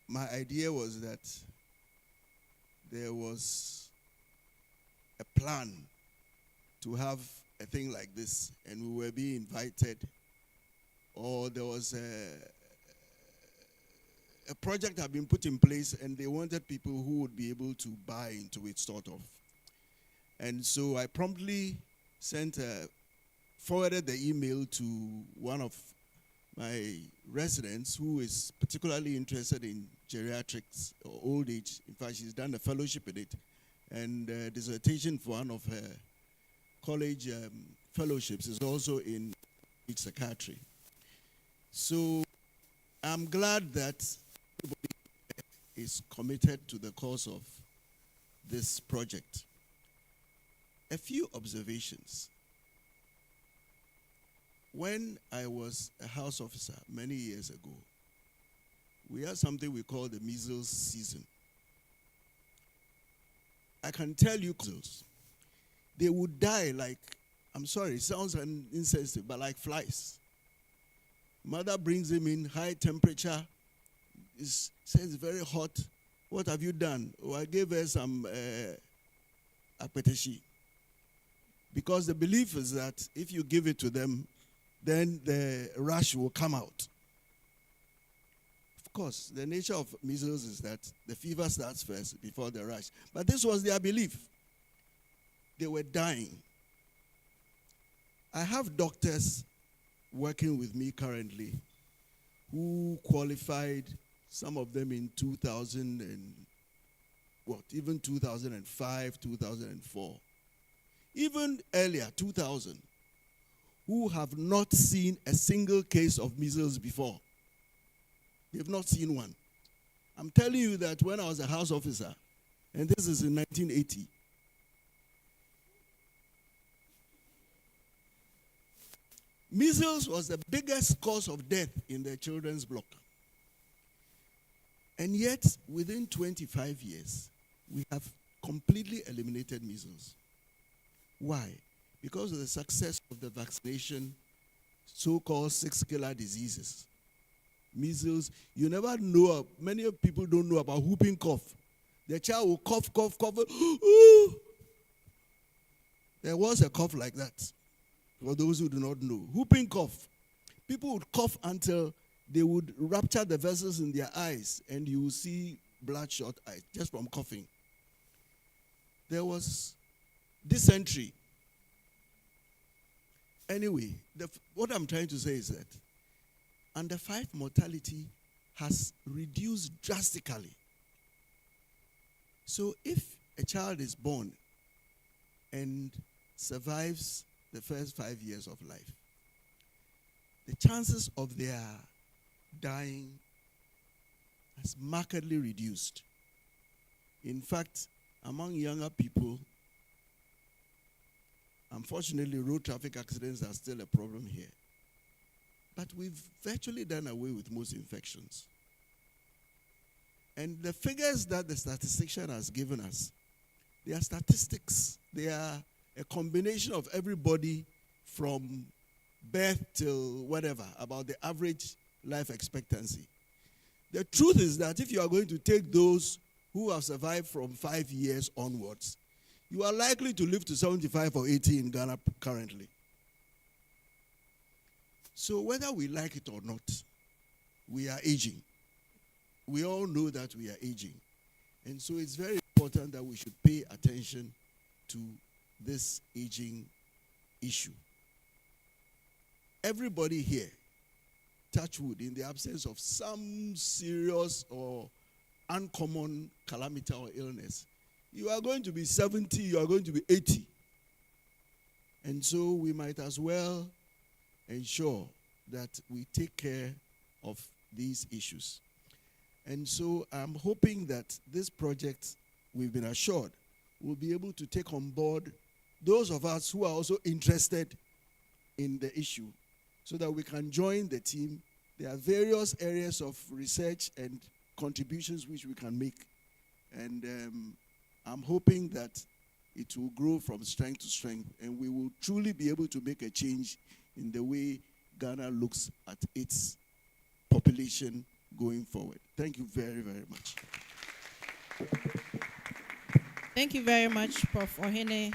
my idea was that there was a plan to have a thing like this, and we were being invited, or there was a project had been put in place, and they wanted people who would be able to buy into it, sort of. And so I promptly forwarded the email to one of my residents who is particularly interested in geriatrics or old age. In fact, she's done a fellowship in it, and dissertation for one of her college fellowships is also in psychiatry. So I'm glad that everybody is committed to the cause of this project. A few observations. When I was a house officer many years ago, we had something we call the measles season. I can tell you, they would die like, I'm sorry, it sounds insensitive, but like flies. Mother brings him in, high temperature, says it's very hot. What have you done? Oh, I gave her some apeteshi. Because the belief is that if you give it to them, then the rash will come out. Of course, the nature of measles is that the fever starts first before the rash. But this was their belief. They were dying. I have doctors working with me currently who qualified, some of them in 2000 and even 2005, 2004. Even earlier, 2000, who have not seen a single case of measles before. They've not seen one. I'm telling you that when I was a house officer, and this is in 1980, measles was the biggest cause of death in the children's block. And yet, within 25 years, we have completely eliminated measles. Why? Because of the success of the vaccination, so-called 6 killer diseases. Measles, you never know, many people don't know about whooping cough. The child will cough. There was a cough like that, for those who do not know. Whooping cough. People would cough until they would rupture the vessels in their eyes, and you will see bloodshot eyes just from coughing. There was dysentery. Anyway, what I'm trying to say is that under 5 mortality has reduced drastically. So if a child is born and survives the first 5 years of life, the chances of their dying has markedly reduced. In fact, among younger people, unfortunately, road traffic accidents are still a problem here. But we've virtually done away with most infections. And the figures that the statistician has given us, they are statistics. They are a combination of everybody from birth till whatever, about the average life expectancy. The truth is that if you are going to take those who have survived from 5 years onwards, you are likely to live to 75 or 80 in Ghana currently. So whether we like it or not, we are aging. We all know that we are aging. And so it's very important that we should pay attention to this aging issue. Everybody here, touch wood, in the absence of some serious or uncommon calamity or illness. You are going to be 70, you are going to be 80. And so we might as well ensure that we take care of these issues. And so I'm hoping that this project, we've been assured, will be able to take on board those of us who are also interested in the issue so that we can join the team. There are various areas of research and contributions which we can make. And I'm hoping that it will grow from strength to strength and we will truly be able to make a change in the way Ghana looks at its population going forward. Thank you very, very much. Thank you very much, Prof. Ohene.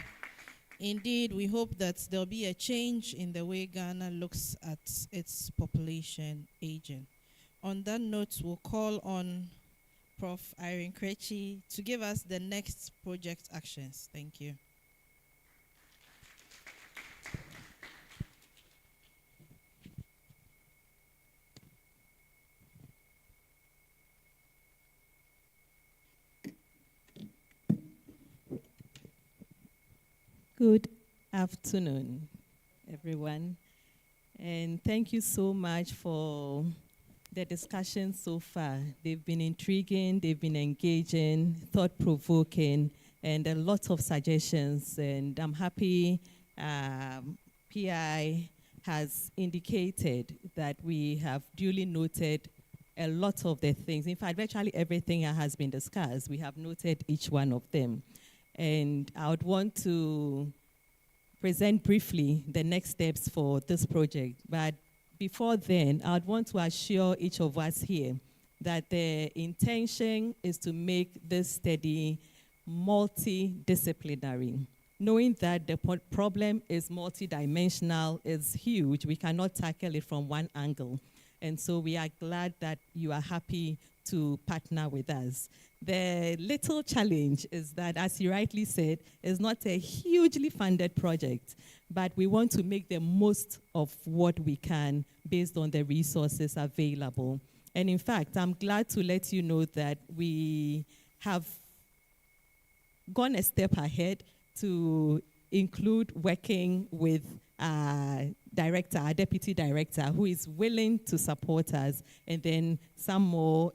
Indeed, we hope that there'll be a change in the way Ghana looks at its population aging. On that note, we'll call on Prof. Irene Kretchy to give us the next project actions. Thank you. Good afternoon, everyone. And thank you so much for the discussion so far. They've been intriguing, they've been engaging, thought-provoking, and a lot of suggestions. And I'm happy PI has indicated that we have duly noted a lot of the things. In fact, virtually everything that has been discussed, we have noted each one of them. And I would want to present briefly the next steps for this project. But before then, I would want to assure each of us here that the intention is to make this study multidisciplinary. Knowing that the problem is multidimensional, is huge, we cannot tackle it from one angle. And so we are glad that you are happy to partner with us. The little challenge is that, as you rightly said, it's not a hugely funded project, but we want to make the most of what we can based on the resources available. And in fact, I'm glad to let you know that we have gone a step ahead to include working with our deputy director, who is willing to support us, and then some more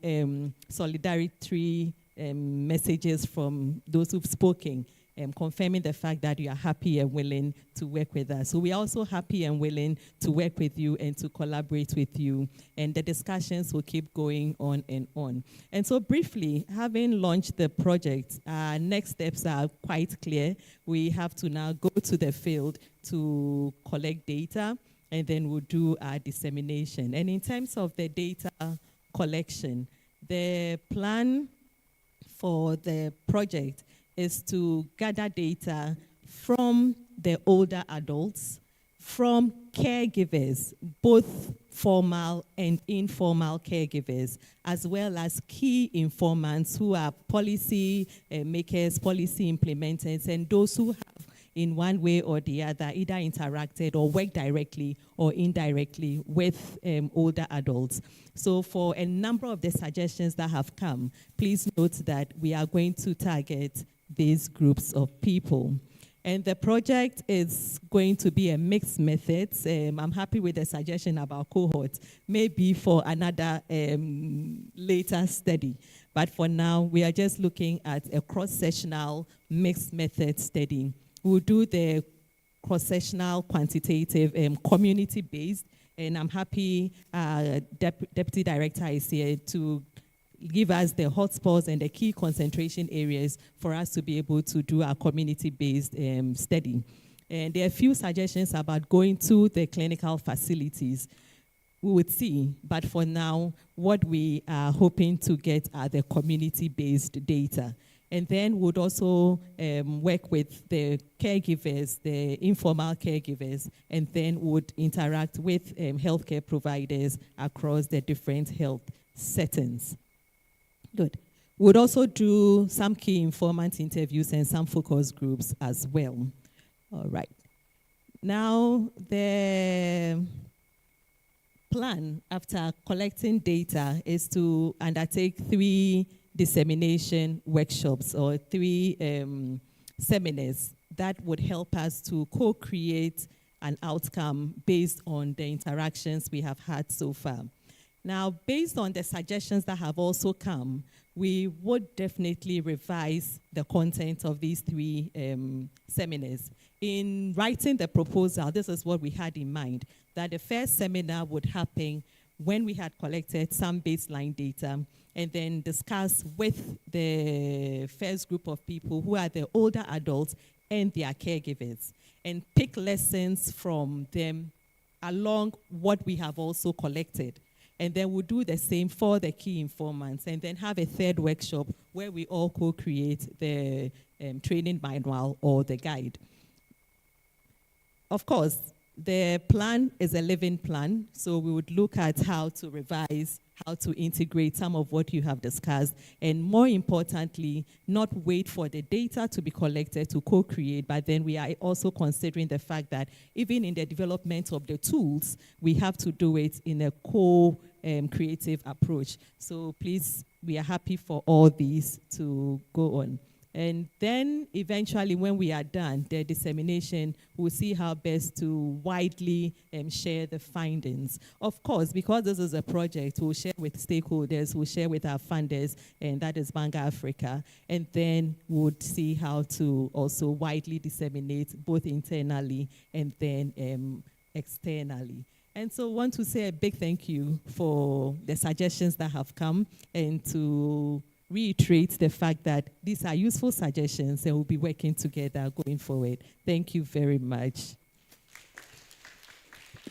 solidarity messages from those who've spoken, confirming the fact that you are happy and willing to work with us. So we are also happy and willing to work with you and to collaborate with you, and the discussions will keep going on and on. And so briefly, having launched the project, our next steps are quite clear. We have to now go to the field to collect data, and then we'll do our dissemination. And in terms of the data collection, the plan for the project is to gather data from the older adults, from caregivers, both formal and informal caregivers, as well as key informants who are policy makers, policy implementers, and those who have, in one way or the other, either interacted or worked directly or indirectly with older adults. So for a number of the suggestions that have come, please note that we are going to target these groups of people. And the project is going to be a mixed method. I'm happy with the suggestion about cohorts, maybe for another later study. But for now, we are just looking at a cross-sectional mixed method study. We'll do the cross-sectional quantitative community-based, and I'm happy Deputy Director is here to give us the hotspots and the key concentration areas for us to be able to do our community-based study. And there are a few suggestions about going to the clinical facilities. We would see, but for now, what we are hoping to get are the community-based data. And then would also work with the caregivers, the informal caregivers, and then would interact with healthcare providers across the different health settings. Good. Would also do some key informant interviews and some focus groups as well. All right. Now, the plan after collecting data is to undertake 3 dissemination workshops or 3 seminars that would help us to co-create an outcome based on the interactions we have had so far. Now, based on the suggestions that have also come, we would definitely revise the content of these 3 seminars. In writing the proposal, this is what we had in mind, that the first seminar would happen when we had collected some baseline data and then discuss with the first group of people who are the older adults and their caregivers and pick lessons from them along what we have also collected. And then we'll do the same for the key informants and then have a third workshop where we all co-create the training manual or the guide. Of course, the plan is a living plan, so we would look at how to revise, how to integrate some of what you have discussed, and more importantly, not wait for the data to be collected to co-create, but then we are also considering the fact that even in the development of the tools, we have to do it in a co-creative approach. So please, we are happy for all these to go on. And then eventually when we are done, the dissemination, we'll see how best to widely share the findings. Of course, because this is a project, we'll share with stakeholders, we'll share with our funders, and that is Banga Africa. And then we'll see how to also widely disseminate both internally and then externally. And so I want to say a big thank you for the suggestions that have come and to reiterate the fact that these are useful suggestions and we'll be working together going forward. Thank you very much.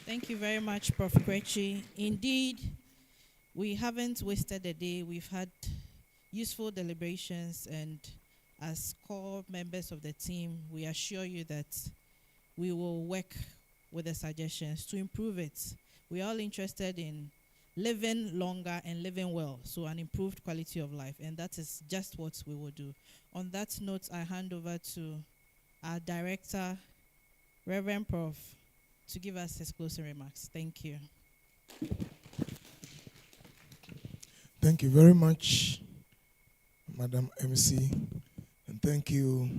Thank you very much, Prof. Kretchy. Indeed, we haven't wasted a day. We've had useful deliberations, and as core members of the team, we assure you that we will work with the suggestions to improve it. We're all interested in living longer and living well, so an improved quality of life, and that is just what we will do. On that note, I hand over to our director, Reverend Prof, to give us his closing remarks. Thank you. Thank you very much, Madam MC, and thank you,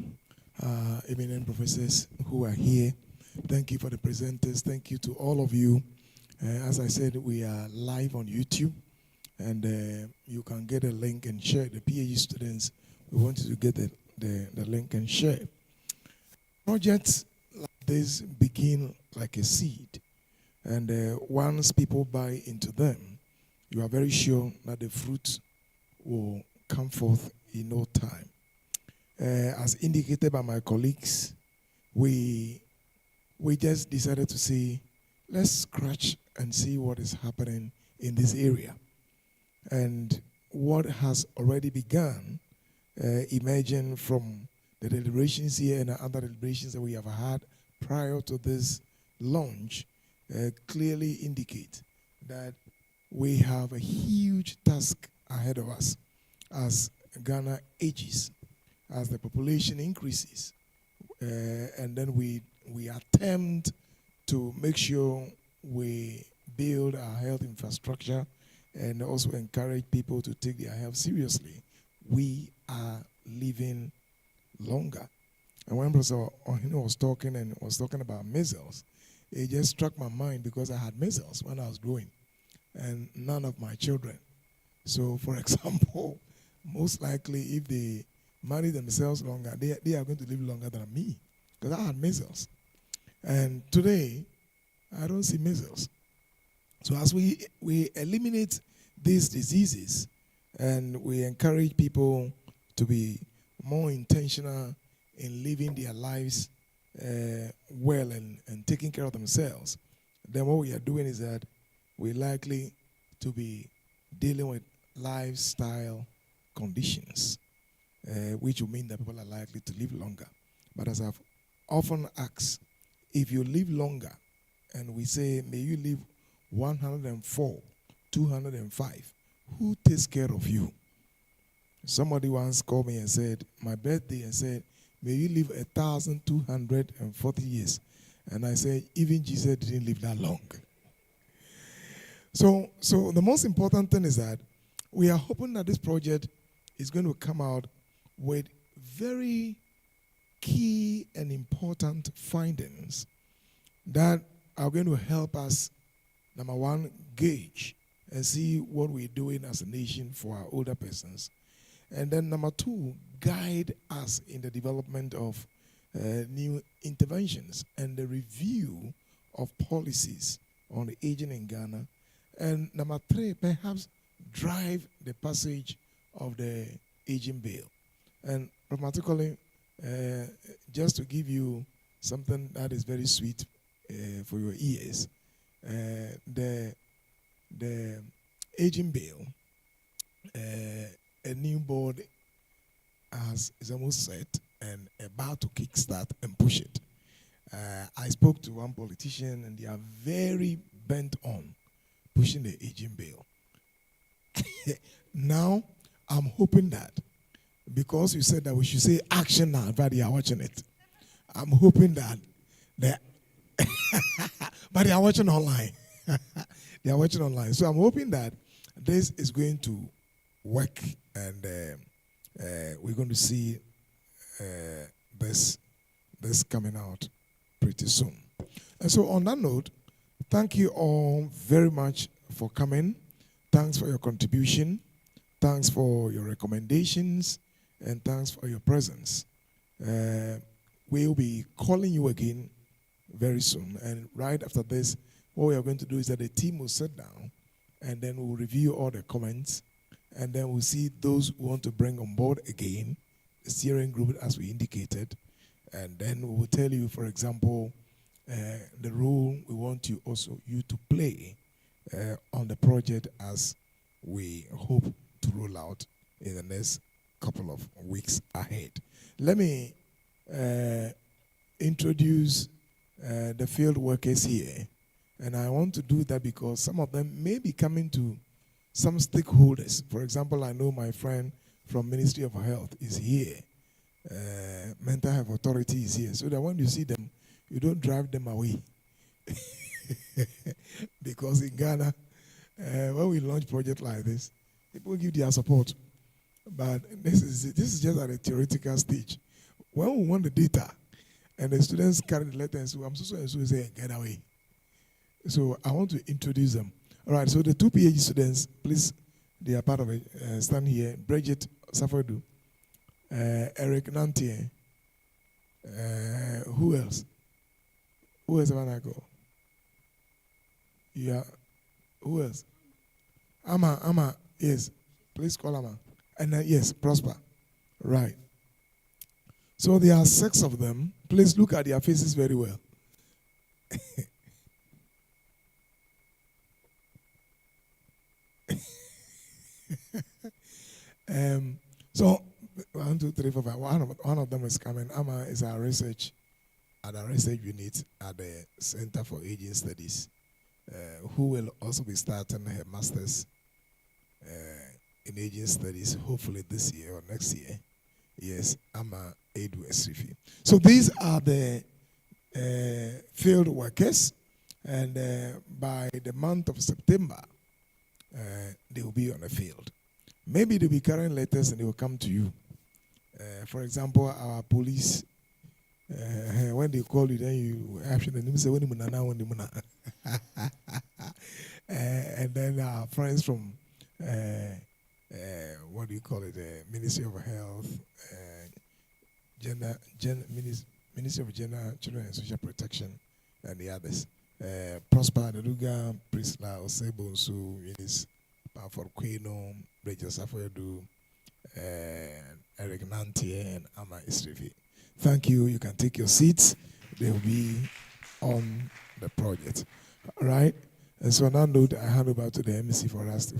eminent professors who are here. Thank you for the presenters. Thank you to all of you. As I said, we are live on YouTube, and you can get a link and share. The PhD students, we want you to get the link and share. Projects like this begin like a seed, and once people buy into them, you are very sure that the fruit will come forth in no time. As indicated by my colleagues, we just decided to say, let's scratch and see what is happening in this area. And what has already begun emerging from the deliberations here and other deliberations that we have had prior to this launch clearly indicate that we have a huge task ahead of us as Ghana ages, as the population increases, and then we attempt to make sure we build our health infrastructure and also encourage people to take their health seriously. We are living longer. And when Professor Ohino was talking about measles, it just struck my mind because I had measles when I was growing, and none of my children. So, for example, most likely if they marry themselves longer, they are going to live longer than me because I had measles. And today, I don't see measles. So as we eliminate these diseases and we encourage people to be more intentional in living their lives well and taking care of themselves, then what we are doing is that we're likely to be dealing with lifestyle conditions, which will mean that people are likely to live longer. But as I've often asked, if you live longer, and we say, may you live 104, 205, who takes care of you? Somebody once called me and said, my birthday, and said, may you live 1,240 years. And I said, even Jesus didn't live that long. So the most important thing is that we are hoping that this project is going to come out with very key and important findings that are going to help us, number one, gauge and see what we're doing as a nation for our older persons. And then number two, guide us in the development of new interventions and the review of policies on the aging in Ghana. And number three, perhaps drive the passage of the aging bill. And pragmatically, just to give you something that is very sweet for your ears, the aging bill, a new board is almost set and about to kickstart and push it. I spoke to one politician and they are very bent on pushing the aging bill. Now, I'm hoping that because you said that we should say action now, but they are watching it. I'm hoping that but they are watching online. They are watching online. So I'm hoping that this is going to work and we're going to see this coming out pretty soon. And so on that note, thank you all very much for coming. Thanks for your contribution. Thanks for your recommendations. And thanks for your presence. We'll be calling you again very soon. And right after this, what we are going to do is that the team will sit down and then we'll review all the comments. And then we'll see those who want to bring on board again, the steering group as we indicated. And then we will tell you, for example, the role we want you to play on the project as we hope to roll out in the next couple of weeks ahead. Let me introduce the field workers here. And I want to do that because some of them may be coming to some stakeholders. For example, I know my friend from Ministry of Health is here. Mental Health Authority is here. So that when you see them, you don't drive them away. Because in Ghana, when we launch projects like this, people give their support. But this is just at a theoretical stage. When we want the data, and the students carry the letter and say, I'm so say, get away. So I want to introduce them. All right, so the two PhD students, please, they are part of it. Stand here. Bridget Osafo, Eric Nantie. Who else? Who else have I go? Yeah. Who else? Ama, yes. Please call Ama. And yes, Prosper. Right. So there are 6 of them. Please look at their faces very well. So 1, 2, 3, 4, 5. One of them is coming. Ama is our research unit at the Center for Aging Studies, who will also be starting her master's in aging studies, hopefully this year or next year. Yes, Ama Adwoa. So these are the field workers, and by the month of September, they will be on the field. Maybe they'll be carrying letters and they will come to you. For example, our police, when they call you, then you actually say, and then our friends from what do you call it? Ministry of Health, Ministry of Gender, Children and Social Protection, and the others. Prosper Adeluga, Prisla Osebo, so Eunice Oforiwaa, Bridget Osafo, Eric Nantie, and Ama Isrifi. Thank you. You can take your seats. They will be on the project. All right. And so on that note, I hand over to the MC for us.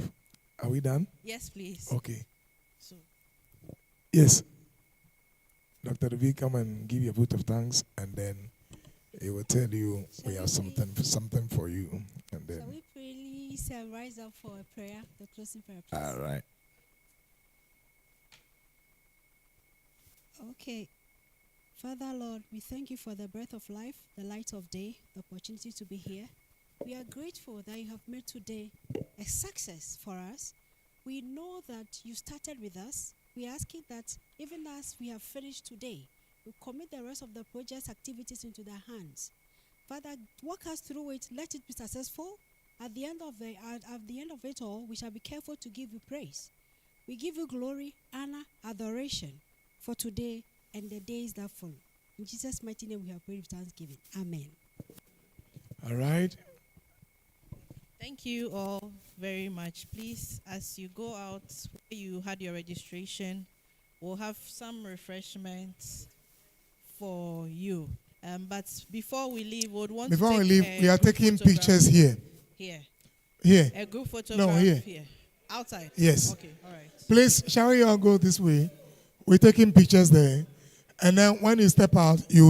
Are we done? Yes, please. Okay. So. Yes. Dr. Dovie, come and give your vote of thanks, and then he will tell you we have something for you. And then. Shall we please rise up for a prayer, the closing prayer, please? All right. Okay. Father, Lord, we thank you for the breath of life, the light of day, the opportunity to be here. We are grateful that you have made today a success for us. We know that you started with us we are asking that even as we have finished today, we commit the rest of the project's activities into their hands. Father, walk us through it, let it be successful. At the end of it all, we shall be careful to give you praise. We give you glory, honor, adoration for today and the days that follow. In Jesus' mighty name we have prayed with thanksgiving. Amen. All right. Thank you all very much. Please, as you go out, where you had your registration, we'll have some refreshments for you. But before we leave, we are taking pictures here. Here. Here. A group photograph No, here. Outside? Yes. Okay, all right. Please, shall we all go this way? We're taking pictures there. And then when you step out, you